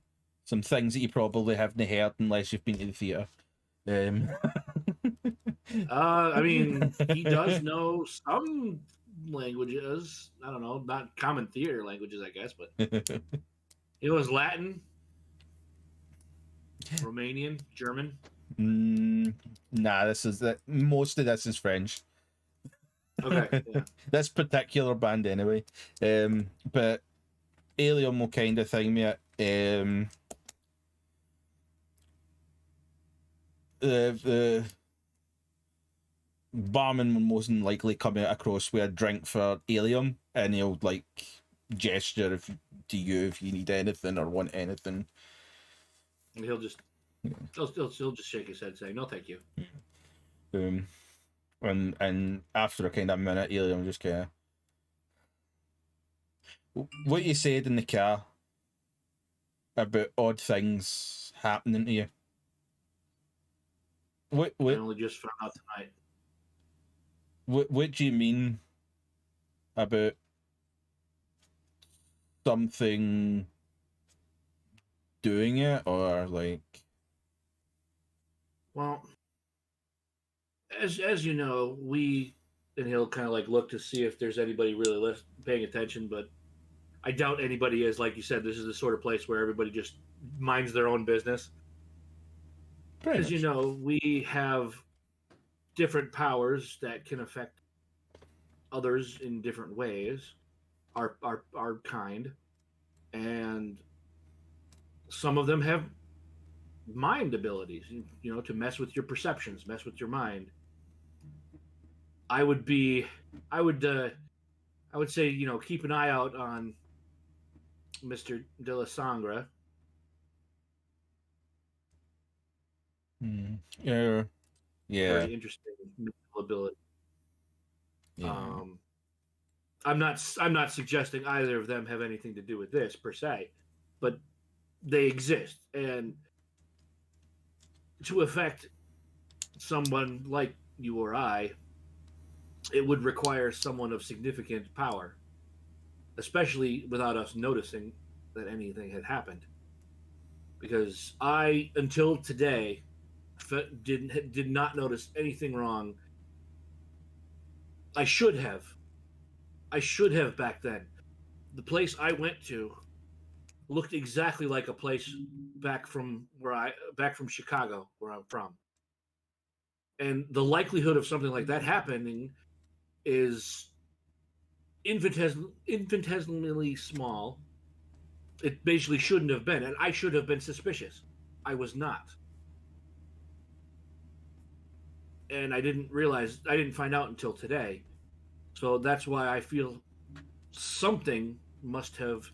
some things that you probably haven't heard unless you've been to the theatre. I mean, he does know some languages. I don't know, not common theater languages, I guess, but it was Latin, Romanian, German. Nah, most of this is French. Okay, yeah. This particular band anyway. But Uilleam will kind of thing me at the barman will most likely come out across with a drink for Uilleam, and he'll like gesture to you if you need anything or want anything. And he'll just shake his head saying, "No, thank you." And after a kind of minute, Uilleam just kind of, what you said in the car about odd things happening to you. What I only just found out tonight. What do you mean about something doing it, or like? Well, as you know, and he'll kind of like look to see if there's anybody really paying attention, but I doubt anybody is. Like you said, this is the sort of place where everybody just minds their own business. As you know, we have different powers that can affect others in different ways, our kind, and some of them have mind abilities, to mess with your perceptions, mess with your mind. I would say, keep an eye out on Mr. Delasangre. Yeah. Yeah. Very interesting ability. Yeah. I'm not suggesting either of them have anything to do with this per se, but they exist, and to affect someone like you or I, it would require someone of significant power, especially without us noticing that anything had happened. Because I, until today, did not notice anything wrong. I should have. I should have back then. The place I went to looked exactly like a place back from Chicago, where I'm from. And the likelihood of something like that happening is infinitesimally small. It basically shouldn't have been, and I should have been suspicious. I was not. And I didn't find out until today. So that's why I feel something must have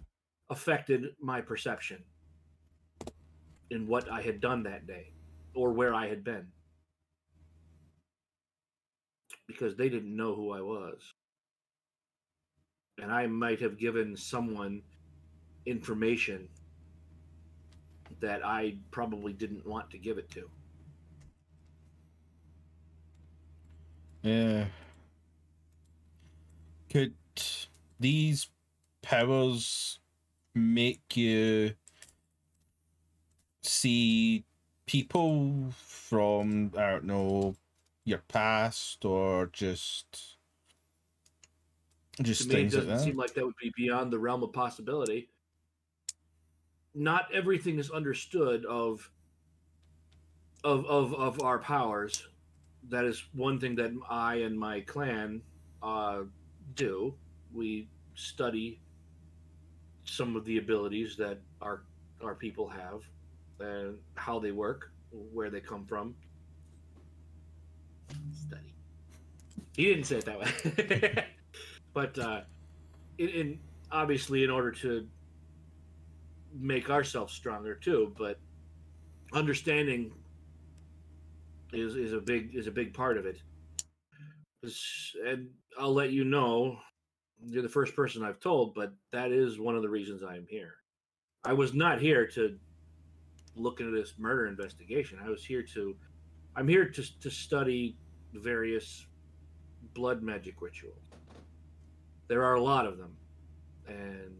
affected my perception in what I had done that day or where I had been. Because they didn't know who I was. And I might have given someone information that I probably didn't want to give it to. Yeah. Could these powers make you see people from, I don't know, your past, or just To me, it things like doesn't that? seem like that would be beyond the realm of possibility. Not everything is understood of our powers. That is one thing that I and my clan do. We study some of the abilities that our people have, and how they work, where they come from. Study. He didn't say it that way, but obviously in order to make ourselves stronger too. But understanding is a big part of it. And I'll let you know, you're the first person I've told, but that is one of the reasons I am here. I was not here to look into this murder investigation. I'm here to study various blood magic rituals. There are a lot of them, and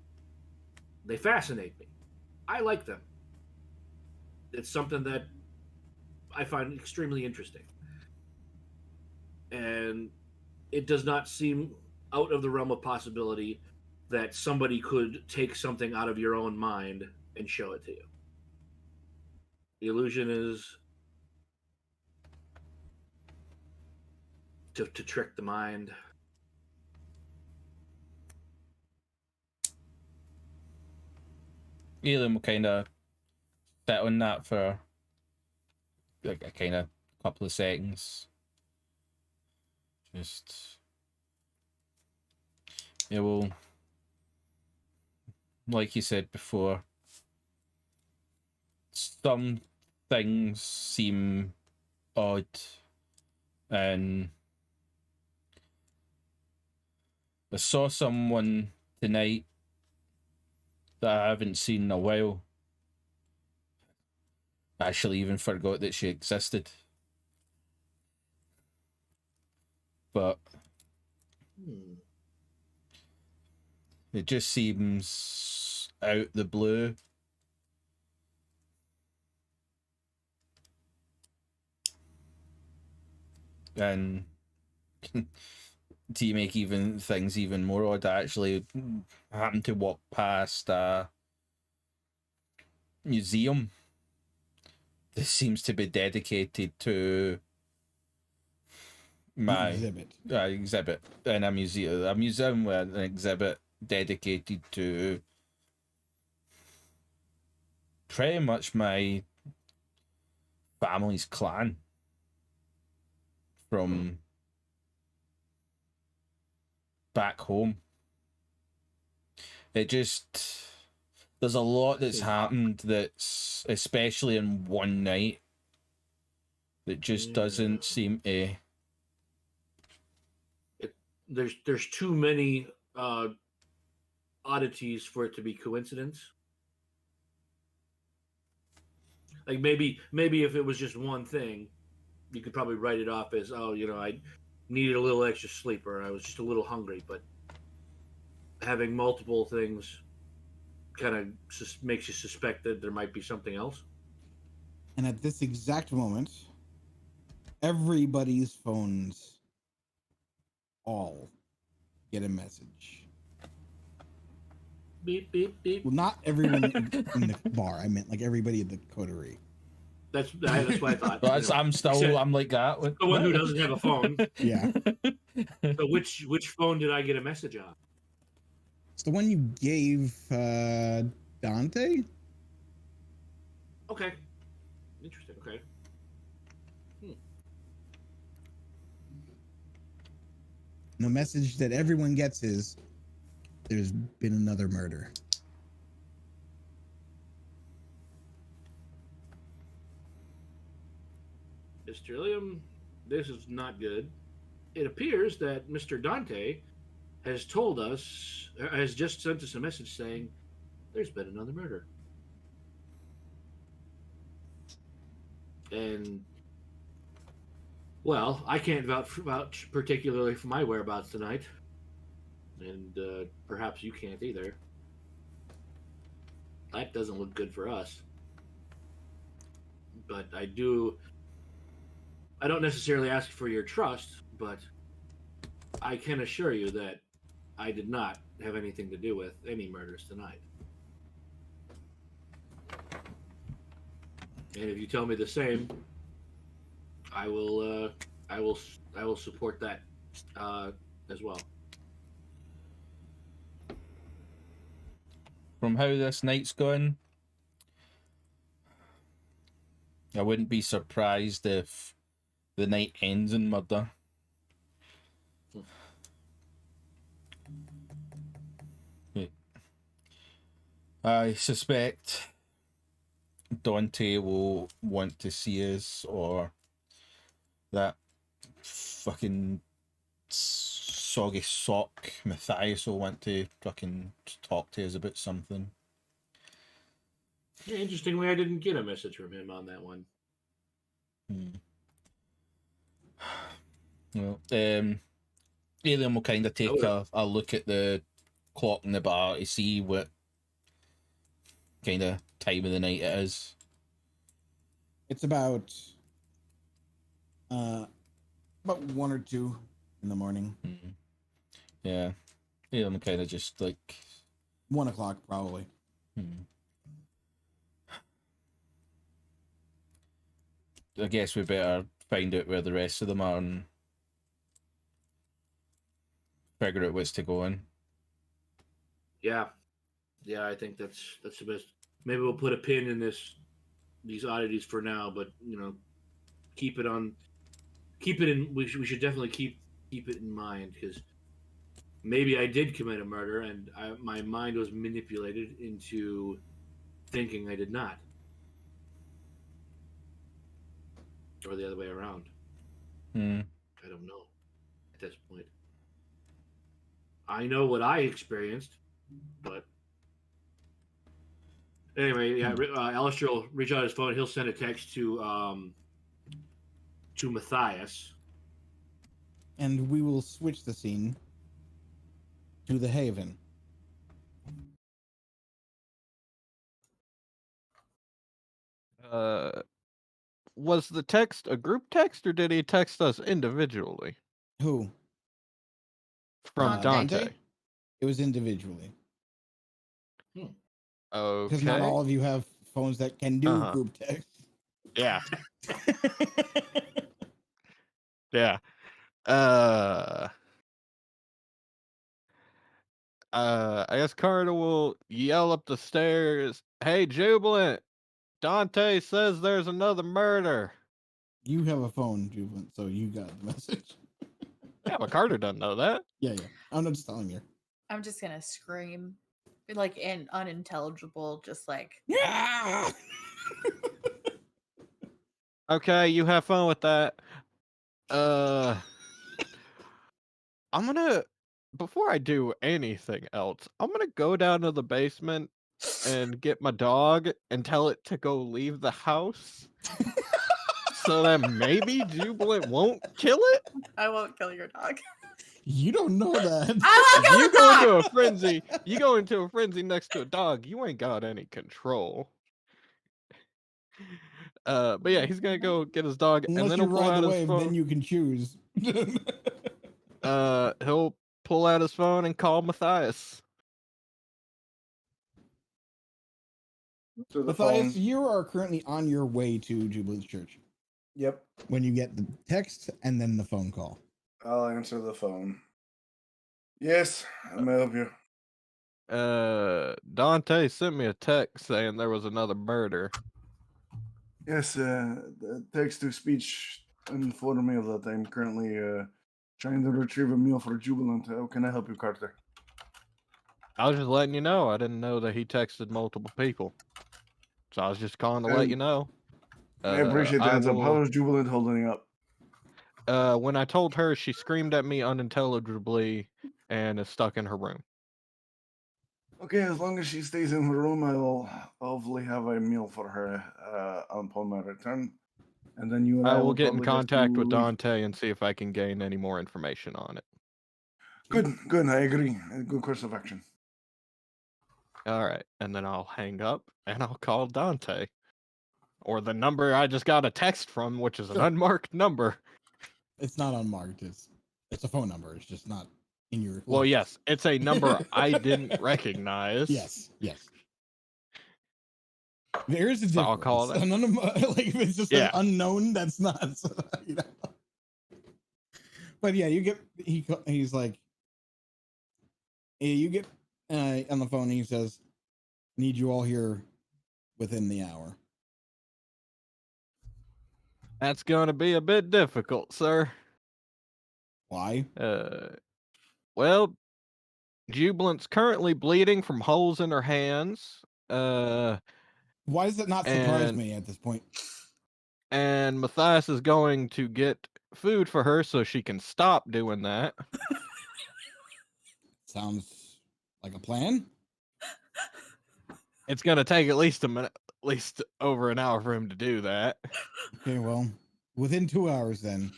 they fascinate me. I like them. It's something that I find extremely interesting. And it does not seem out of the realm of possibility that somebody could take something out of your own mind and show it to you. The illusion is to trick the mind. Uilleam will kind of sit on that for like a kind of couple of seconds. Just, yeah, well, like you said before, some things seem odd, and I saw someone tonight that I haven't seen in a while. I actually even forgot that she existed. But it just seems out the blue. And to make even things even more odd, I actually happened to walk past a museum that seems to be dedicated to my exhibit, and a museum with an exhibit dedicated to pretty much my family's clan from back home. It just, there's a lot that's happened that's, especially in one night, that just doesn't seem to. There's too many oddities for it to be coincidence. Like maybe if it was just one thing, you could probably write it off as, oh, I needed a little extra sleep, or I was just a little hungry. But having multiple things kind of makes you suspect that there might be something else. And at this exact moment, everybody's phones all get a message. Beep, beep, beep. Well, not everyone in the bar. I meant like everybody at the coterie. That's what I thought. I'm like that. The one who doesn't have a phone. Yeah. So which phone did I get a message on? It's the one you gave Dante. Okay. Interesting. Okay. The message that everyone gets is, there's been another murder. Mr. Uilleam, this is not good. It appears that Mr. Dante has just sent us a message saying there's been another murder. And, well, I can't vouch particularly for my whereabouts tonight. And perhaps you can't either. That doesn't look good for us. But I don't necessarily ask for your trust, but I can assure you that I did not have anything to do with any murders tonight. And if you tell me the same, I will support that as well. From how this night's going, I wouldn't be surprised if the night ends in murder. I suspect Dante will want to see us, or that fucking soggy sock Mathias will want to fucking talk to us about something. Yeah, interestingly, I didn't get a message from him on that one. Well, Uilleam will kind of take a look at the clock in the bar to see what kind of time of the night it is. It's about 1 or 2 in the morning. Yeah, Uilleam kind of just like 1 o'clock probably. I guess we better find out where the rest of them are and figure out what's to go on. Yeah, I think that's the best. Maybe we'll put a pin in these oddities for now, but keep it in. We should definitely keep it in mind, because maybe I did commit a murder and my mind was manipulated into thinking I did not, or the other way around. I don't know at this point. I know what I experienced, but anyway, yeah. Aleister will reach out his phone. He'll send a text to Mathias, and we will switch the scene to the Haven. Was the text a group text, or did he text us individually? Who? From Dante? It was individually. Okay. Because not all of you have phones that can do group text. Yeah. Yeah. I guess Karter will yell up the stairs, "Hey, Jubilant! Dante says there's another murder." You have a phone, Jubilant, so you got the message. Yeah, but Karter doesn't know that. Yeah. I'm not just telling you. I'm just gonna scream, like in unintelligible, just like yeah. Okay, you have fun with that. I'm gonna, before I do anything else, I'm gonna go down to the basement and get my dog and tell it to go leave the house so that maybe Jubilant won't kill it. I won't kill your dog. You don't know that. I will If kill you the go dog. into a frenzy, you go into a frenzy next to a dog, you ain't got any control. But yeah, he's gonna go get his dog, and Unless then you he'll pull ride out the his wave, phone. then you can choose. He'll pull out his phone and call Mathias. To the Mathias, phone. you are currently on your way to Jubilant Church Yep. when you get the text and then the phone call. I'll answer the phone. Yes, I may help you. Dante sent me a text saying there was another murder. Yes, the text to speech informed me of that. I'm currently trying to retrieve a meal for Jubilant. How can I help you, Karter? I was just letting you know. I didn't know that he texted multiple people, so I was just calling to let you know. I appreciate the heads up. How is Jubilant holding up? When I told her, she screamed at me unintelligibly and is stuck in her room. Okay, as long as she stays in her room, I will hopefully have a meal for her upon my return. And then you and I I will get in probably have contact to with leave. Dante and see if I can gain any more information on it. Good. I agree. A good course of action. All right, and then I'll hang up and I'll call Dante, or the number I just got a text from, which is an unmarked number. It's not unmarked. It's a phone number. It's just not in your. Well, list. yes, it's a number I didn't recognize. Yes. There is a difference. So I'll call it. Like if it's just an unknown, that's not. You know? But yeah, you get. He's like. You get on the phone. And he says, "Need you all here within the hour." That's going to be a bit difficult, sir. Why? Well, Jubilant's currently bleeding from holes in her hands. Why does it not surprise me at this point? And Mathias is going to get food for her so she can stop doing that. Sounds like a plan. It's going to take at least a minute, at least over an hour for him to do that. Okay, well, within 2 hours then.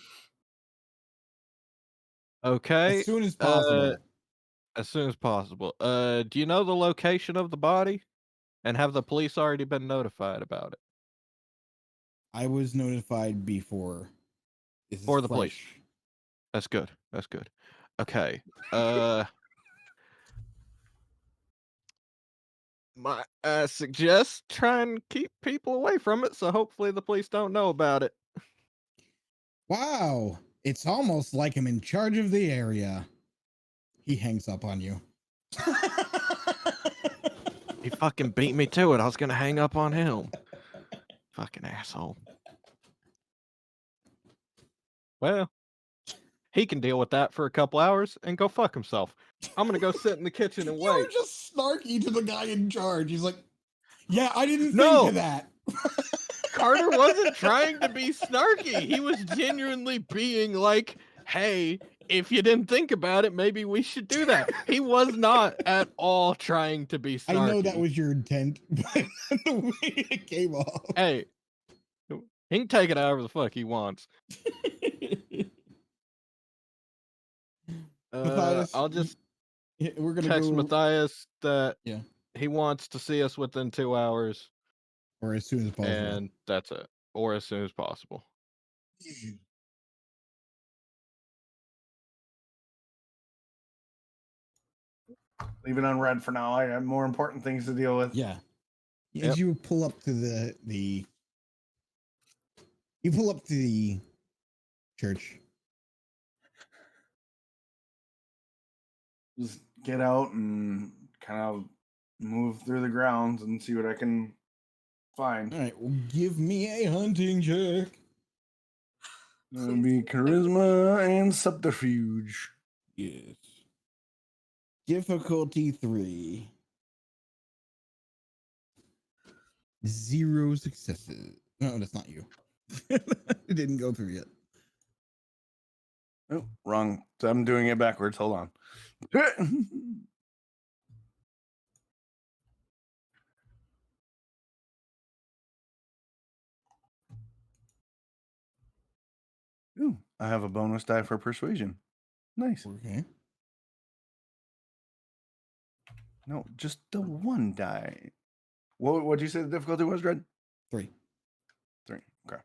Okay. As soon as possible. As soon as possible. Do you know the location of the body? And have the police already been notified about it? I was notified before. For the police. That's good. Okay. I suggest try and keep people away from it, so hopefully the police don't know about it. Wow. It's almost like I'm in charge of the area. He hangs up on you. He fucking beat me to it. I was gonna hang up on him. Fucking asshole. Well, he can deal with that for a couple hours and go fuck himself. I'm gonna go sit in the kitchen and wait. You're just snarky to the guy in charge. He's like, yeah, I didn't think of that. Karter wasn't trying to be snarky. He was genuinely being like, hey, if you didn't think about it, maybe we should do that. He was not at all trying to be snarky. I know that was your intent, but the way it came off. Hey, he can take it however the fuck he wants. Mathias, I'll just we're gonna text Mathias that yeah, he wants to see us within 2 hours. Or as soon as possible. And that's it. Or as soon as possible. Leave it on red for now. I have more important things to deal with. Yeah. As you pull up to the church. Just get out and kind of move through the grounds and see what I can find. All right, well, give me a hunting check. It'll be charisma and subterfuge. Yes. Difficulty 3. 0 successes. No, that's not you. It didn't go through yet. Oh, wrong. So I'm doing it backwards. Hold on. Ooh, I have a bonus die for persuasion. Nice. Okay. No, just the one die. What did you say the difficulty was, Red? 3. 3. Okay.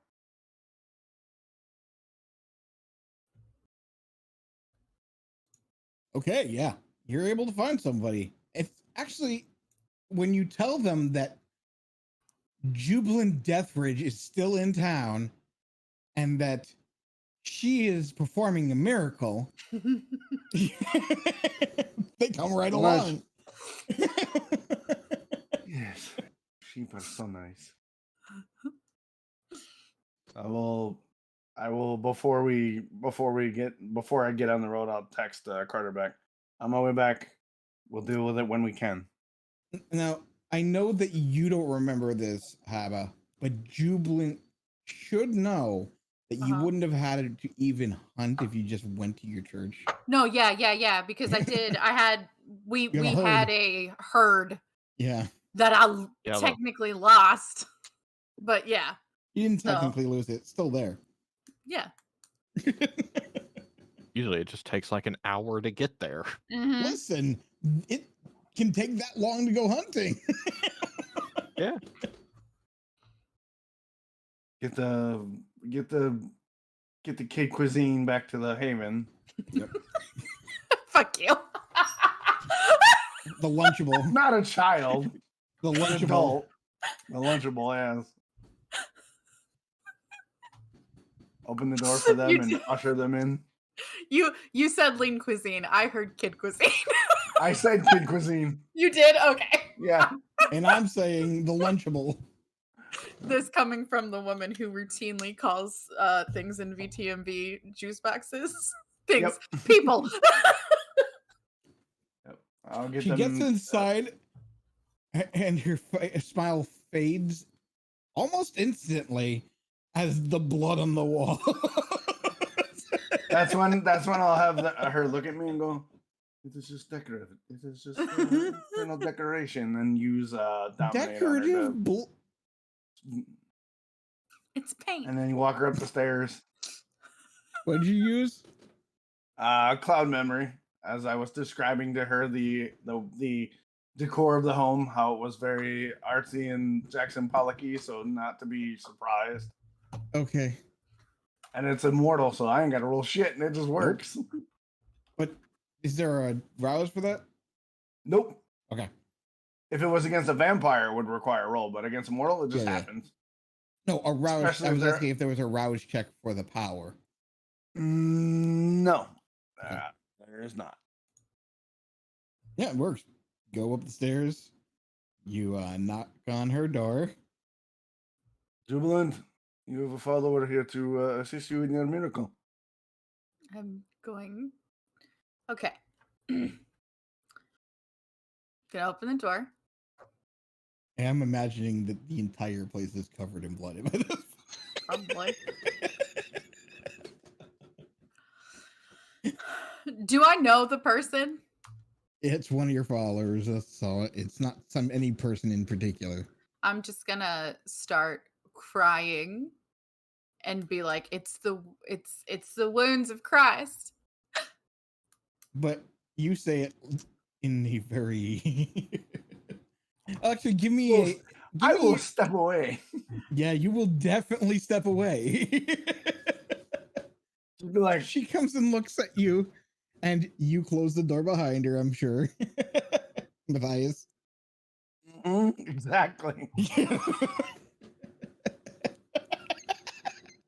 Okay, yeah. You're able to find somebody. It's actually when you tell them that Jubilant Deatherage is still in town and that she is performing a miracle, they come right along. Yes. Sheep are so nice. I will before I get on the road, I'll text Karter back. On my way back, we'll deal with it when we can. Now, I know that you don't remember this, Haba, but Jubilant should know that you wouldn't have had to even hunt if you just went to your church. No, yeah, because I did. We had a herd. Yeah. That I technically lost. But yeah. You didn't technically lose it. It's still there. Yeah. Usually it just takes like an hour to get there. Mm-hmm. Listen, it can take that long to go hunting. Yeah. Get the kid cuisine back to the haven. Yep. Fuck you. The Lunchable. Not a child. The Lunchable. Adult. The Lunchable ass. Open the door for them and usher them in. You said lean cuisine. I heard kid cuisine. I said kid cuisine. You did? Okay. Yeah. And I'm saying the Lunchable. This coming from the woman who routinely calls things in VTMB juice boxes. Things. Yep. People. Yep. I'll get she them. Gets inside and her smile fades almost instantly as the blood on the wall. That's when I'll have her look at me and go, "It is just decorative. It is just internal decoration," and use decorative. It's paint. And then you walk her up the stairs. What did you use? Cloud memory. As I was describing to her the decor of the home, how it was very artsy and Jackson Pollocky, so not to be surprised. Okay. And it's immortal, so I ain't got to roll shit, and it just works. But is there a rouse for that? Nope. Okay. If it was against a vampire, it would require a roll, but against immortal, it just happens. No, a rouse. Especially I was asking if there was a rouse check for the power. No. Okay. There is not. Yeah, it works. Go up the stairs. You knock on her door. Jubilant, you have a follower here to assist you in your miracle. I'm going. Okay. Gonna open the door. I'm imagining that the entire place is covered in blood. Probably. Do I know the person? It's one of your followers, so it's not any person in particular. I'm just gonna start crying and be like, it's the wounds of Christ. But you say it in a very actually give me I will step away. Yeah, you will definitely step away. Be like, she comes and looks at you, and you close the door behind her, I'm sure. Mathias. Exactly.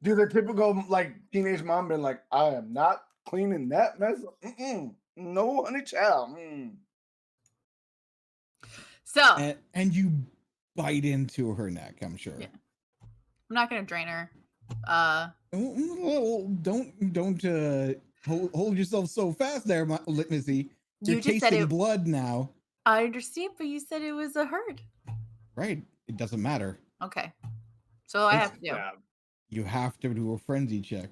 Do the typical like teenage mom been like, I am not cleaning that mess. No, honey child. So and you bite into her neck, I'm sure. Yeah. I'm not gonna drain her. Don't hold yourself so fast there, Litmacy. You're just tasting blood now. I understand, but you said it was a herd. Right. It doesn't matter. Okay. So I have to do. You have to do a frenzy check.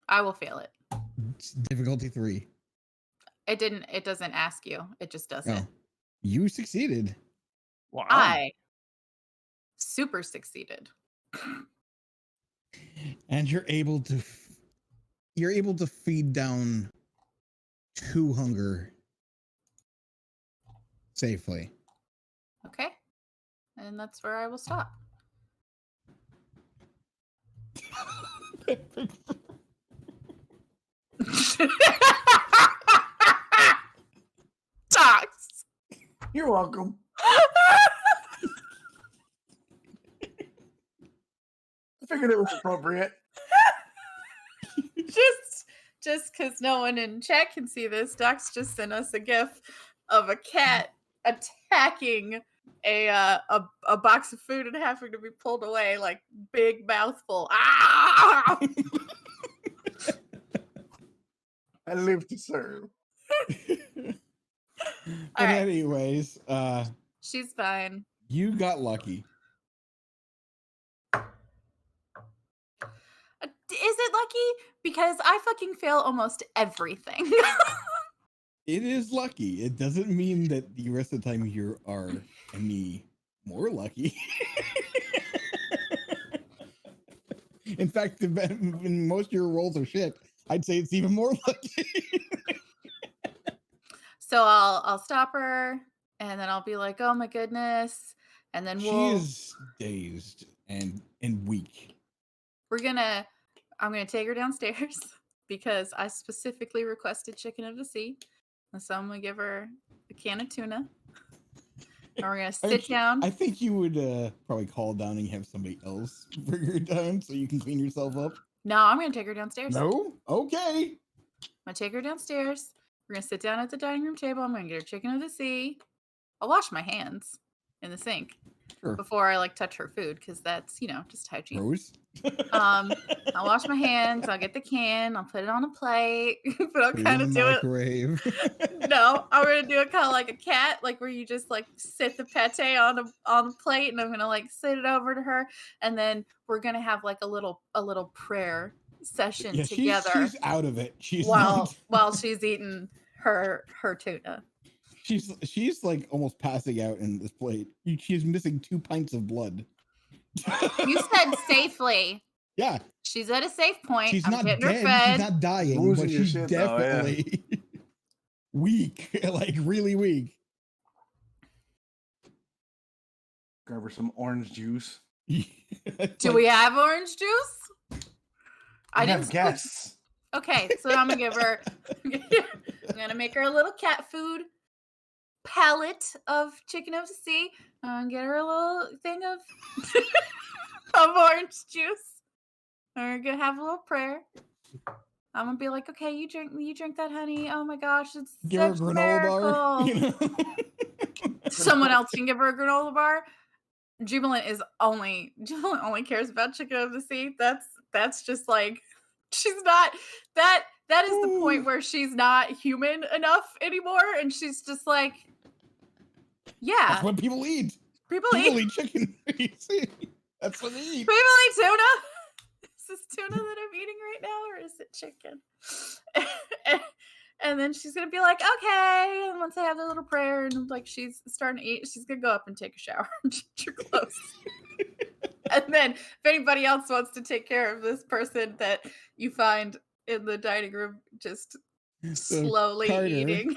I will fail it. It's difficulty 3. It doesn't ask you. It just does it. Oh, you succeeded. Wow. I super succeeded. And you're able to feed down 2 hunger safely. Okay. And that's where I will stop. Docs. You're welcome. I figured it was appropriate. Just because no one in chat can see this, Docs just sent us a gif of a cat attacking a box of food and having to be pulled away, like big mouthful. Ah! I live to serve. But right. anyways, She's fine. you got lucky. Is it lucky? Because I fucking fail almost everything. It is lucky. It doesn't mean that the rest of the time you are any more lucky. In fact, when most of your rolls are shit, I'd say it's even more lucky. So I'll stop her, and then I'll be like, "Oh my goodness!" And then She is dazed and weak. I'm gonna take her downstairs because I specifically requested chicken of the sea, and so I'm gonna give her a can of tuna. And we're gonna sit down. I think you would probably call down and have somebody else bring her down so you can clean yourself up. No, I'm gonna take her downstairs. No? Okay. I'm gonna take her downstairs. We're gonna sit down at the dining room table. I'm gonna get her chicken of the sea. I'll wash my hands in the sink before I touch her food because that's just hygiene. Rose? I'll wash my hands. I'll get the can. I'll put it on a plate. But I'll kind of do microwave. it. No, I'm gonna do it kind of like a cat, where you just sit the pate on a plate, and I'm gonna sit it over to her, and then we're gonna have a little prayer session together. She's out of it. While she's eating her tuna. She's almost passing out in this plate. She's missing 2 pints of blood. You said safely. Yeah. She's at a safe point. She's I'm not getting dead. her fed. She's not dying, Losing but your she's shit, though, yeah. definitely weak. Really weak. Grab her some orange juice. Do we have orange juice? I have guests. Okay, so I'm gonna give her. I'm gonna make her a little cat food palette of chicken of the sea. And get her a little thing of orange juice. We're gonna have a little prayer. I'm gonna be like, okay, you drink that, honey. Oh my gosh, it's give her a such a granola miracle. bar. Someone else can give her a granola bar. Jubilant only cares about chicken of the sea. That's just she's not that is the point where she's not human enough anymore, and she's just yeah. That's what people eat. People eat chicken. That's what they eat. People eat tuna. Is this tuna that I'm eating right now, or is it chicken? And then she's gonna be like, okay. And once I have the little prayer and she's starting to eat, she's gonna go up and take a shower and change her clothes. And then if anybody else wants to take care of this person that you find in the dining room just slowly Karter, eating.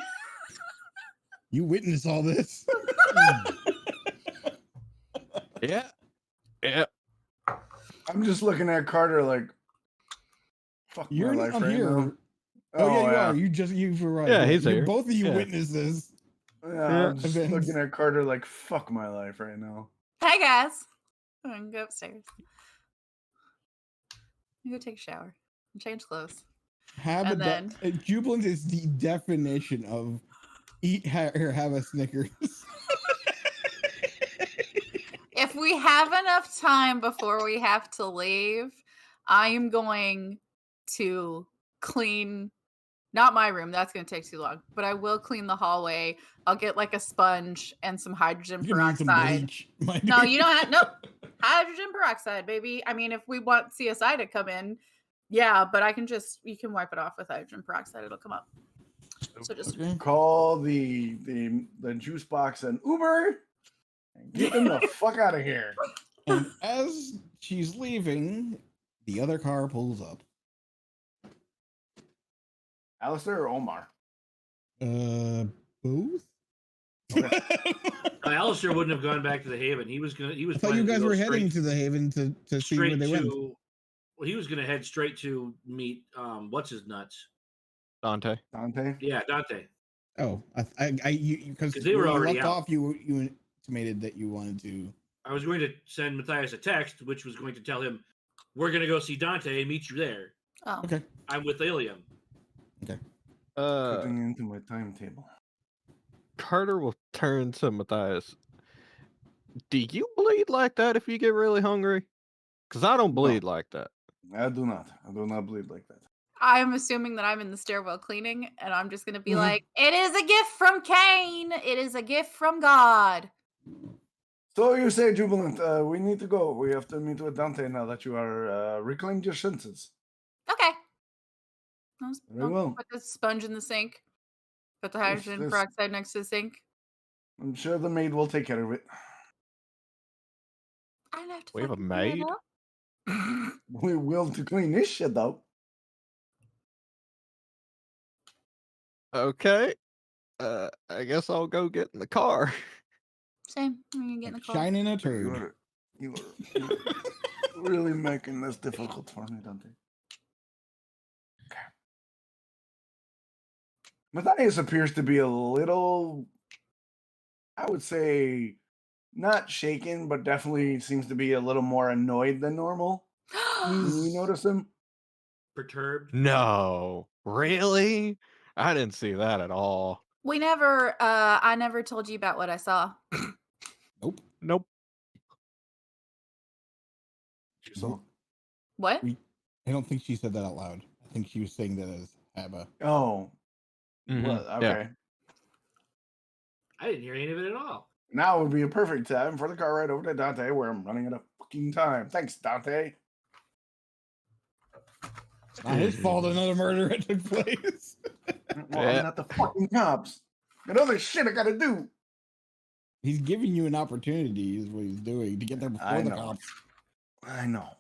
You witness all this. Yeah. Yeah. I'm just looking at Karter fuck You're my life not right here. now. Oh, yeah, you are. You were right. Yeah, he's here. Both of you Yeah. witnesses. Yeah, I'm just Events. looking at Karter fuck my life right now. Hi guys. I'm gonna go upstairs. I'm gonna go take a shower and change clothes. Jubilant is the definition of eat or have a Snickers. If we have enough time before we have to leave, I am going to clean, not my room, that's going to take too long, but I will clean the hallway. I'll get a sponge and some hydrogen You need some peroxide. bleach, my No, dude. you don't have, nope. Hydrogen peroxide, baby. I mean, if we want CSI to come in, yeah, but you can wipe it off with hydrogen peroxide. It'll come up. So just call the juice box an Uber and get them the fuck out of here. And as she's leaving, the other car pulls up. Aleister or Omar? Both? Aleister wouldn't have gone back to the Haven. He was I thought you guys were heading to the Haven to see where they went. Well, he was going to head straight to meet what's his nuts? Dante. Yeah, Dante. Oh, because they were already left out. off. You intimated that you wanted to. I was going to send Mathias a text, which was going to tell him, "We're going to go see Dante and meet you there." Oh, okay. I'm with Uilleam. Okay. Putting into my timetable. Karter will turn to Mathias. Do you bleed like that if you get really hungry? Because I don't bleed like that. I do not. I do not bleed like that. I'm assuming that I'm in the stairwell cleaning, and I'm just going to be like, it is a gift from Cain. It is a gift from God. So you say, Jubilant, we need to go. We have to meet with Dante now that you are reclaimed your senses. Okay. Very well. Put the sponge in the sink. Put the hydrogen peroxide next to the sink. I'm sure the maid will take care of it. I don't have to. We have a maid? We will to clean this shit up. Okay. I guess I'll go get in the car. Same. I'm gonna get in the car. Shining a turd. You are really making this difficult for me, Dante. Okay. Mathias appears to be a little, I would say, not shaken, but definitely seems to be a little more annoyed than normal. You notice him? Perturbed? No. Really? I didn't see that at all. I never told you about what I saw. Nope. You saw? What? I don't think she said that out loud. I think she was saying that as Haba. Oh. Mhm. Well, okay. Yeah. I didn't hear any of it at all. Now would be a perfect time for the car ride over to Dante, where I'm running out of fucking time. Thanks, Dante. It's not his fault another murder took place. Well, I'm not the fucking cops. Got other shit I gotta do. He's giving you an opportunity, is what he's doing, to get there before the cops. I know.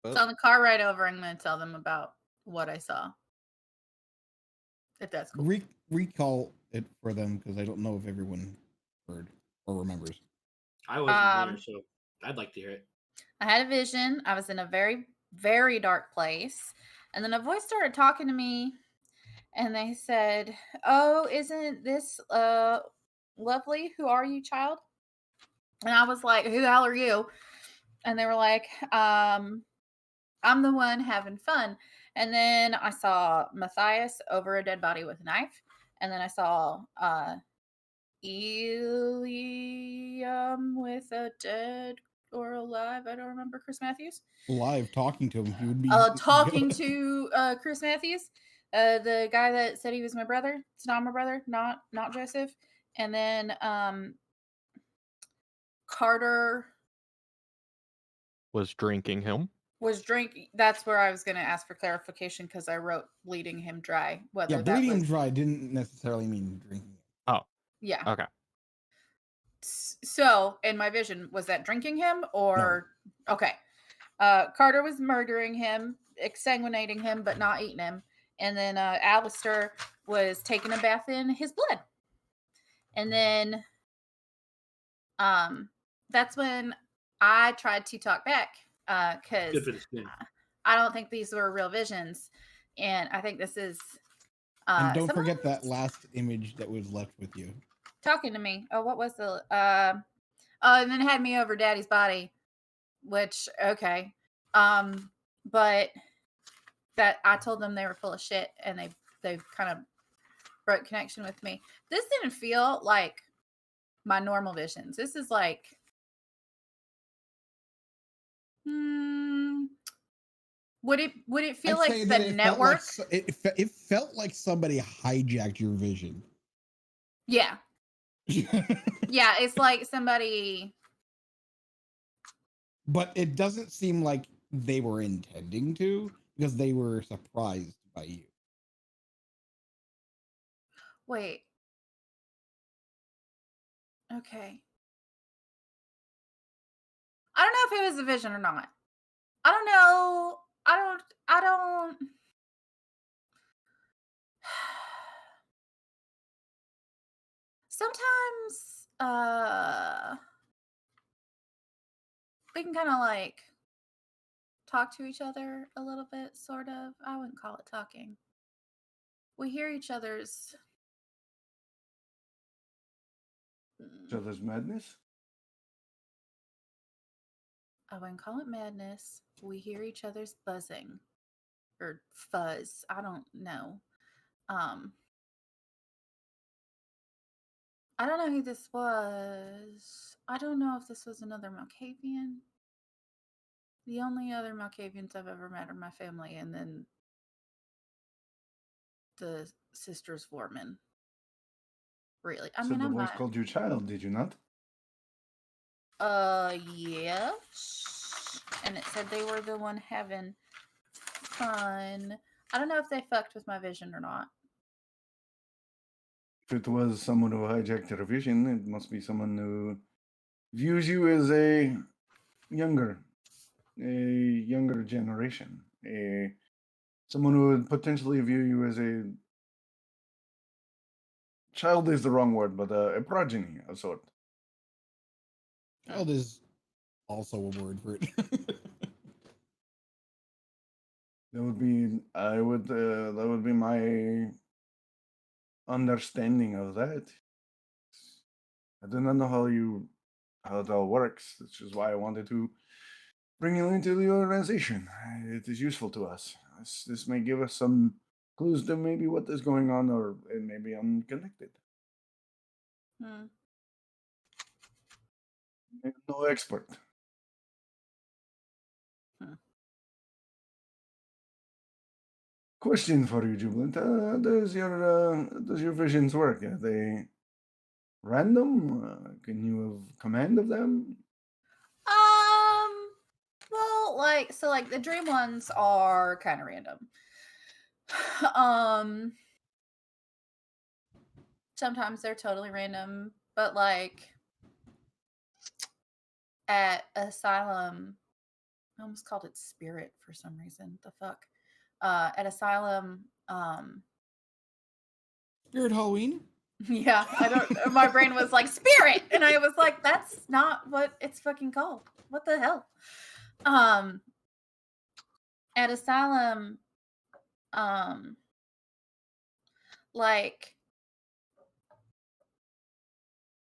So on the car ride over, I'm going to tell them about what I saw. If that's cool. Recall it for them, because I don't know if everyone heard or remembers. I wasn't there, so I'd like to hear it. I had a vision. I was in a very, very dark place. And then a voice started talking to me. And they said, "Oh, isn't this lovely? Who are you, child?" And I was like, "Who the hell are you?" And they were like, "I'm the one having fun." And then I saw Mathias over a dead body with a knife. And then I saw Uilleam with a dead or alive. I don't remember. Chris Matthews. Alive, talking to him. He would be talking to Chris Matthews. The guy that said he was my brother. It's not my brother, not Joseph. And then Karter was drinking him. Was drinking. That's where I was going to ask for clarification, because I wrote bleeding him dry. Whether bleeding him dry didn't necessarily mean drinking. Oh, yeah. Okay. So in my vision, was that drinking him or no. Okay? Karter was murdering him, exsanguinating him, but not eating him. And then Aleister was taking a bath in his blood. And then that's when I tried to talk back, because I don't think these were real visions. And I think this is... and don't forget that last image that was left with you. Talking to me. Oh, what was the... and then it had me over Daddy's body, which, okay. But... that I told them they were full of shit, and they've kind of broke connection with me. This didn't feel like my normal visions. This is like, would it feel like the network? It felt like somebody hijacked your vision. Yeah. Yeah, it's like somebody. But it doesn't seem like they were intending to, because they were surprised by you. Wait. Okay. I don't know if it was a vision or not. I don't know. I don't. Sometimes, we can kind of like talk to each other a little bit, sort of. I wouldn't call it talking. We hear each other's. Each other's madness? I wouldn't call it madness. We hear each other's buzzing or fuzz. I don't know. I don't know who this was. I don't know if this was another Malkavian. The only other Malkavians I've ever met are my family, and then the sisters Vorman. Really, I mean, the I'm voice not. called you child, did you not? Yes. And it said they were the one having fun. I don't know if they fucked with my vision or not. If it was someone who hijacked your vision, it must be someone who views you as a younger generation. Someone who would potentially view you as a child is the wrong word, but a progeny of sort. Child is also a word for it. That would be that would be my understanding of that. I do not know how it all works, which is why I wanted to bring you into the organization. It is useful to us. This may give us some clues to maybe what is going on, or it may be unconnected. I'm no expert. Question for you, Jubilant. Does your visions work? Are they random? Can you have command of them? Well, like the dream ones are kind of random. Sometimes they're totally random, but like at Asylum, I almost called it Spirit for some reason. The fuck? At Asylum, Spirit Halloween? yeah, I don't. My brain was like Spirit, and I was like, that's not what it's fucking called. What the hell? At Asylum, like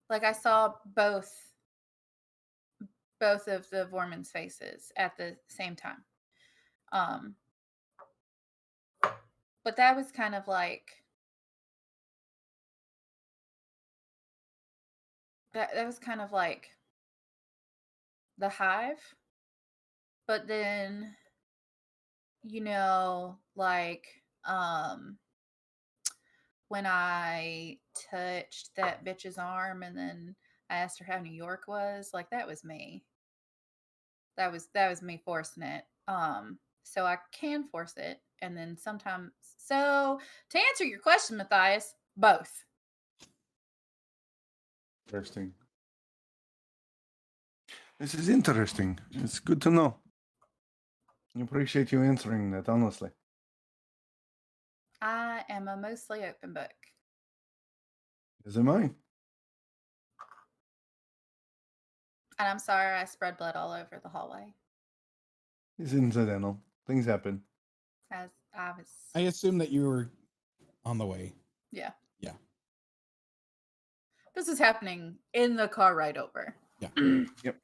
I saw both of the Vorman's faces at the same time. But that was kind of like that was kind of like the Hive. But then, you know, like when I touched that bitch's arm and then I asked her how New York was, like that was me. That was me forcing it. So I can force it, and then sometimes. So to answer your question, Mathias, both. Interesting. This is interesting. It's good to know. I appreciate you answering that, honestly. I am a mostly open book. As am I. And I'm sorry I spread blood all over the hallway. It's incidental. Things happen. As I was. I assume that you were on the way. Yeah. Yeah. This is happening in the car ride over. Yeah. Yep.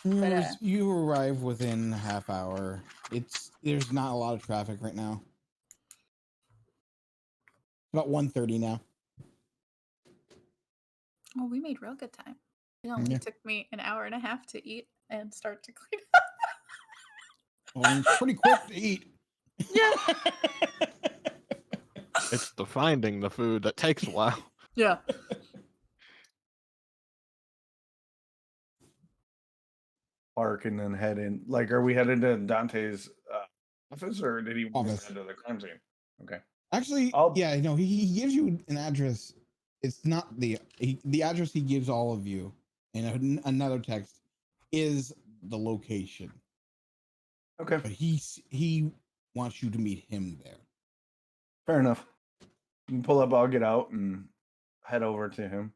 But, you arrive within half hour. There's not a lot of traffic right now. About 1:30 now. Oh, we made real good time. It only took me an hour and a half to eat and start to clean up. Well, it's pretty quick to eat. Yeah. It's the finding the food that takes a while. Yeah. Park and then head in. Like, are we headed to Dante's office, or did he want Office. to head to the crime scene? Okay. Actually, I'll- yeah, no, he gives you an address. It's not the address he gives all of you in another text is the location, Okay. but he wants you to meet him there. Fair enough. You can pull up. I'll get out and head over to him.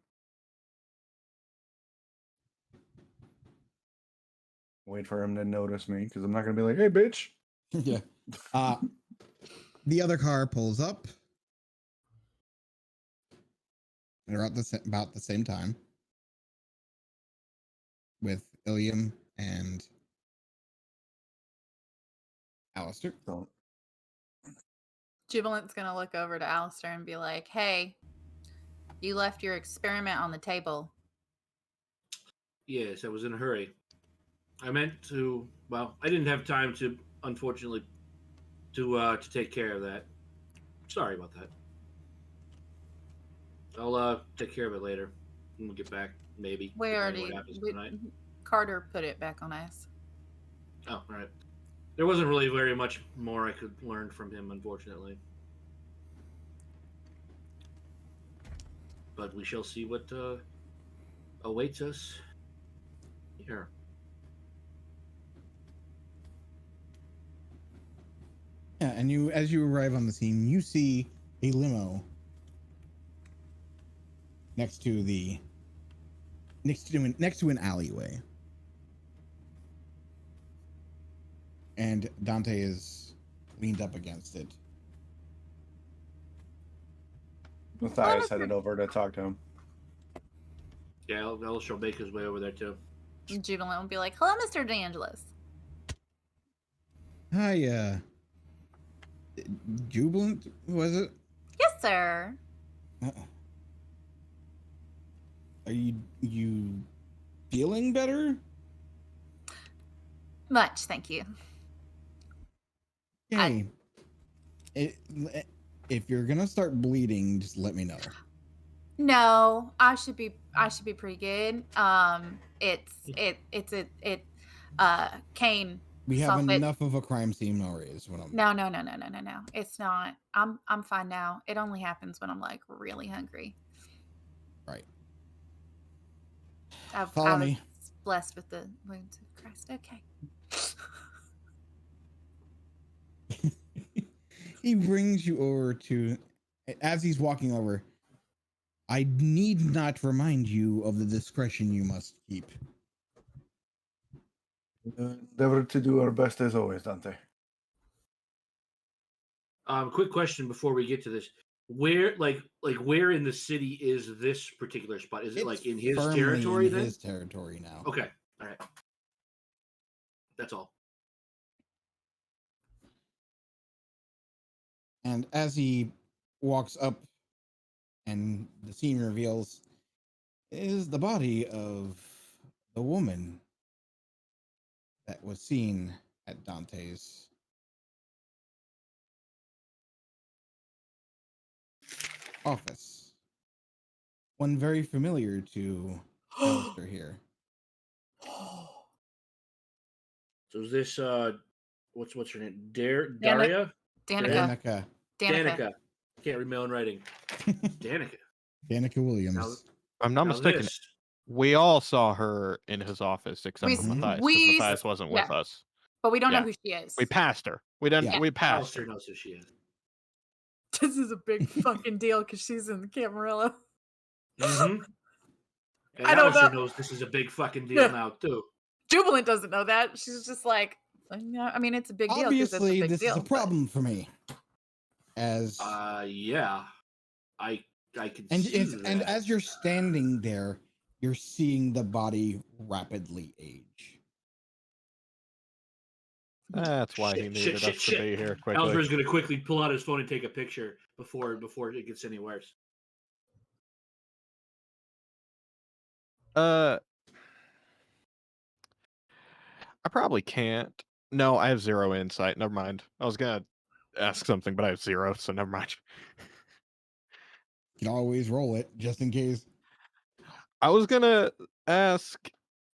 Wait for him to notice me because I'm not gonna be like, "Hey, bitch." Yeah. The other car pulls up. They're at about the same time with Uilleam and Aleister. So, Jubilant's gonna look over to Aleister and be like, "Hey, you left your experiment on the table." Yes, I was in a hurry. I meant to. Well, I didn't have time to, unfortunately, to take care of that. Sorry about that. I'll take care of it later when we get back. Maybe. We depending already. what happens tonight. Karter put it back on ice. Oh, all right. There wasn't really very much more I could learn from him, unfortunately. But we shall see what awaits us here. Yeah, and as you arrive on the scene, you see a limo next to an alleyway, and Dante is leaned up against it. Mathias headed over to talk to him. Yeah, Aleister will make his way over there too. Jubilant will be like, "Hello, Mr. DeAngelis." Hi, Jubilant, was it? Yes, sir. Are you feeling better? Much, thank you. Okay. If you're gonna start bleeding, just let me know. No, I should be pretty good. Kane. We have Solve it. enough of a crime scene already. Is what I'm. No. It's not. I'm fine now. It only happens when I'm like really hungry. Right. I Follow was me. blessed with the wounds of Christ. Okay. He brings you over to, as he's walking over, I need not remind you of the discretion you must keep. Endeavor to do our best as always, Dante. Quick question before we get to this: where, where in the city is this particular spot? Is it like in his firmly territory? in Then his territory now. okay, all right. That's all. And as he walks up, and the scene reveals is the body of the woman that was seen at Dante's office. One very familiar to Aleister here. So is this what's her name? Daria? Danica. Danica. Can't read my own writing. Danica. Danica Williams. Now- If I'm not now mistaken, this- we all saw her in his office except We- for Mathias. 'Cause we- Mathias wasn't with us. But we don't know Yeah. who she is. We passed her. We didn't. Yeah. We passed Aleister her. knows who she is. This is a big fucking deal because she's in the Camarilla. Mm-hmm. And I don't Aleister know. knows this is a big fucking deal Yeah. now too. Jubilant doesn't know that. She's just like, no, I mean, it's a big deal. 'cause it's a Obviously, big this deal, is a but- problem for me. As Yeah. I can and see that. and as you're standing there, you're seeing the body rapidly age. That's why he Shit, needed shit, us shit. to be here Ellsworth's quickly. going to quickly pull out his phone and take a picture before it gets any worse. I probably can't. No, I have 0 insight. Never mind. I was gonna ask something, but I have 0, so never mind. can always roll it just in case. I was gonna ask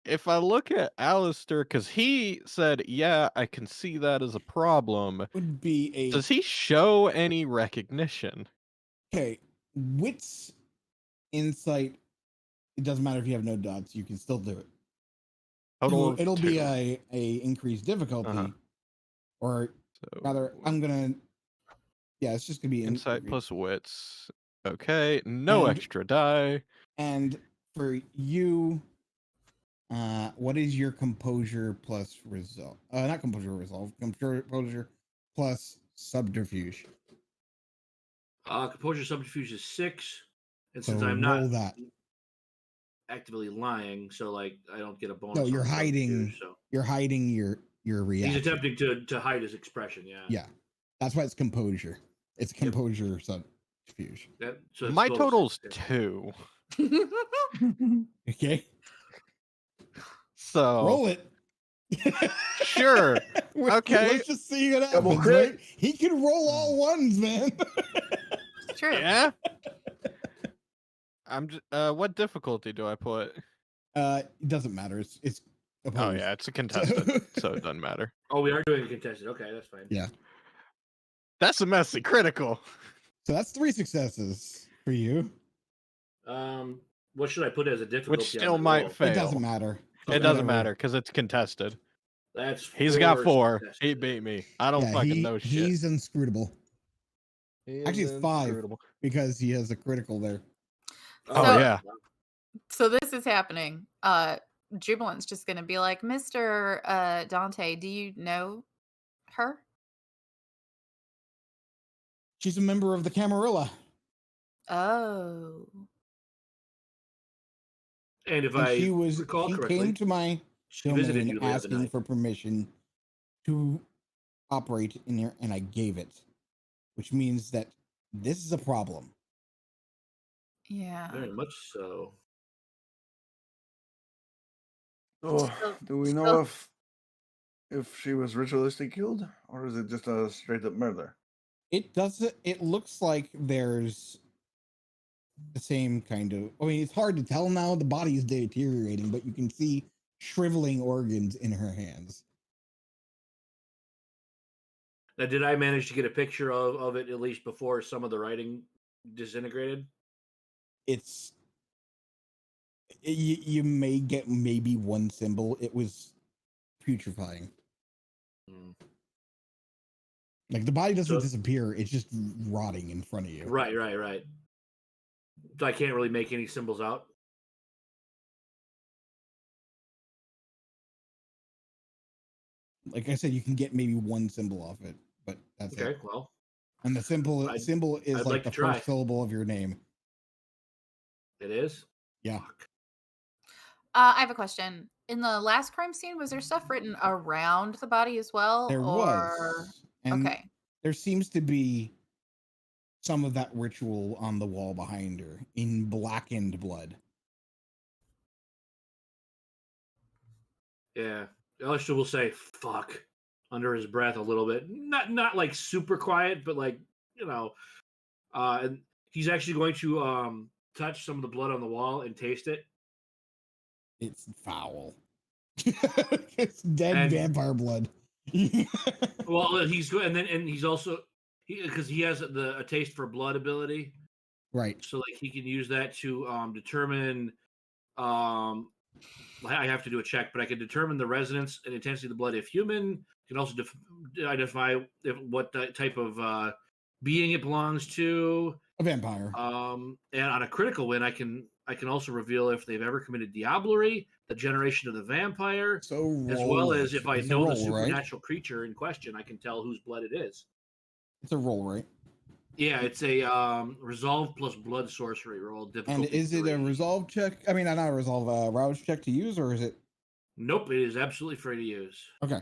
if I look at Aleister, because he said, "Yeah, I can see that as a problem." Would be a Does he show any recognition? okay. Wits, insight. It doesn't matter if you have no dots. You can still do it. Total of It'll two. be a increased difficulty, or So, rather, I'm gonna. Yeah, it's just gonna be insight plus wits. Okay, no And- extra die. And for you, what is your composure plus resolve? Not composure, resolve. Composure plus subterfuge. Composure subterfuge is 6, and So since I'm roll not that. actively lying, so like I don't get a bonus. No, on you're hiding. subterfuge, so You're hiding your reaction. he's attempting to hide his expression. Yeah. Yeah, that's why it's composure. It's composure subterfuge. So it's My both total's 6. 2. Okay, So roll it. sure. Okay. Let's just see what Double happens. crit. Right? He can roll all ones, man. True. Yeah. I'm just, what difficulty do I put? It doesn't matter. It's Oh opposed. yeah, it's a contestant, so it doesn't matter. Oh, we are doing a contested. Okay, that's fine. Yeah. That's a messy critical. So that's 3 successes for you. What should I put as a difficulty? Which on still my might roll? fail. It doesn't matter. It doesn't matter because it's contested. That's He's got 4. contested. He beat me. I don't Yeah, fucking know shit. he's inscrutable He actually, is it's 5. inscrutable. because he has a critical there. Oh So- yeah. So this is happening. Jubilant's just gonna be like, Mr. Dante, do you know her? She's a member of the Camarilla. Oh. And if And I she recall correctly, came to my she visited domain you the other asking night. for permission to operate in there, and I gave it, which means that this is a problem. Yeah. Very much so. So, do we know if she was ritualistically killed, or is it just a straight up murder? It doesn't. It looks like there's the same kind of. I mean, it's hard to tell now. The body is deteriorating, but you can see shriveling organs in her hands. Now, did I manage to get a picture of it at least before some of the writing disintegrated? It's. You may get maybe one symbol. It was putrefying. Hmm. Like the body doesn't So- disappear; it's just rotting in front of you. Right. So I can't really make any symbols out. Like I said, you can get maybe one symbol off it, but that's Okay, it. well, And the symbol I'd is like like to the try. first syllable of your name. it is. Yeah. Fuck. I have a question. In the last crime scene, was there stuff written around the body as well? There was. And Okay. there seems to be some of that ritual on the wall behind her in blackened blood. Yeah. Aleister will say "fuck" under his breath a little bit. Not like super quiet, but like, you know. And he's actually going to touch some of the blood on the wall and taste it. It's foul. It's dead And- vampire blood. Well, he's good, and he's also because he has a taste for blood ability, Right. so like he can use that to determine. I have to do a check, but I can determine the resonance and intensity of the blood if human. Can also identify what type of being it belongs to. A vampire. And on a critical win, I can also reveal if they've ever committed diablerie, the generation of the vampire, So as roll well it. as if I It's a know the roll, right? supernatural creature in question, I can tell whose blood it is. It's a roll, right? Yeah, it's a resolve plus blood sorcery roll. And Difficulty is it a 3. resolve check? I mean, not a resolve, rouse check to use, or is it? Nope, it is absolutely free to use. Okay.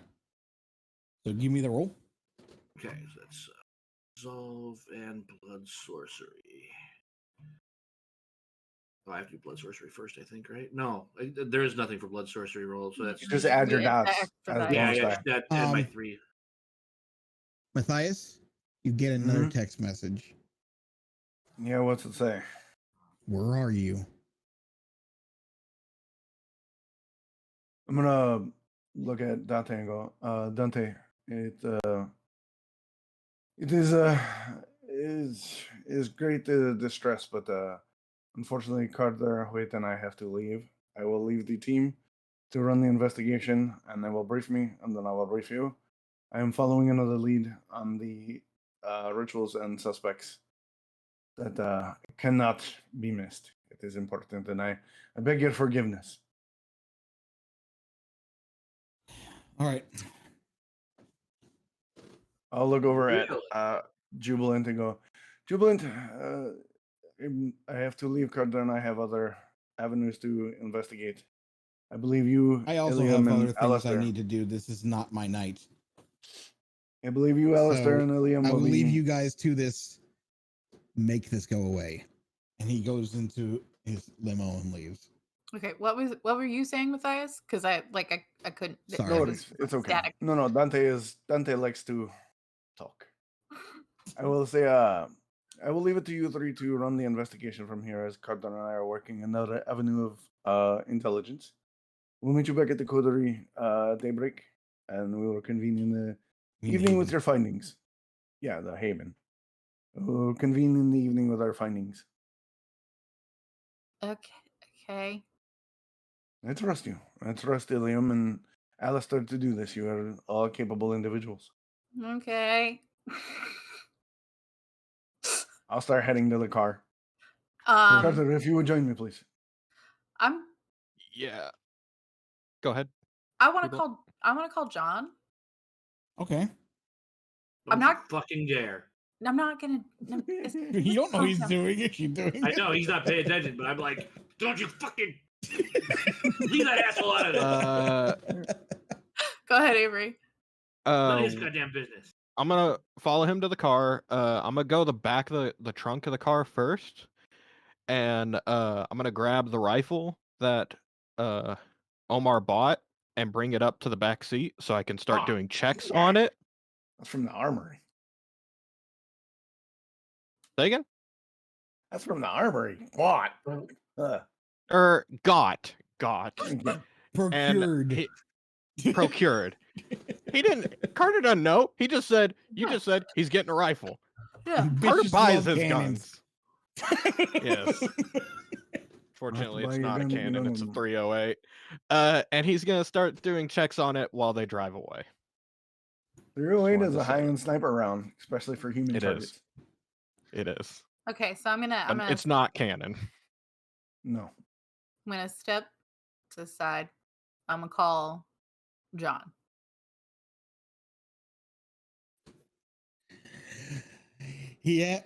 So give me the roll. Okay, so that's resolve and blood sorcery. Oh, I have to do blood sorcery first, I think, right? No, there is nothing for blood sorcery roll, so that's Just add your Yeah, dots. extra as die. yeah, bonus yeah, die. that and my Um, 3. Mathias, you get another Mhm. text message. Yeah, what's it say? Where are you? I'm gonna look at Dante and go, Dante, it is great distress, but unfortunately, Karter, Hoyt, and I have to leave. I will leave the team to run the investigation, and they will brief me, and then I will brief you. I am following another lead on the rituals and suspects that cannot be missed. It is important, and I beg your forgiveness. All right. I'll look over Really? at Jubilant and go, Jubilant, I have to leave Karter, and I have other avenues to investigate. I believe you, I also Uilleam, have and other things I Aleister. need to do. This is not my night. I believe you, Aleister, So, and Uilleam I will will leave be... you guys to this. Make this go away. And he goes into his limo and leaves. Okay, what were you saying, Mathias? Because I couldn't. Sorry. No it worries, was it's okay. static. No, Dante likes to talk. I will say, I will leave it to you three to run the investigation from here, as Karter and I are working another avenue of intelligence. We'll meet you back at the coterie daybreak, and we will convene in the evening with your findings. Yeah, the Haven. We'll convene in the evening with our findings. Okay. I trust you. I trust Uilleam and Aleister to do this. You are all capable individuals. Okay. I'll start heading to the car. Um, Karter, if you would join me, please. Yeah. Go ahead. I want to People- call John. Okay. Don't I'm you fucking dare. I'm not gonna. No, You don't know he's doing it. She's doing I it. know he's not paying attention, but I'm like, don't you fucking leave that asshole out of this. Go ahead, Avery. None of his goddamn business. I'm gonna follow him to the car. I'm gonna go the back of the trunk of the car first, and I'm gonna grab the rifle that Omar bought and bring it up to the back seat so I can start Oh, doing checks yeah. on it. That's from the armory. Say again? That's from the armory. What? Got. Procured. Procured. He didn't. Karter doesn't know. He just said. You just said he's getting a rifle. Yeah. Karter Bitches buys love his cannons. guns. Yes. Fortunately, buy it's your not a gun, you cannon. know It's a them. 308. And he's gonna start doing checks on it while they drive away. 308 Just is a wanted to say high-end sniper round, especially for human It is. targets. It is. Okay, so I'm gonna It's not cannon. No. I'm gonna step to the side. I'm gonna call John.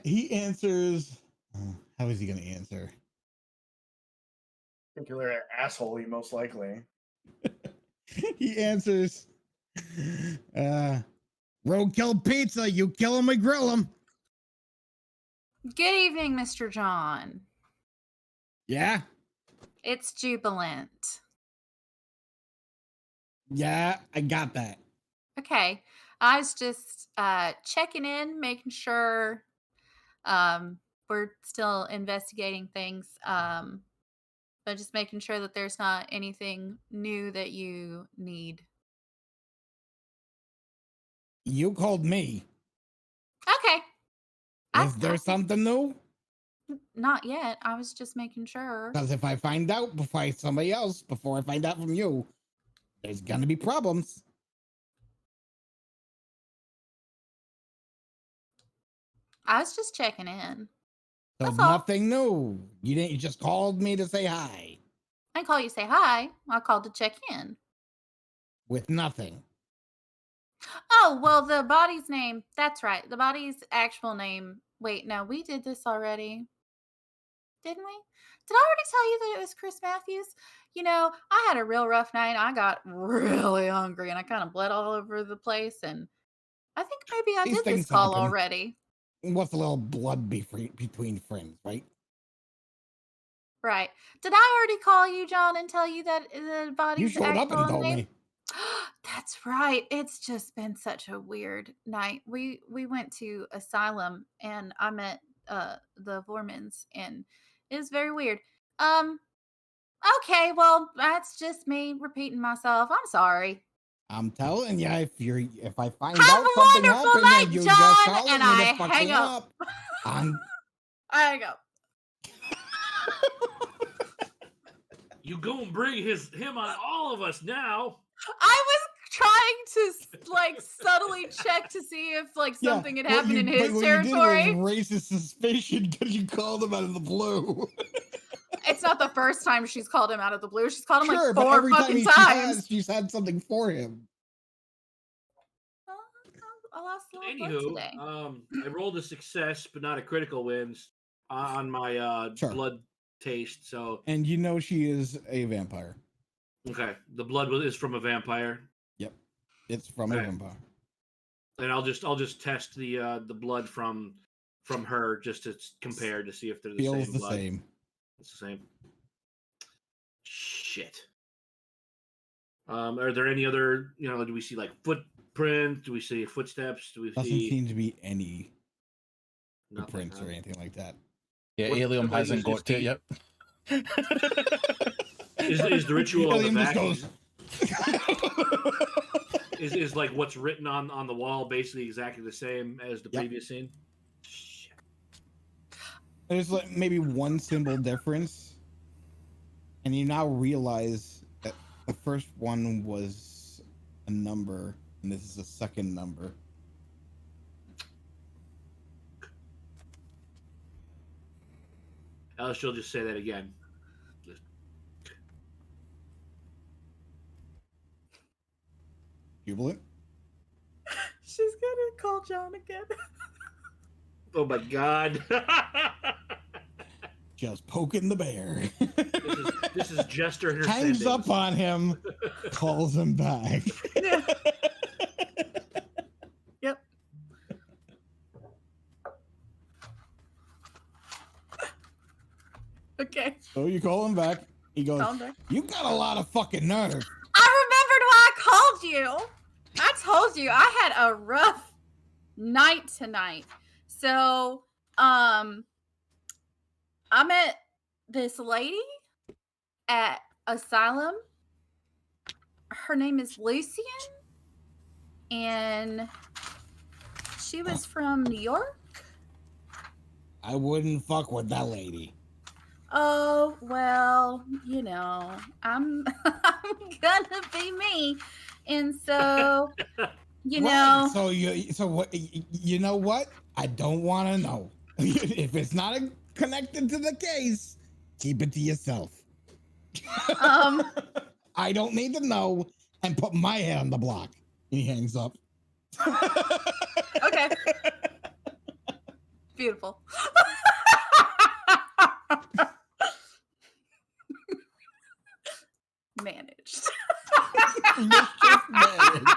He answers. How is he going to answer? Particular asshole, most likely. He answers. Roadkill pizza. You kill him, we grill him. Good evening, Mr. John. Yeah. It's Jubilant. Yeah, I got that. Okay. I was just checking in, making sure we're still investigating things. But just making sure that there's not anything new that you need. You called me. Okay. Is there something new? Not yet. I was just making sure. Because if I find out before I find out from you, there's gonna be problems. I was just checking in. So That's all. nothing new. You just called me to say hi. I didn't call you to say hi. I called to check in. With nothing. Oh, well, the body's name. That's right. The body's actual name. Wait, no, we did this already. Didn't we? Did I already tell you that it was Chris Matthews? You know, I had a real rough night. I got really hungry and I kind of bled all over the place. And I think maybe I These did this things call happen. already. What's a little blood between friends, right? Right. Did I already call you, John, and tell you that the body's You showed up and actual told name? me. That's right. It's just been such a weird night. We went to Asylum and I met the Vormans, and it was very weird. Okay, well, that's just me repeating myself. I'm sorry. I'm telling you, if I find Have out a something wonderful happened, night, and you John, just call and me I to fuck hang me up. I'm I hang up. You go and bring him on all of us now. I was trying to like subtly check to see if like something had happened in his territory. What you did was racist suspicion because you called him out of the blue. It's not the first time she's called him out of the blue. She's called him Sure, like but 4 every fucking time times. she's had something for him. I lost a little blood today. I rolled a success, but not a critical wins on my blood taste. So, and you know she is a vampire. Okay, the blood is from a vampire. Yep, it's from a vampire. And I'll just test the blood from her just to compare to see if they're the Feels same. the blood. same. It's the same. Shit. Are there any other? Do we see like footprint? Do we see footsteps? Do we Doesn't see? seem to be any footprints or anything like that. Yeah, Uilleam hasn't got to it yet. Is the ritual on the back? Goes... is like what's written on the wall basically exactly the same as the previous scene? Shit. There's like maybe one symbol difference, and you now realize that the first one was a number, and this is a second number. Aleister will just say that again. Jubilant? She's gonna call John again. Oh my god. Just poking the bear. This is Jester and her hangs up on him, calls him back. Yeah. Yep. Okay. So you call him back. He goes, "You got a lot of fucking nerve." I remembered why I called you. I told you I had a rough night tonight. So, I met this lady at Asylum. Her name is Lucian, and she was from New York. I wouldn't fuck with that lady. Oh, well, I'm gonna be me. And so, know. So what, you know what? I don't want to know. If it's not connected to the case, keep it to yourself. I don't need to know, and put my head on the block. He hangs up. Okay. Beautiful. Managed. Managed.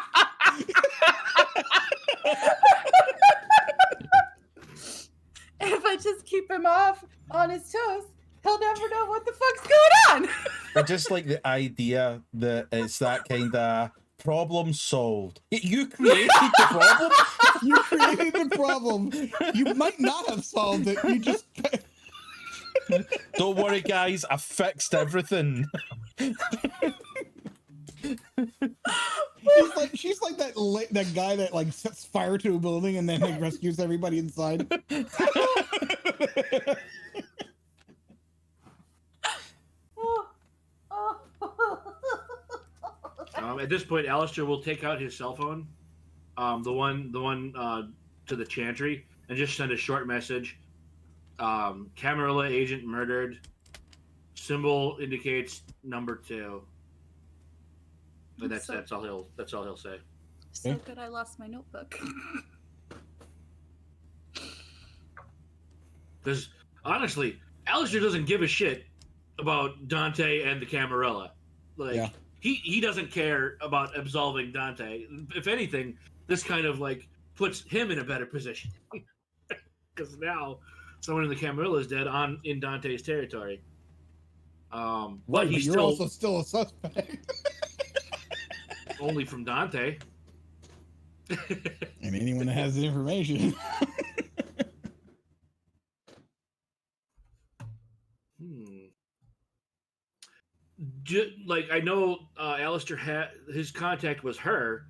If I just keep him off on his toes, he'll never know what the fuck's going on. I just like the idea that it's that kind of problem solved. You created the problem. You created the problem. You might not have solved it. You just... Don't worry, guys. I fixed everything. She's like that guy that like sets fire to a building and then like, rescues everybody inside. At this point, Aleister will take out his cell phone, the one to the Chantry, and just send a short message. Camarilla agent murdered. Symbol indicates number 2. But that's all he'll say. So good, I lost my notebook. Because honestly, Aleister doesn't give a shit about Dante and the Camarilla. He doesn't care about absolving Dante. If anything, this kind of like puts him in a better position. Because now someone in the Camarilla is dead in Dante's territory. But he's you're also still a suspect. Only from Dante. And anyone that has the information. Like I know Aleister had his contact was her,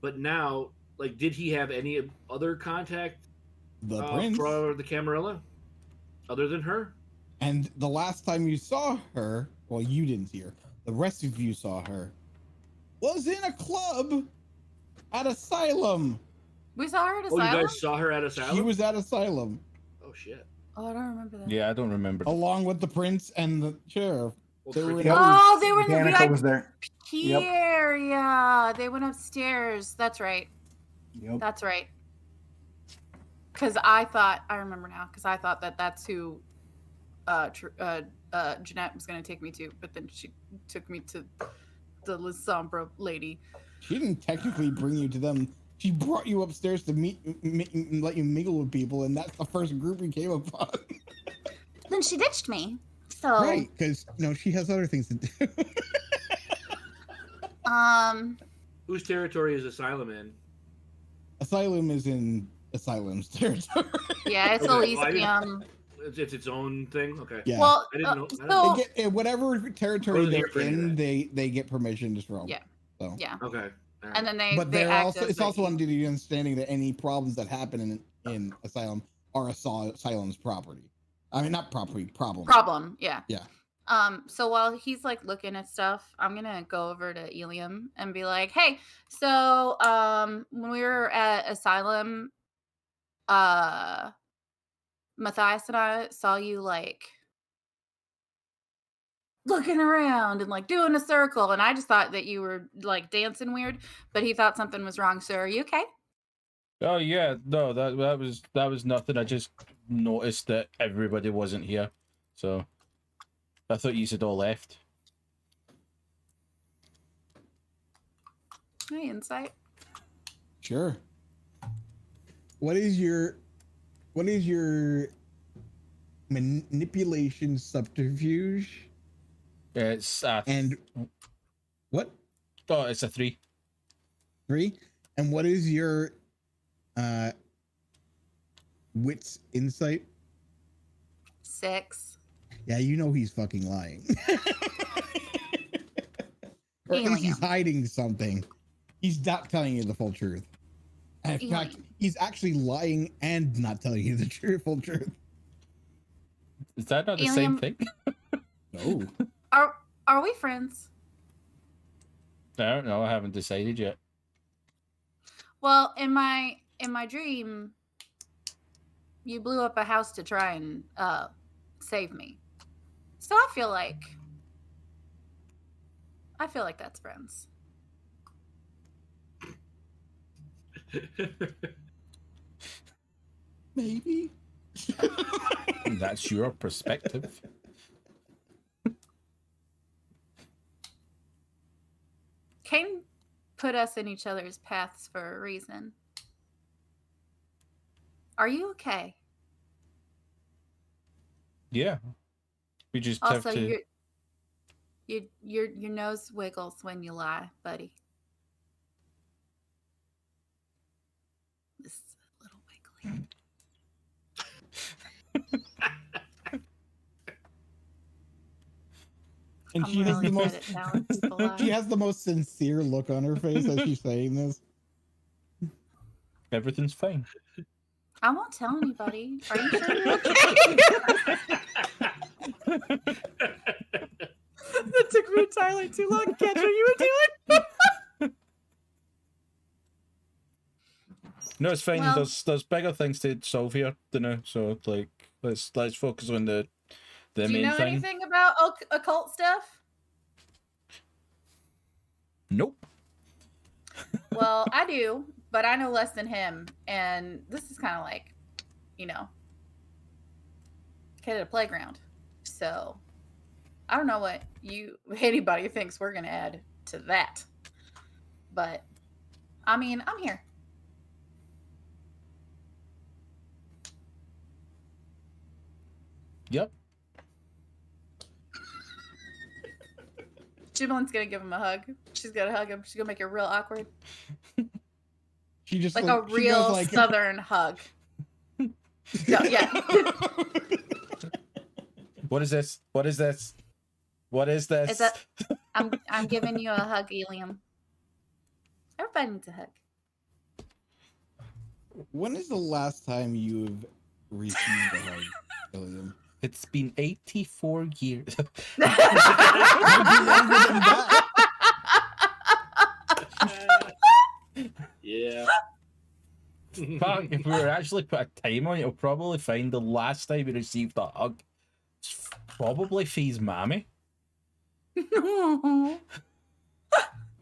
but now, like, did he have any other contact The prince. for the Camarilla other than her? And the last time you saw her, well, you didn't see her. The rest of you saw her. Was in a club at Asylum. We saw her at Oh, Asylum? you guys saw her at Asylum? She was at Asylum. Oh shit. Oh, I don't remember that. Yeah, I don't remember. Along with the prince and the sheriff. Well, They were in Yep. Oh, they were in the Danica VIP was there. Yep. area. They went upstairs. That's right. Yep. That's right. Because I remember now, because I thought that that's who Jeanette was going to take me to, but then she took me to the Delasangre lady. She didn't technically bring you to them. She brought you upstairs to let you mingle with people, and that's the first group you came upon. Then she ditched me. So Right, because she has other things to do. Whose territory is Asylum in? Asylum is in Asylum's territory. yeah, it's Okay, well, I Elysium. It's its own thing. Okay. Yeah. Well, I didn't know. so They get whatever territory Wasn't here they're for any of in, that. they get permission to roam. Yeah. So. yeah, Okay. All right. and then they But they they're act also as it's the- also under the understanding that any problems that happen in Asylum are Asylum's property. I mean, not property, problem. Yeah. Yeah. So while he's like looking at stuff, I'm gonna go over to Uilleam and be like, "Hey, so when we were at Asylum, Mathias and I saw you like looking around and like doing a circle, and I just thought that you were like dancing weird, but he thought something was wrong. So are you okay?" Oh yeah, no, that was nothing. I just noticed that everybody wasn't here, so I thought you had all left. Hey, insight. Sure. What is your manipulation subterfuge? It's And what? oh, it's a 3. 3? And what is your wits insight? 6. Yeah, you know he's fucking lying. Or at least he's hiding something. He's not telling you the full truth. And in fact, he's actually lying and not telling you the full truth. Is that not the same Uilleam. thing? No. Are we friends? I don't know. I haven't decided yet. Well, in my dream, you blew up a house to try and save me. So I feel like that's friends. Maybe. That's your perspective. Cain put us in each other's paths for a reason. Are you okay? Yeah. We just Also, have to. your nose wiggles when you lie, buddy. This is a little wiggly. And I'm she has really the good most at telling people lies. she has the most sincere look on her face as she's saying this. Everything's fine. I won't tell anybody. Are you sure you're okay? That took me entirely too long to catch what you were doing. No, it's fine. Well- There's bigger things to solve here, so like let's focus on the Do you main know thing. anything about occult stuff? Nope. Well, I do, but I know less than him. And this is kind of like, kid at a playground. So I don't know what anybody thinks we're going to add to that. But I mean, I'm here. Yep. Jubilant's going to give him a hug. She's going to hug him. She's going to make it real awkward. She just Like a she goes real like, southern hug. No, yeah. What is this? What is this? What is this? I'm giving you a hug, Uilleam. Everybody needs a hug. When is the last time you've received a hug, Uilleam? It's been 84 years. Yeah. Fuck, if we were actually put a time on it, you'll probably find the last time we received a hug. It's probably Faye's mammy.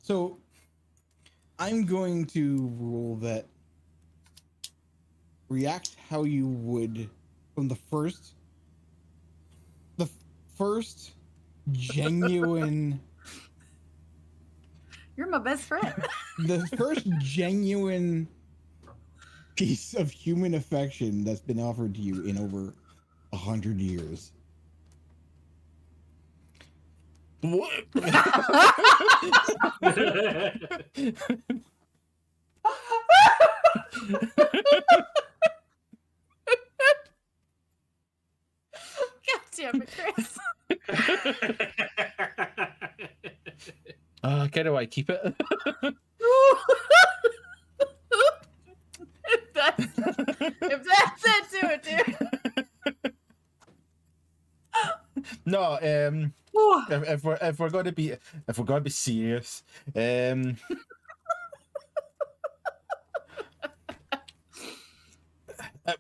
So, I'm going to rule that react how you would from the first genuine. You're my best friend. The first genuine piece of human affection that's been offered to you in over 100 years. What? God damn it, Chris. I kind of want to keep it. if that's it, do it, dude. No, if we're going to be serious, it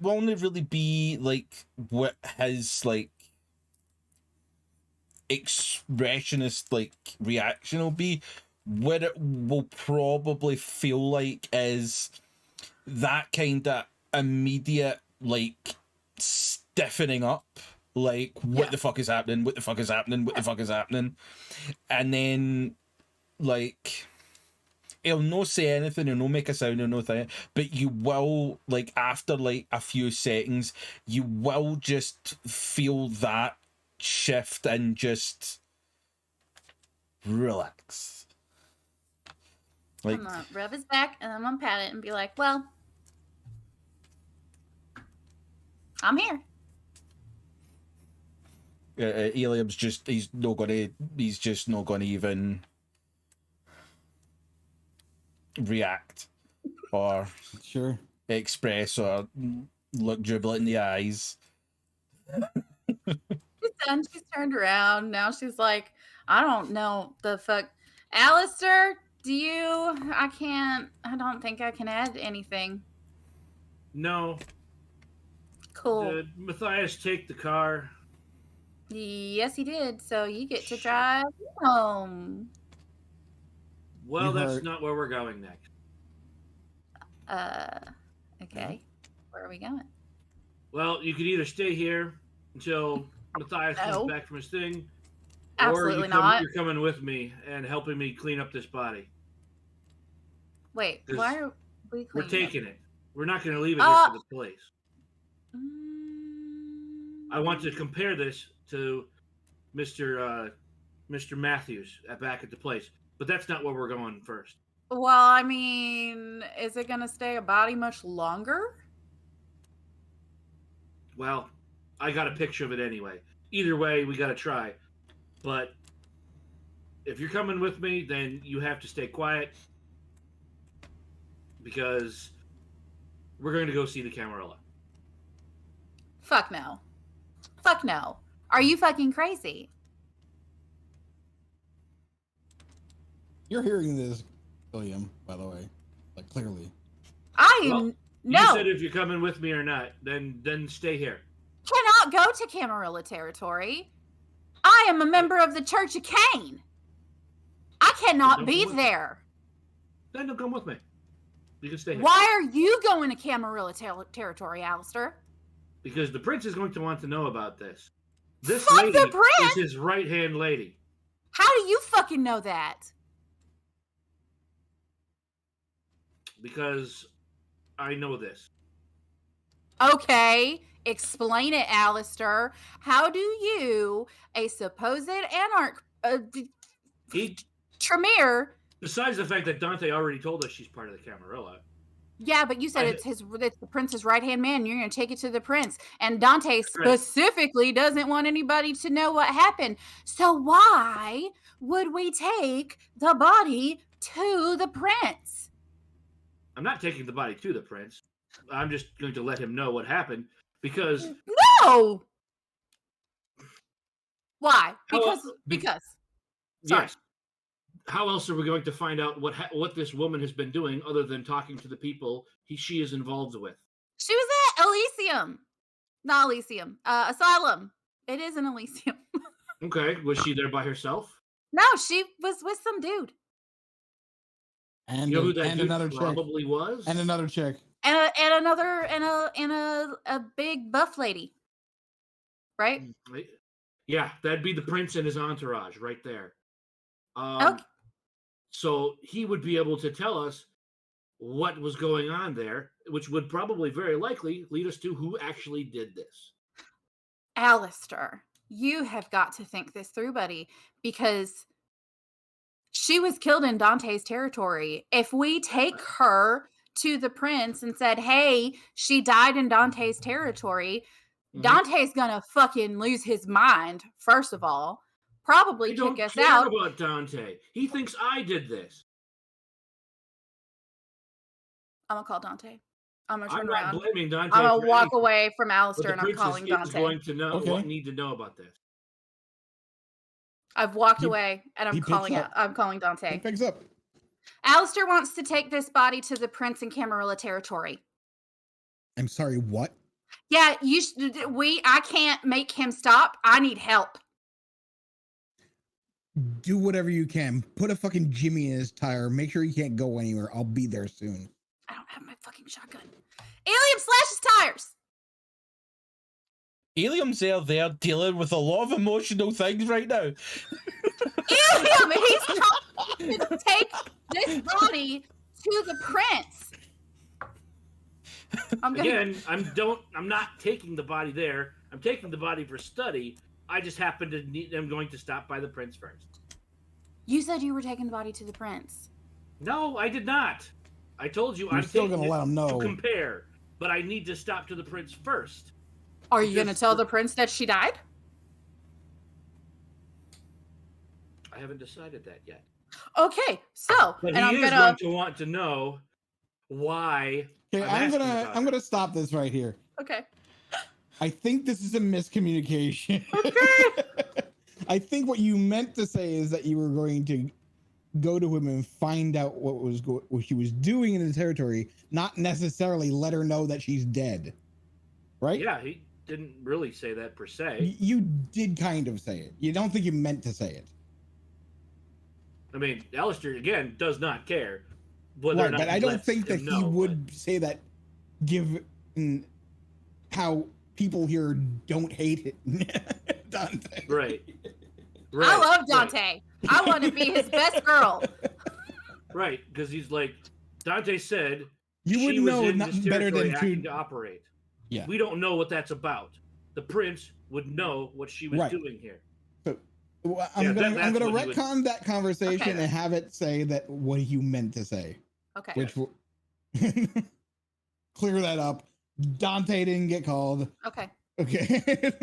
will only really be like what his like expressionist like reaction will be. What it will probably feel like is that kind of immediate like stiffening up, like what the fuck is happening, what the fuck is happening, what the fuck is happening, and then like he'll no say anything, he'll no make a sound or no thing, but you will like after like a few seconds you will just feel that shift and just relax. Like, I'm gonna rub his back and I'm gonna pat it and be like, well, I'm here. Uilleam's just he's just not gonna even react or Sure. express or look Jubilant in the eyes. She's done. She's turned around. Now she's like, I don't know the fuck. Aleister, I don't think I can add anything. No. Cool. Did Mathias take the car? Yes, he did. So you get to drive home. Well, You that's heard- not where we're going next. Okay. Where are we going? Well, you could either stay here until Mathias No. comes back from his thing, Absolutely not. You're coming with me and helping me clean up this body. Wait, 'Cause why are we We're cleaning taking it. We're not going to leave it here for the police. I want to compare this to Mr. Matthews back at the place, but that's not where we're going first. Well, I mean, is it going to stay a body much longer? Well, I got a picture of it anyway. Either way, we got to try. But if you're coming with me, then you have to stay quiet because we're going to go see the Camarilla. Fuck no. Fuck no. Are you fucking crazy? You're hearing this, Uilleam, by the way. Like, clearly. Well, no. You said if you're coming with me or not, then stay here. Cannot go to Camarilla territory. I am a member of the Church of Cain. I cannot be there. Then don't come with me. You can stay here. Why are you going to Camarilla territory, Aleister? Because the prince is going to want to know about this. This Fuck lady the prince! is his right-hand lady. How do you fucking know that? Because I know this. Okay, explain it, Aleister. How do you, a supposed He, Tremere? besides the fact that Dante already told us she's part of the Camarilla. Yeah, but you said it's the prince's right-hand man. You're going to take it to the prince. And Dante specifically doesn't want anybody to know what happened. So why would we take the body to the prince? I'm not taking the body to the prince. I'm just going to let him know what happened because... No! Why? Because. Sorry. Yes. How else are we going to find out what this woman has been doing other than talking to the people she is involved with? She was at Elysium. Not Elysium. Asylum. It is an Elysium. Okay. Was she there by herself? No, she was with some dude. And, you know who that and dude another probably chick. was? And another chick. And a big buff lady. Right? Yeah, that'd be the prince and his entourage right there. Okay. So he would be able to tell us what was going on there, which would probably very likely lead us to who actually did this. Aleister, you have got to think this through, buddy, because she was killed in Dante's territory. If we take her to the prince and said, hey, she died in Dante's territory, Dante's gonna fucking lose his mind, first of all. Probably kick us out. About Dante. He thinks I did this. I'm gonna call Dante. I'm gonna turn I'm around. not blaming Dante. I'm gonna walk away from Aleister and I'm calling Dante. Is going to know need to know about this. I've walked away and I'm calling Dante. He picks up. Aleister wants to take this body to the prince in Camarilla territory. I'm sorry, what? Yeah, I can't make him stop. I need help. Do whatever you can. Put a fucking Jimmy in his tire. Make sure he can't go anywhere. I'll be there soon. I don't have my fucking shotgun. Uilleam slashes tires. Uilleam's there dealing with a lot of emotional things right now. Uilleam, he's trying to take this body to the prince. I'm not taking the body there. I'm taking the body for study. I just happen to need. I'm going to stop by the prince first. You said you were taking the body to the prince. No, I did not. I told you I'm still going to let him know to compare, but I need to stop to the prince first. Are you going to tell the prince that she died? I haven't decided that yet. Okay, so but I'm going to want to know why. Okay, I'm gonna stop this right here. Okay. I think this is a miscommunication. Okay. I think what you meant to say is that you were going to go to him and find out what she was doing in the territory, not necessarily let her know that she's dead. Right? Yeah, he didn't really say that per se. You did kind of say it. You don't think you meant to say it. I mean, Aleister, again, does not care. Right, but I don't think that he would say that given how people here don't hate it. Dante. Right. I love Dante. Right. I want to be his best girl. Right, because he's like, Dante said you would know nothing better than to operate. Yeah. We don't know what that's about. The prince would know what she was doing here. So I'm gonna retcon that conversation and have it say that what you meant to say. Okay. Which will clear that up. Dante didn't get called. Okay. Okay.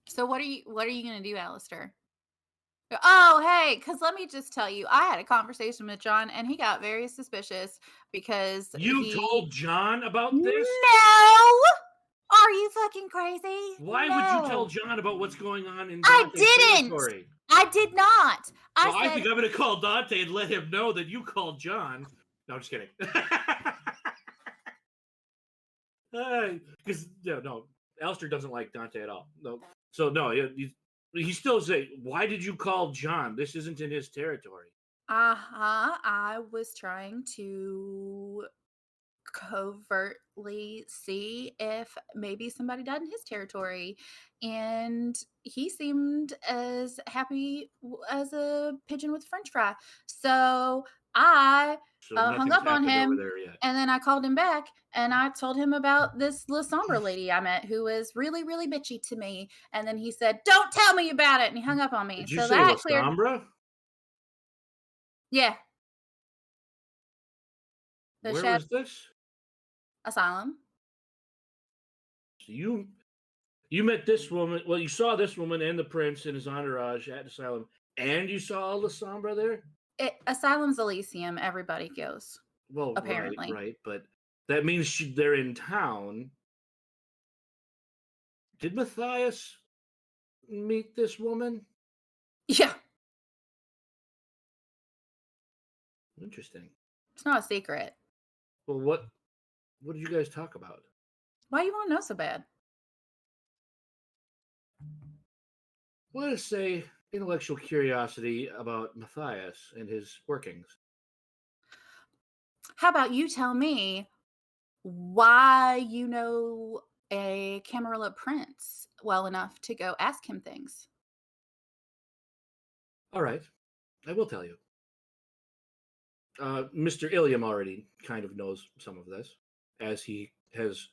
So what are you gonna do, Aleister? Oh, hey, because let me just tell you, I had a conversation with John and he got very suspicious because you told John about this? No! Are you fucking crazy? Why would you tell John about what's going on in Dante's territory? I did not. I think I'm going to call Dante and let him know that you called John. No, I'm just kidding. Because no, Aleister doesn't like Dante at all. No, so no, he still say, why did you call John? This isn't in his territory. I was trying to covertly see if maybe somebody died in his territory, and he seemed as happy as a pigeon with french fry. So I hung up on him, and then I called him back, and I told him about this Delasangre lady I met who was really, really bitchy to me. And then he said, "Don't tell me about it," and he hung up on me. Did you say Delasangre? Yeah. The Where Shadow was this? Asylum. So you met this woman. Well, you saw this woman and the prince in his entourage at the asylum, and you saw Delasangre there. Asylum's Elysium. Everybody goes. Well, Apparently. right, but that means they're in town. Did Mathias meet this woman? Yeah, Interesting. it's not a secret. Well, what did you guys talk about? Why you want to know so bad? Let us say intellectual curiosity about Mathias and his workings. How about you tell me why you know a Camarilla prince well enough to go ask him things? All right, I will tell you. Mr. Uilleam already kind of knows some of this, as he has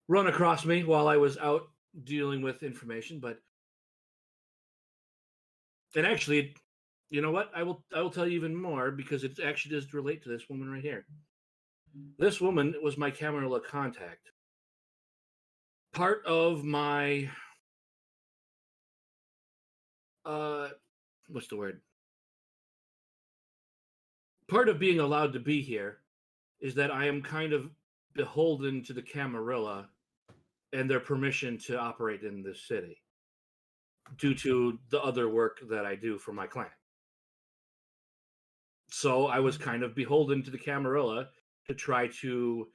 run across me while I was out dealing with information. And actually, you know what? I will tell you even more, because it actually does relate to this woman right here. This woman was my Camarilla contact. Part of my what's the word? Part of being allowed to be here is that I am kind of beholden to the Camarilla and their permission to operate in this city, due to the other work that I do for my clan. So I was kind of beholden to the Camarilla to try to...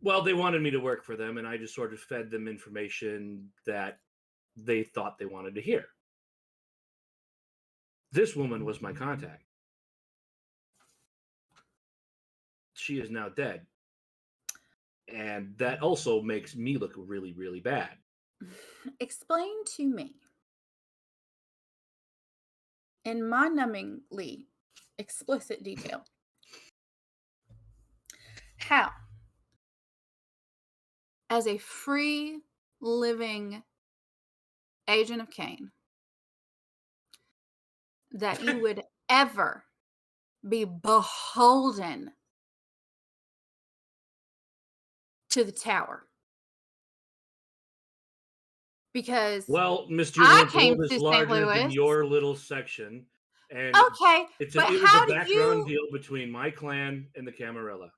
Well, they wanted me to work for them, and I just sort of fed them information that they thought they wanted to hear. This woman was my contact. She is now dead. And that also makes me look really, really bad. Explain to me, in mind-numbingly explicit detail, how, as a free living agent of Cain, that you would ever be beholden to the tower. Because well, Miss I Jubilant, the came world to is St. larger than Louis. your little section. And Okay, it but was how a do background you... deal between my clan and the Camarilla.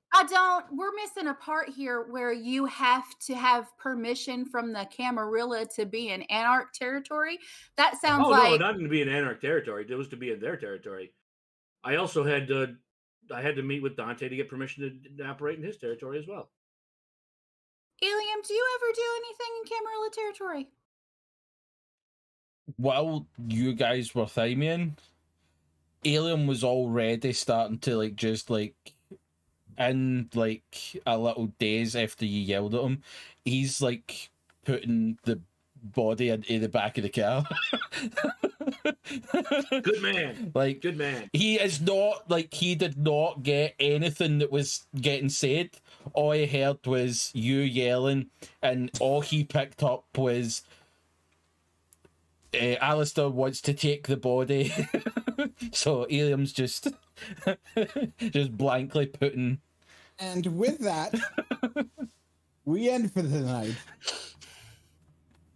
We're missing a part here where you have to have permission from the Camarilla to be in Anarch territory. That sounds Oh, like... no, not to be in Anarch territory. It was to be in their territory. I also had to meet with Dante to get permission to operate in his territory as well. Uilleam, do you ever do anything in Camarilla territory? While you guys were thyming, Uilleam was already starting to in a little daze after you yelled at him. He's putting the body into the back of the car. Good man. Good man. He is not he did not get anything that was getting said. All he heard was you yelling, and all he picked up was Aleister wants to take the body. So Uilleam's just blankly putting. And with that, we end for the night.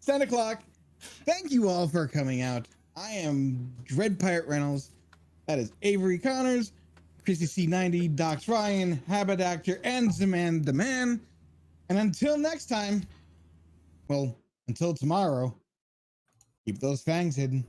10 o'clock. Thank you all for coming out. I am Dread Pirate Reynolds. That is Avery Connors, Chrissy C90, DoxRyan, HabaDacter, and ZemannTheMann. And until next time, well, until tomorrow, keep those fangs hidden.